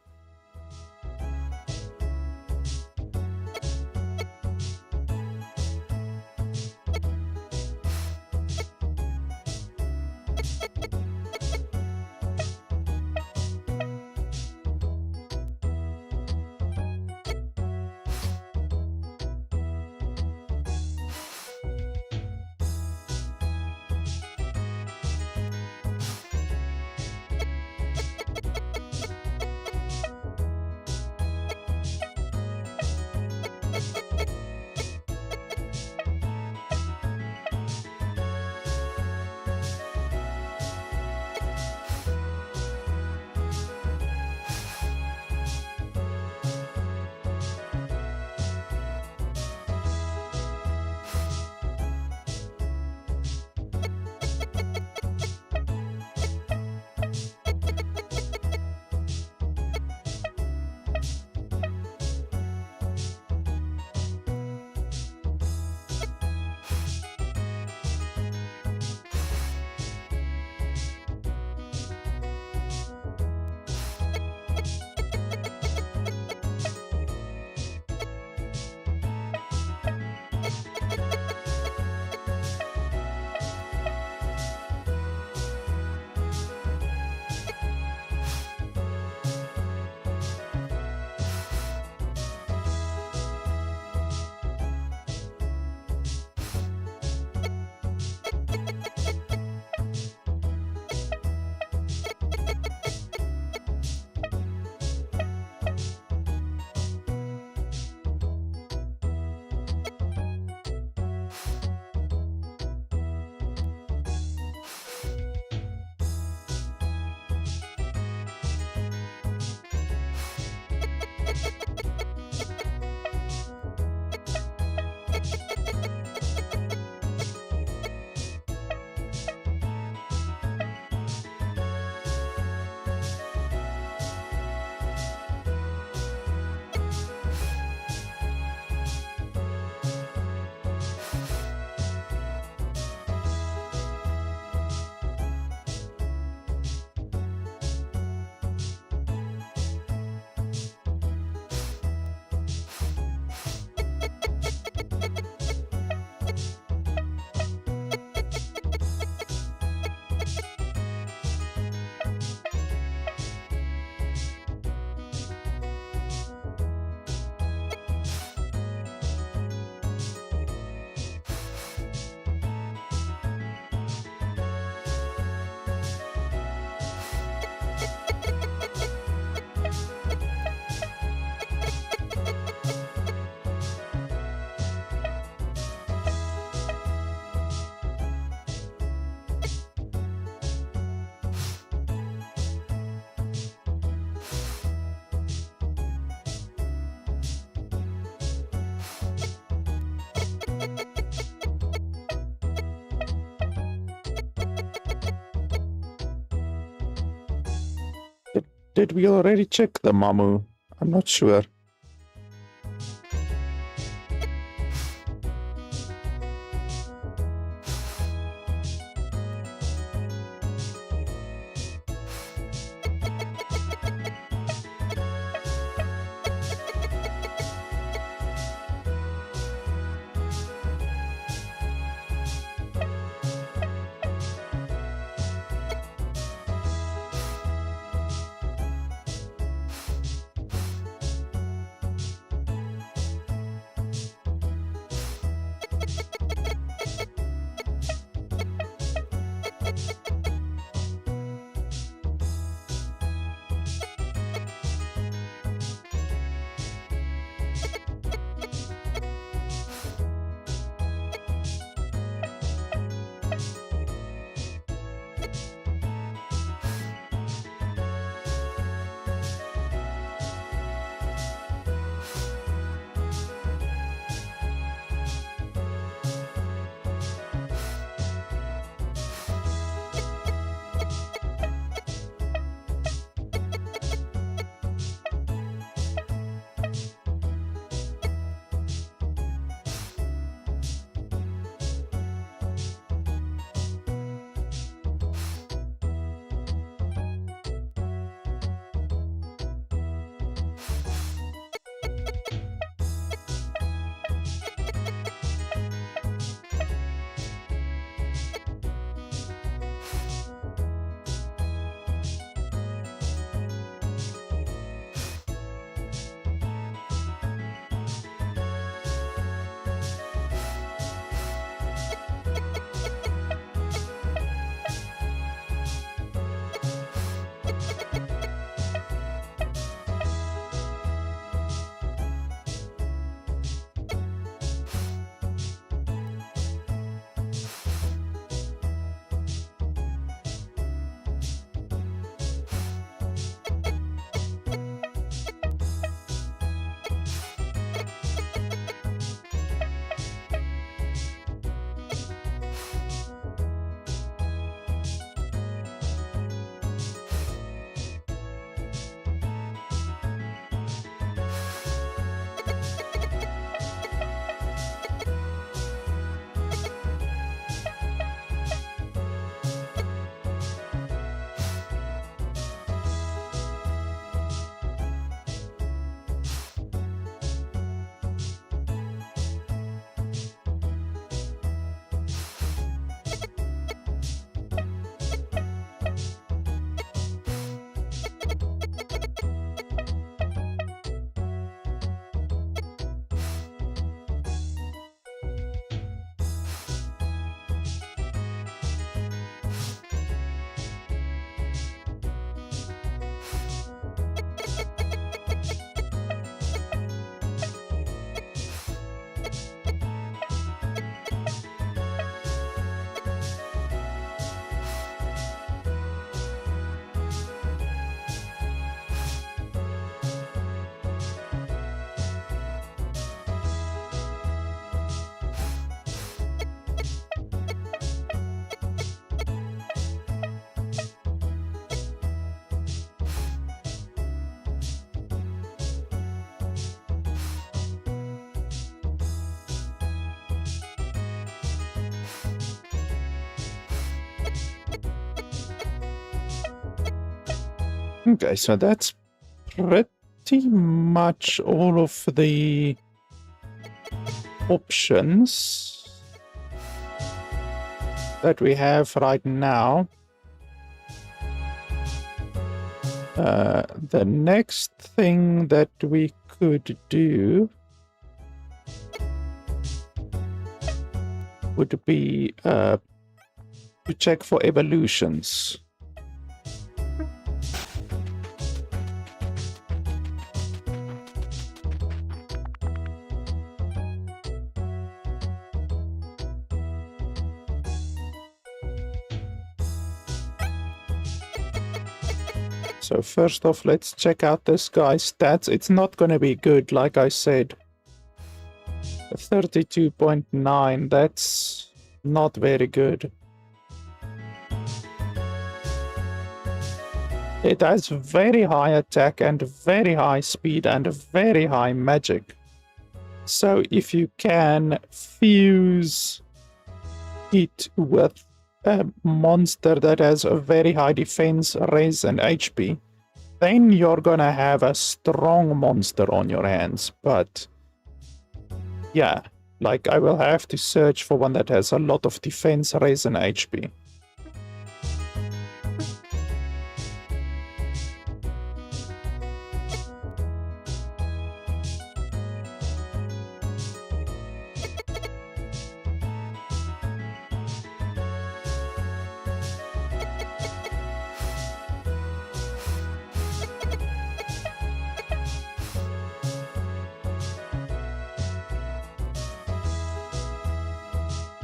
[SPEAKER 1] did we already check the Mamu? I'm not sure. Okay, so that's pretty much all of the options that we have right now. The next thing that we could do would be to check for evolutions. So first off, let's check out this guy's stats. It's not going to be good, like I said. 32.9, that's not very good. It has very high attack and very high speed and very high magic. So if you can fuse it with a monster that has a very high defense, res, and HP, then you're gonna have a strong monster on your hands. But yeah, like I will have to search for one that has a lot of defense, res, and HP.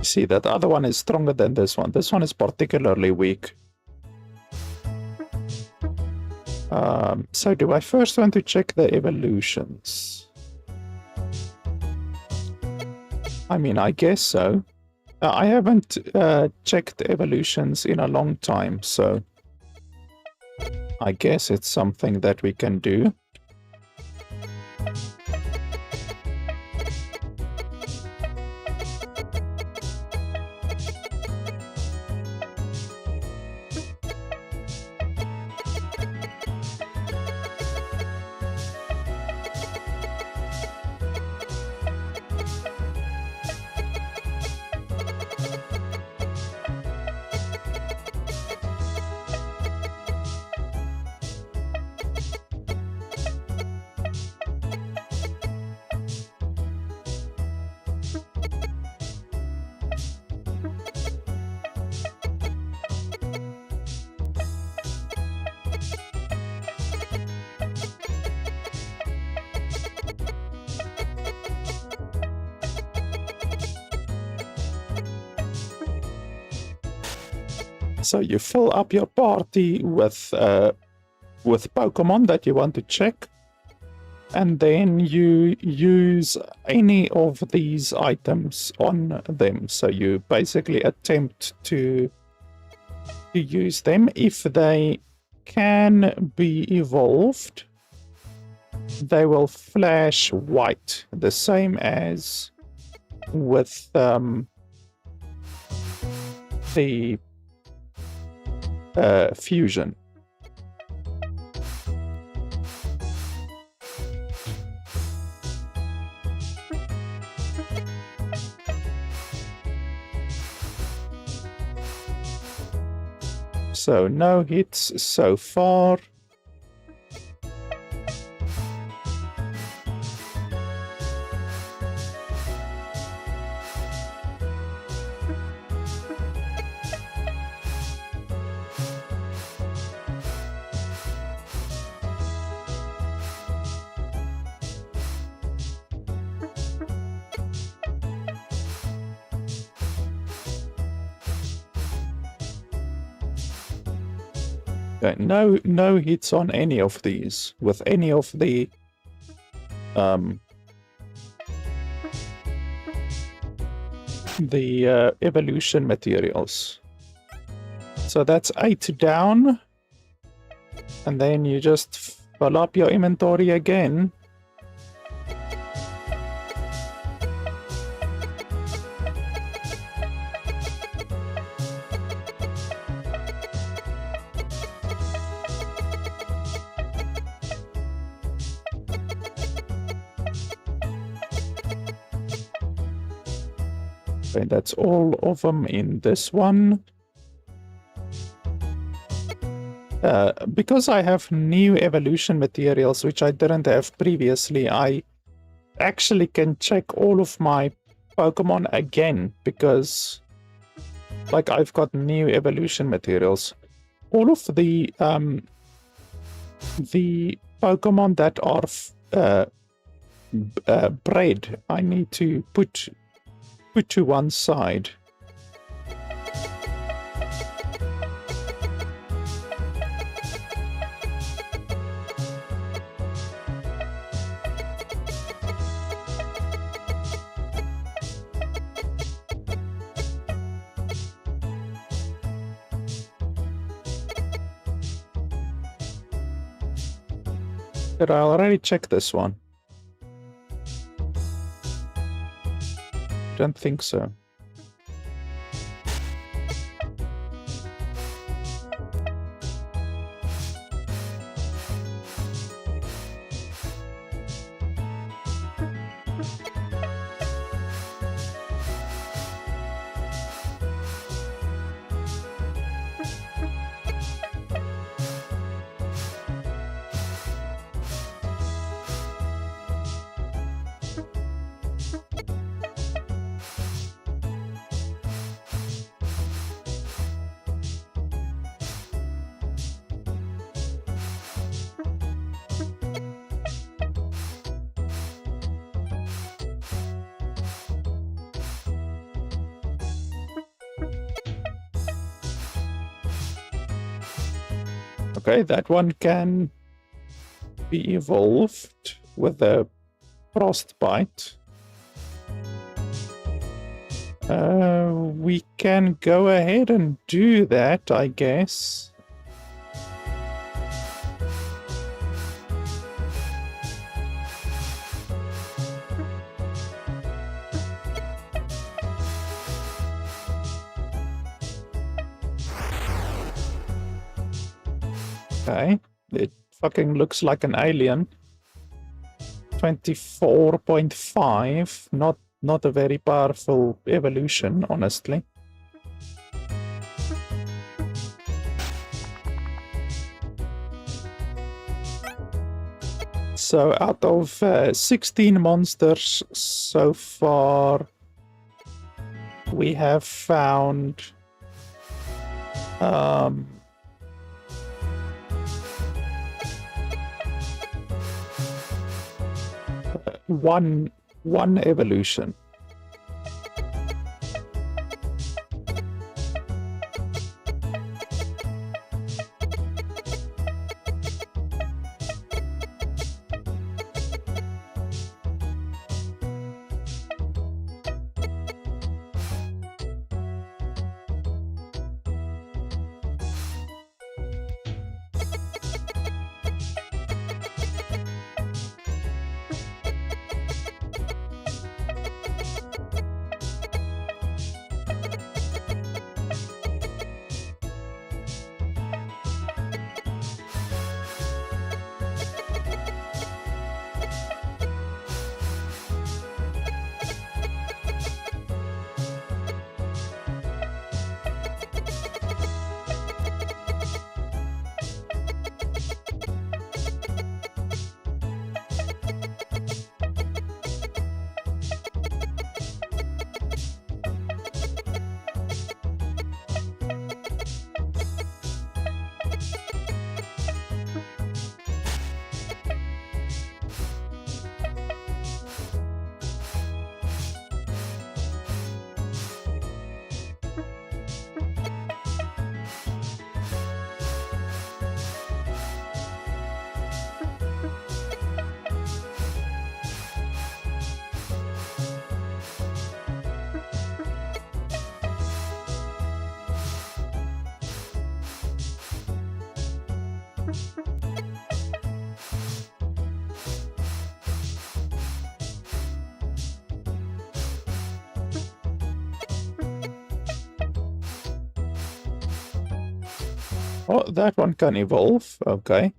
[SPEAKER 1] See, that other one is stronger than this one. This one is particularly weak. So do I first want to check the evolutions? I mean, I guess so. I haven't checked evolutions in a long time, so I guess it's something that we can do. So you fill up your party with Pokemon that you want to check, and then you use any of these items on them. So you basically attempt to use them. If they can be evolved, they will flash white, the same as with the fusion. So no hits so far. Okay, no hits on any of these with any of the evolution materials. So that's 8 down, and then you just fill up your inventory again. Okay, that's all of them in this one. Because I have new evolution materials, which I didn't have previously, I actually can check all of my Pokemon again, because like I've got new evolution materials. All of the Pokemon that are bred, I need to put to one side. Did I already check this one? Don't think so. Okay, that one can be evolved with a frostbite. We can go ahead and do that, I guess. Okay, it fucking looks like an alien. 24.5, not a very powerful evolution, honestly. So out of 16 monsters so far, we have found one evolution. Oh, that one can evolve. Okay.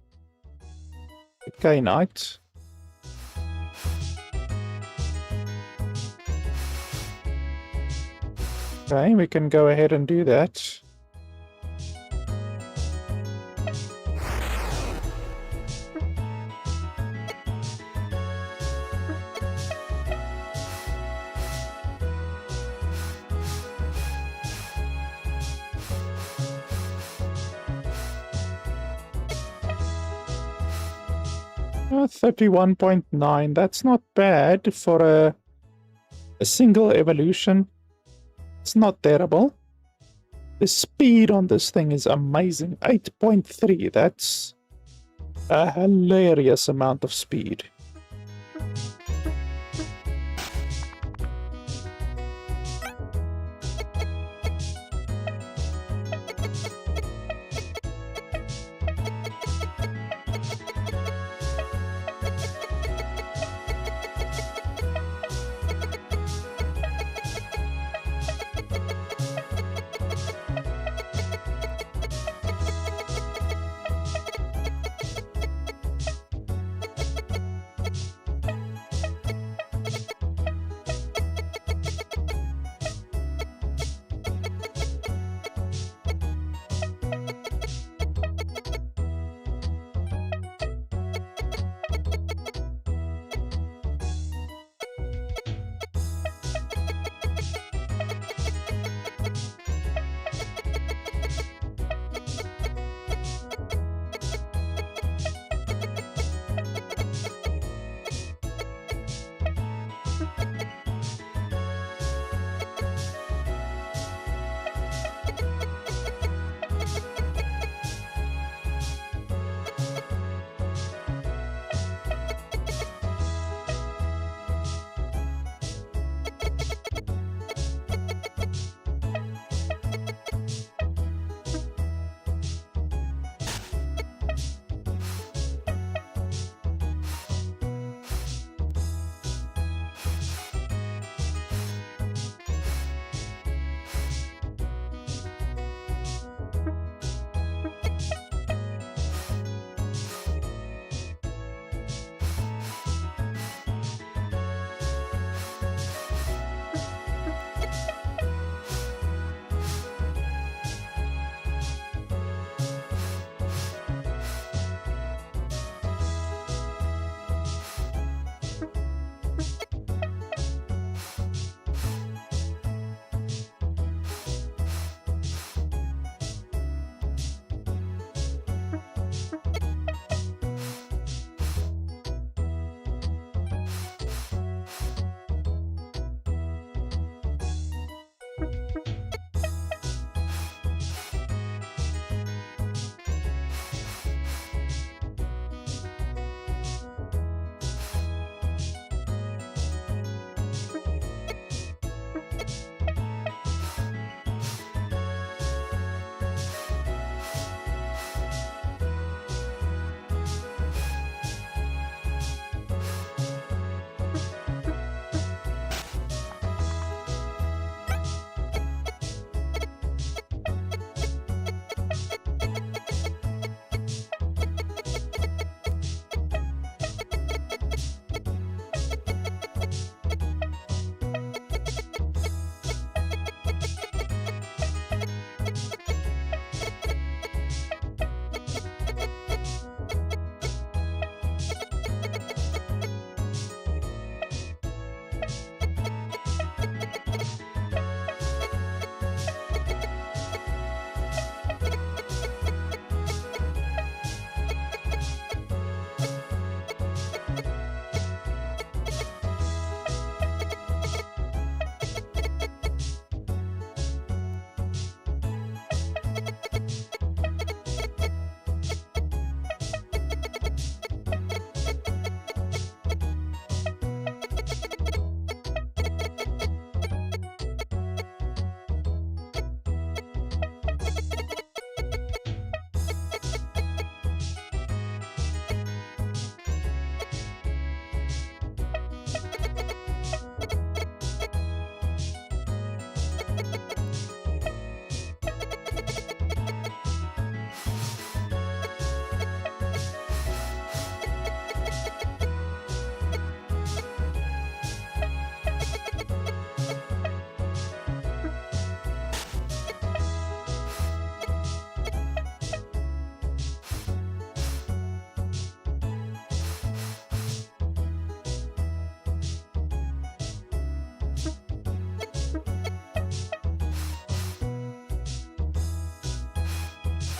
[SPEAKER 1] Okay, Knight. Okay, we can go ahead and do that. Oh, 31.9. That's not bad for a single evolution. It's not terrible. The speed on this thing is amazing. 8.3. That's a hilarious amount of speed.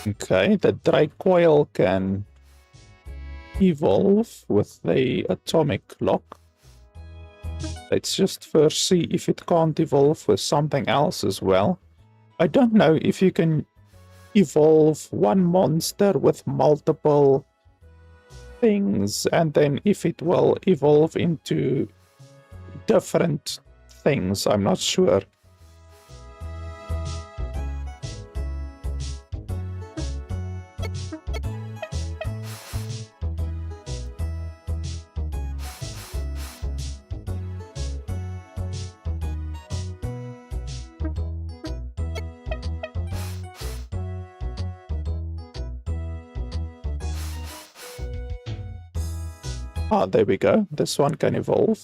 [SPEAKER 1] Okay, the Drake coil can evolve with the atomic clock. Let's just first see if it can't evolve with something else as well. I don't know if you can evolve one monster with multiple things, and then if it will evolve into different things. I'm not sure. Ah, there we go. This one can evolve.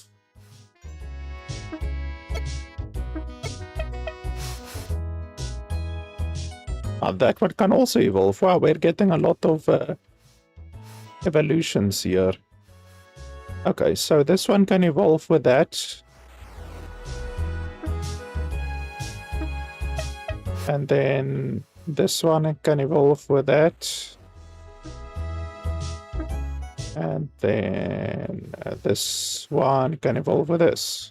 [SPEAKER 1] Ah, that one can also evolve. Wow, we're getting a lot of evolutions here. Okay, so this one can evolve with that. And then this one can evolve with that. And then this one can evolve with this.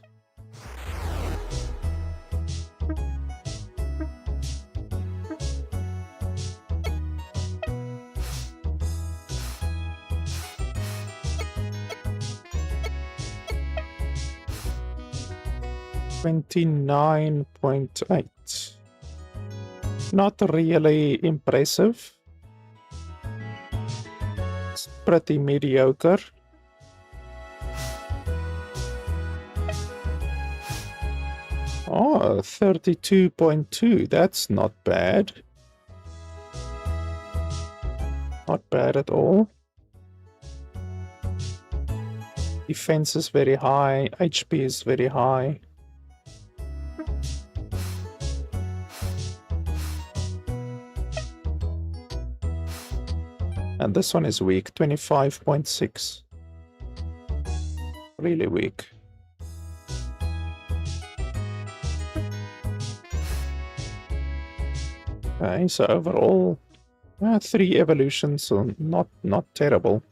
[SPEAKER 1] $29.8. Not really impressive. It's pretty mediocre. Oh, 32.2. That's not bad. Not bad at all. Defense is very high. HP is very high. And this one is weak, 25.6. Really weak. Okay, so overall, 3 evolutions, so not terrible.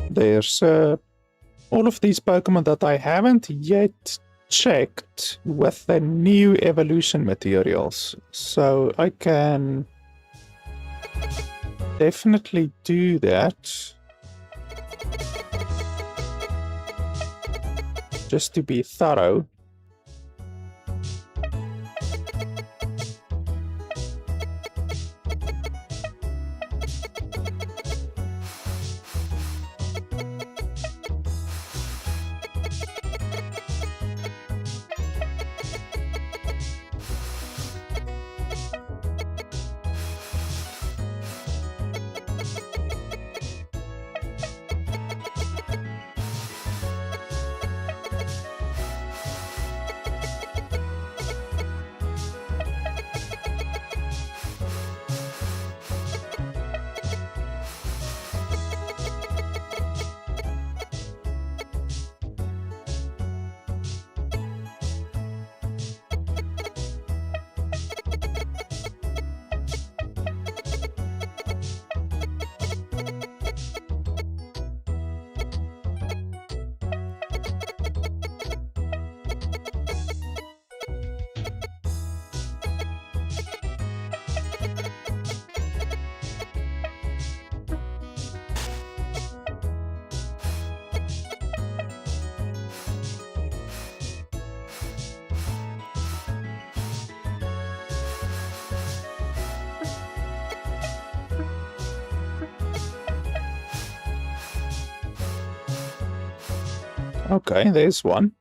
[SPEAKER 1] There's all of these Pokemon that I haven't yet checked with the new evolution materials. So I can definitely do that. Just to be thorough. Okay, there's one.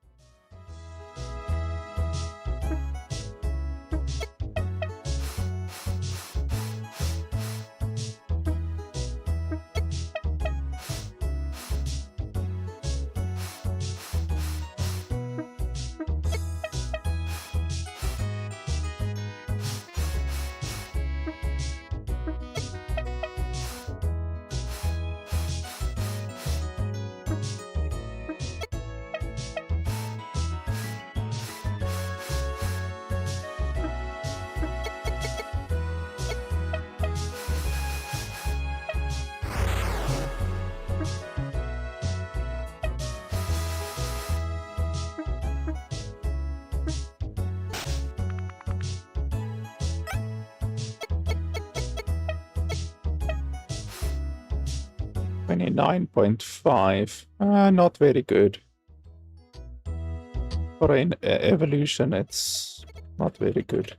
[SPEAKER 1] $29.5. Not very good. For an evolution, it's not very good.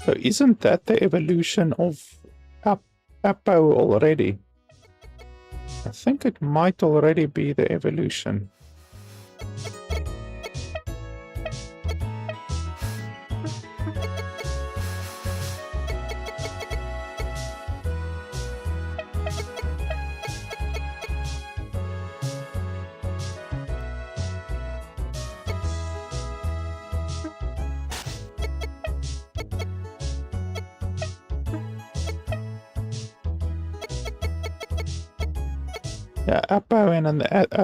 [SPEAKER 1] So isn't that the evolution of Apo already? I think it might already be the evolution. Yeah, Apo and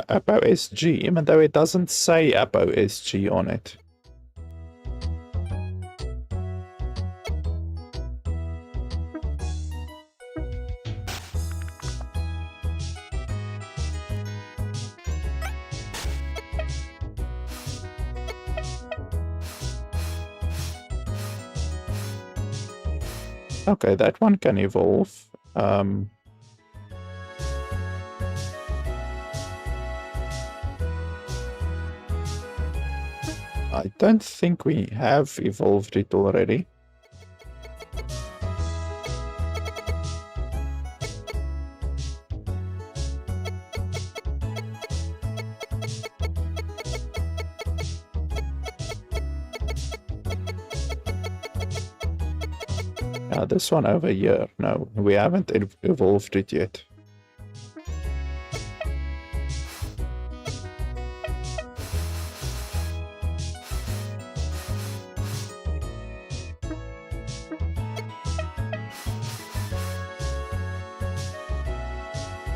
[SPEAKER 1] Apo SG, even though it doesn't say Apo SG on it. Okay, that one can evolve. I don't think we have evolved it already. This one over here. No, we haven't evolved it yet.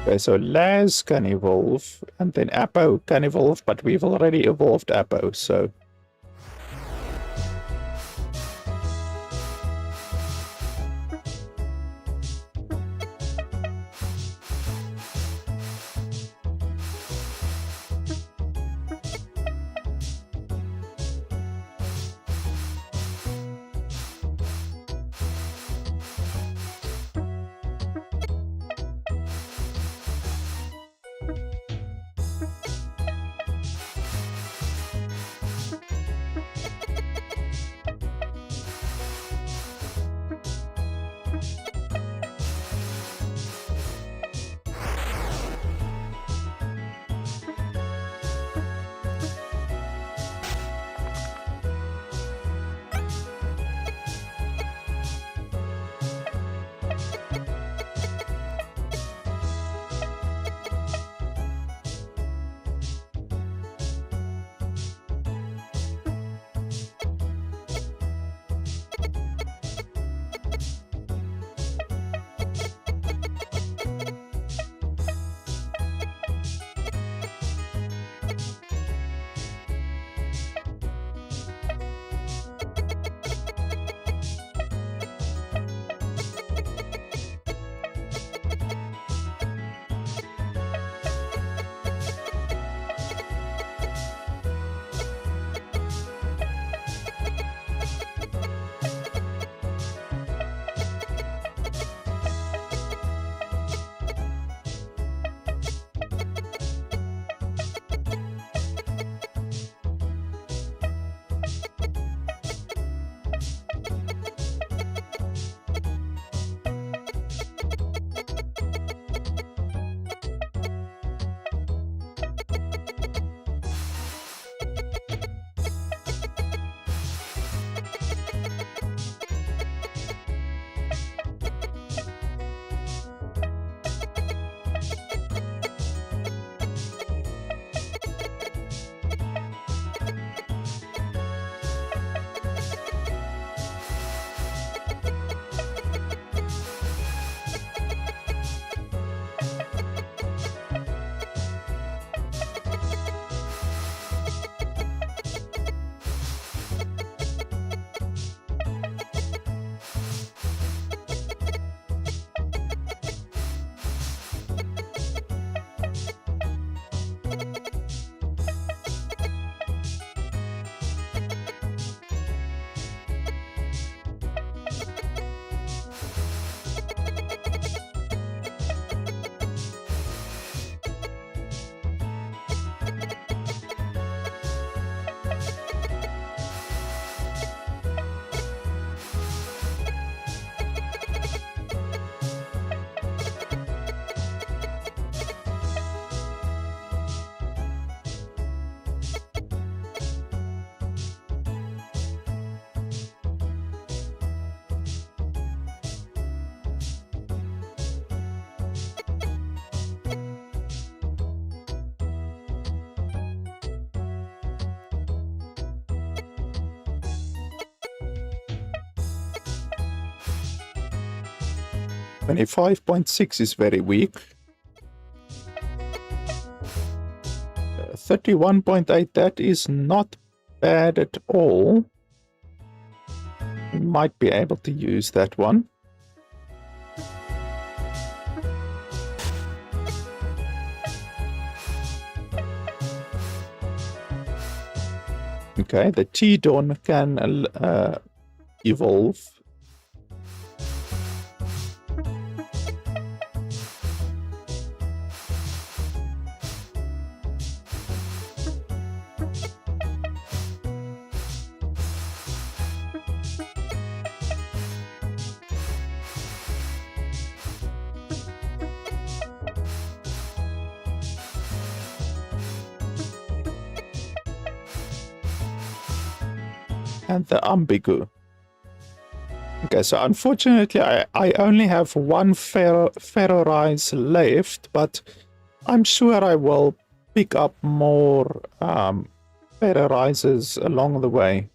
[SPEAKER 1] Okay, so Laz can evolve, and then Apo can evolve, but we've already evolved Apo, so... And a 5.6 is very weak. 31.8, that is not bad at all. We might be able to use that one. Okay, the T-Dawn can evolve. And the Ambigu. Okay, so unfortunately I only have one ferrorize left, but I'm sure I will pick up more ferrorizers along the way.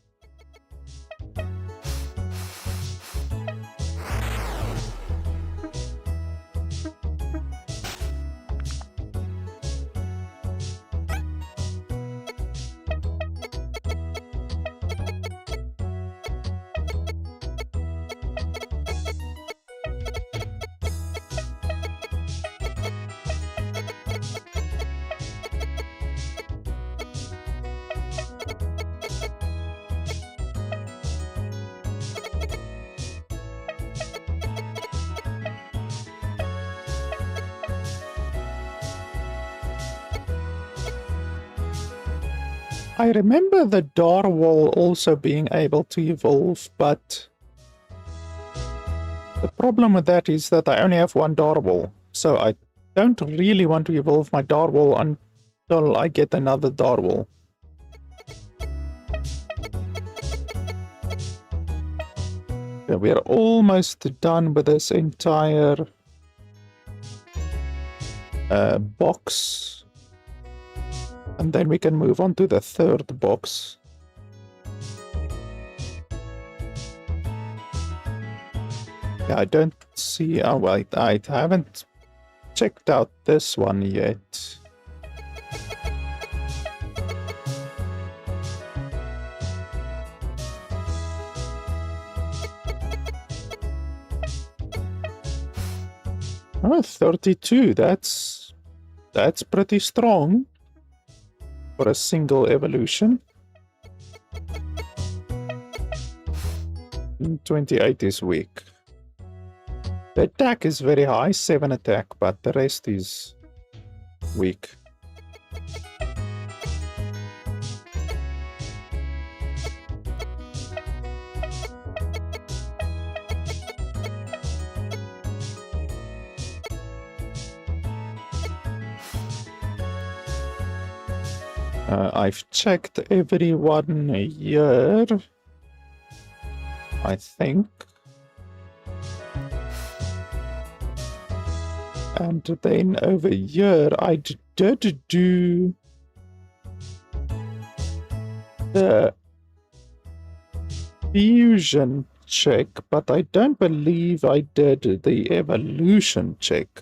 [SPEAKER 1] I remember the Darwall also being able to evolve, but the problem with that is that I only have one Darwall, so I don't really want to evolve my Darwall until I get another Darwall. Yeah, we're almost done with this entire box. And then we can move on to the third box. Yeah, I don't see... Oh, wait, I haven't checked out this one yet. Oh, 32. That's pretty strong for a single evolution. 28 is weak. The attack is very high, 7 attack, but the rest is weak. I've checked everyone here, I think. And then over here, I did do the fusion check, but I don't believe I did the evolution check.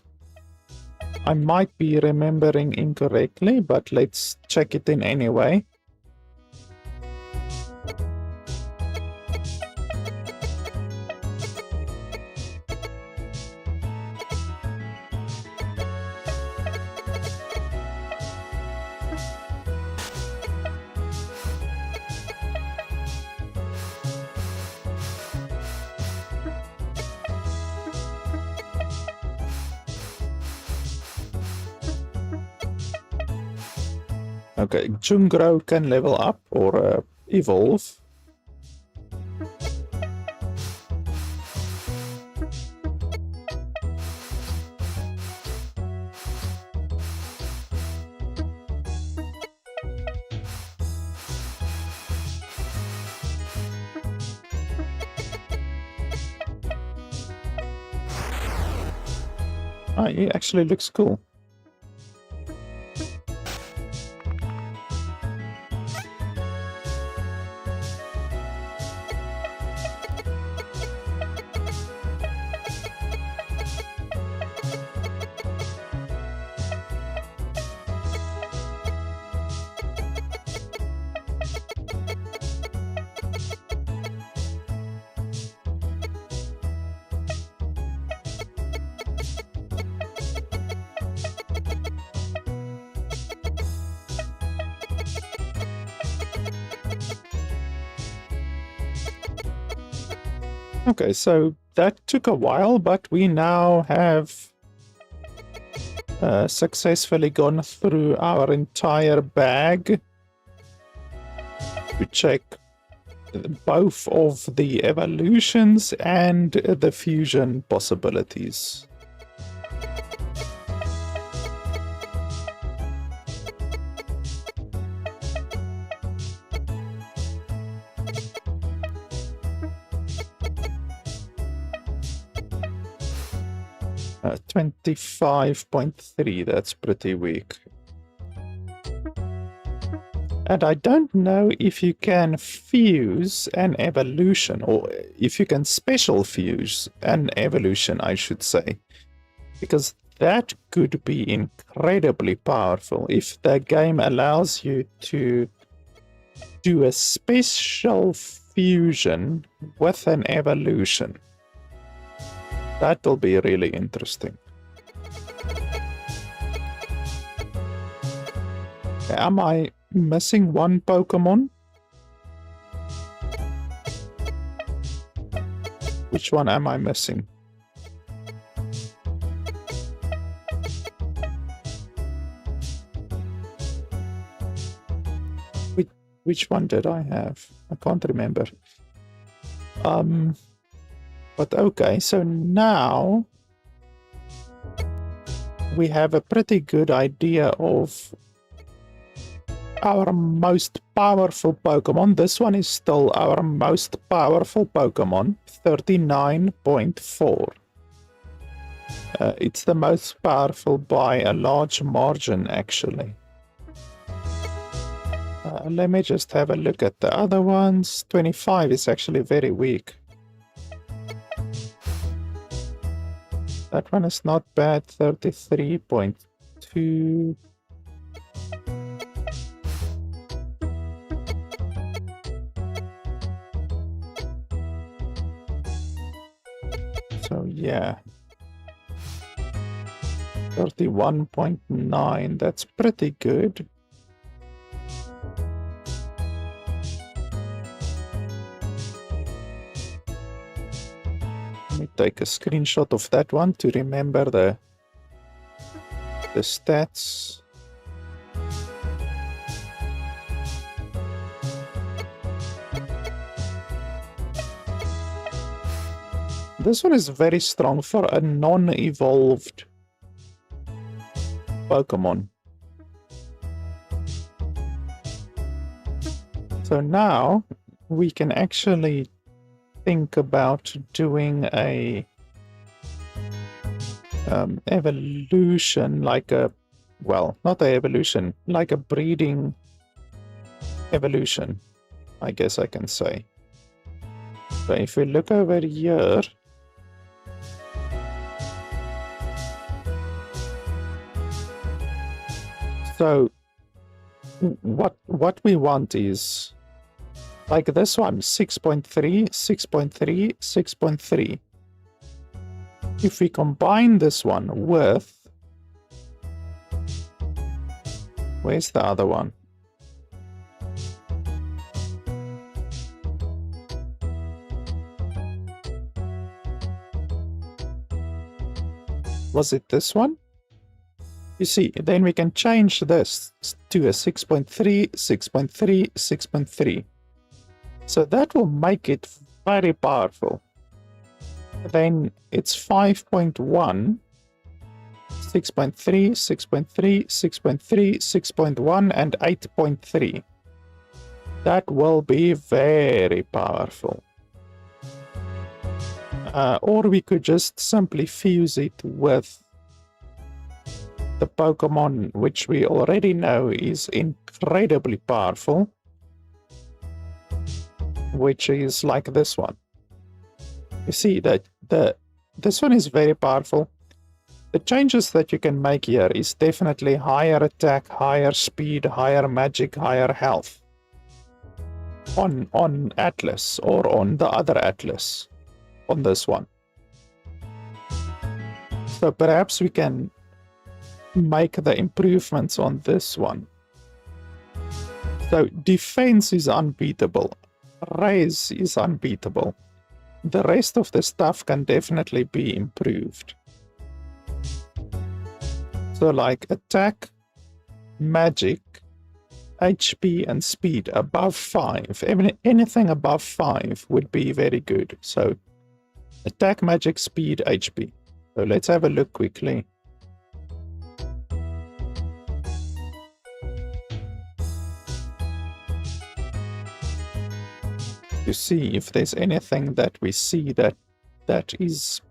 [SPEAKER 1] I might be remembering incorrectly, but let's check it in anyway. Okay, Jungro can level up or evolve. Ah, he actually looks cool. Okay, so that took a while, but we now have successfully gone through our entire bag to check both of the evolutions and the fusion possibilities. 25.3, that's pretty weak. And I don't know if you can fuse an evolution, or if you can special fuse an evolution, I should say. Because that could be incredibly powerful if the game allows you to do a special fusion with an evolution. That will be really interesting. Am I missing one Pokemon? Which one am I missing? Which one did I have? I can't remember. But okay, so now we have a pretty good idea of our most powerful Pokemon. This one is still our most powerful Pokemon, 39.4. It's the most powerful by a large margin, actually. Let me just have a look at the other ones. 25 is actually very weak. That one is not bad, 33.2. So yeah, 31.9, that's pretty good. Let me take a screenshot of that one to remember the stats. This one is very strong for a non-evolved Pokemon. So now we can actually think about doing a evolution, like a, well, not a evolution, like a breeding evolution, I guess I can say. So if we look over here, so what we want is like this one, 6.3, 6.3, 6.3. If we combine this one with, where's the other one? Was it this one? You see, then we can change this to a 6.3, 6.3, 6.3. So that will make it very powerful. Then it's 5.1, 6.3, 6.3, 6.3, 6.1, and 8.3. That will be very powerful. Or we could just simply fuse it with the Pokemon which we already know is incredibly powerful, which is like this one. You see that this one is very powerful. The changes that you can make here is definitely higher attack, higher speed, higher magic, higher health on Atlas, or on the other Atlas, on this one. So perhaps we can make the improvements on this one. So defense is unbeatable. Raise is unbeatable. The rest of the stuff can definitely be improved. So like attack, magic, HP and speed above 5. Anything above 5 would be very good. So attack, magic, speed, HP. So let's have a look quickly. To see if there's anything that we see that is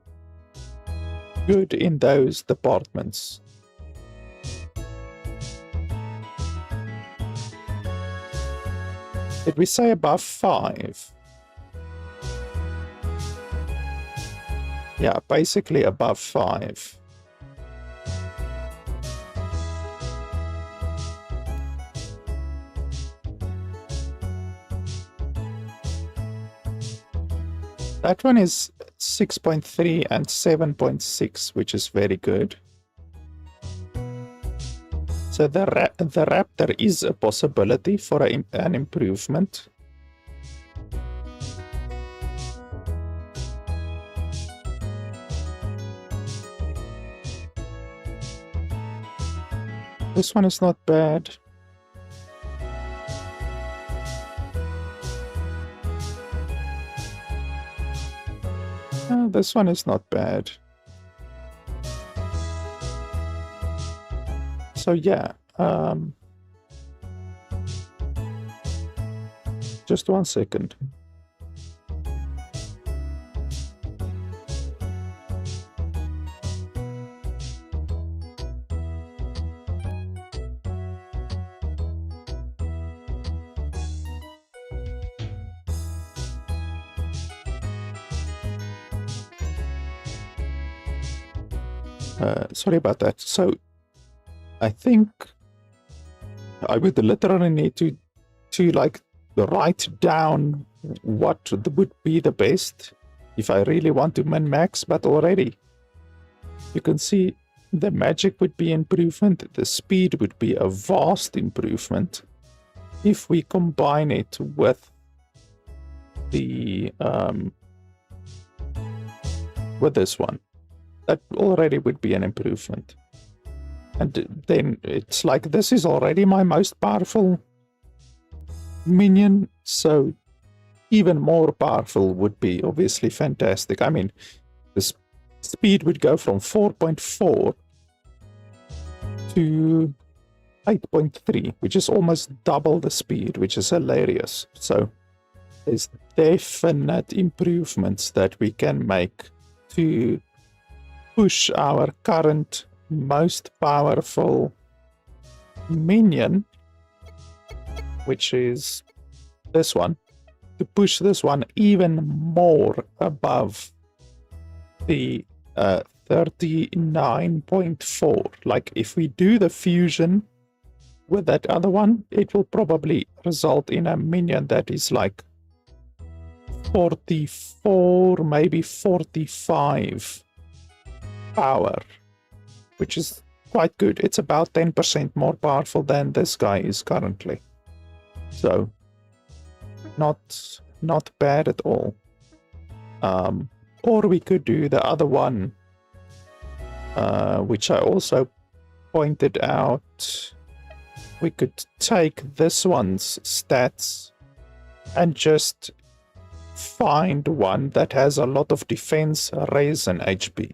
[SPEAKER 1] good in those departments. Did we say above 5? Yeah, basically above 5. That one is 6.3 and 7.6, which is very good. So the Raptor is a possibility for an improvement. This one is not bad. This one is not bad. So yeah, just 1 second. Sorry about that. So I think I would literally need to like write down what would be the best if I really want to min-max, but already you can see the magic would be improvement, the speed would be a vast improvement if we combine it with the with this one. That already would be an improvement. And then it's like, this is already my most powerful minion, so even more powerful would be obviously fantastic. I mean, the speed would go from 4.4 to 8.3, which is almost double the speed, which is hilarious. So there's definite improvements that we can make to push our current most powerful minion, which is this one, to push this one even more above the 39.4. Like, if we do the fusion with that other one, it will probably result in a minion that is like 44, maybe 45 power, which is quite good. It's about 10% more powerful than this guy is currently. So not bad at all. Or we could do the other one, which I also pointed out. We could take this one's stats and just find one that has a lot of defense, res, and HP.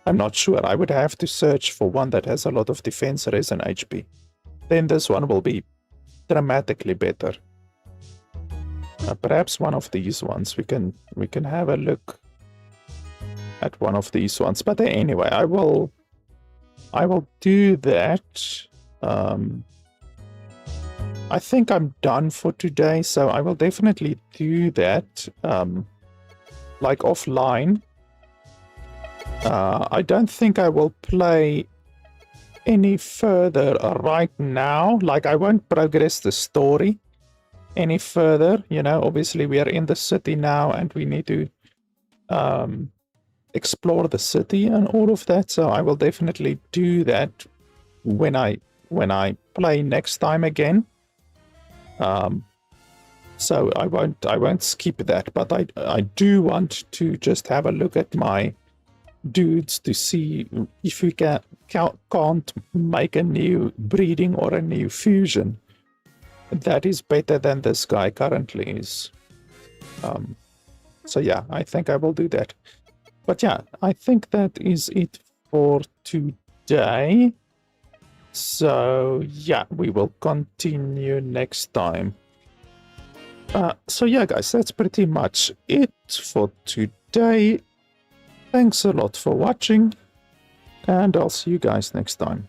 [SPEAKER 1] I'm not sure. I would have to search for one that has a lot of defense, res, and HP. Then this one will be dramatically better. Perhaps one of these ones. We can have a look at one of these ones. But anyway, I will do that. I think I'm done for today, so I will definitely do that like offline. I don't think I will play any further right now. Like, I won't progress the story any further. You know, obviously we are in the city now and we need to explore the city and all of that. So I will definitely do that when I play next time again. So I won't skip that, but I do want to just have a look at my dudes to see if we can't make a new breeding or a new fusion that is better than this guy currently is. So yeah, I think I will do that. But yeah, I think that is it for today. So yeah, we will continue next time. So yeah, guys, that's pretty much it for today. Thanks a lot for watching, and I'll see you guys next time.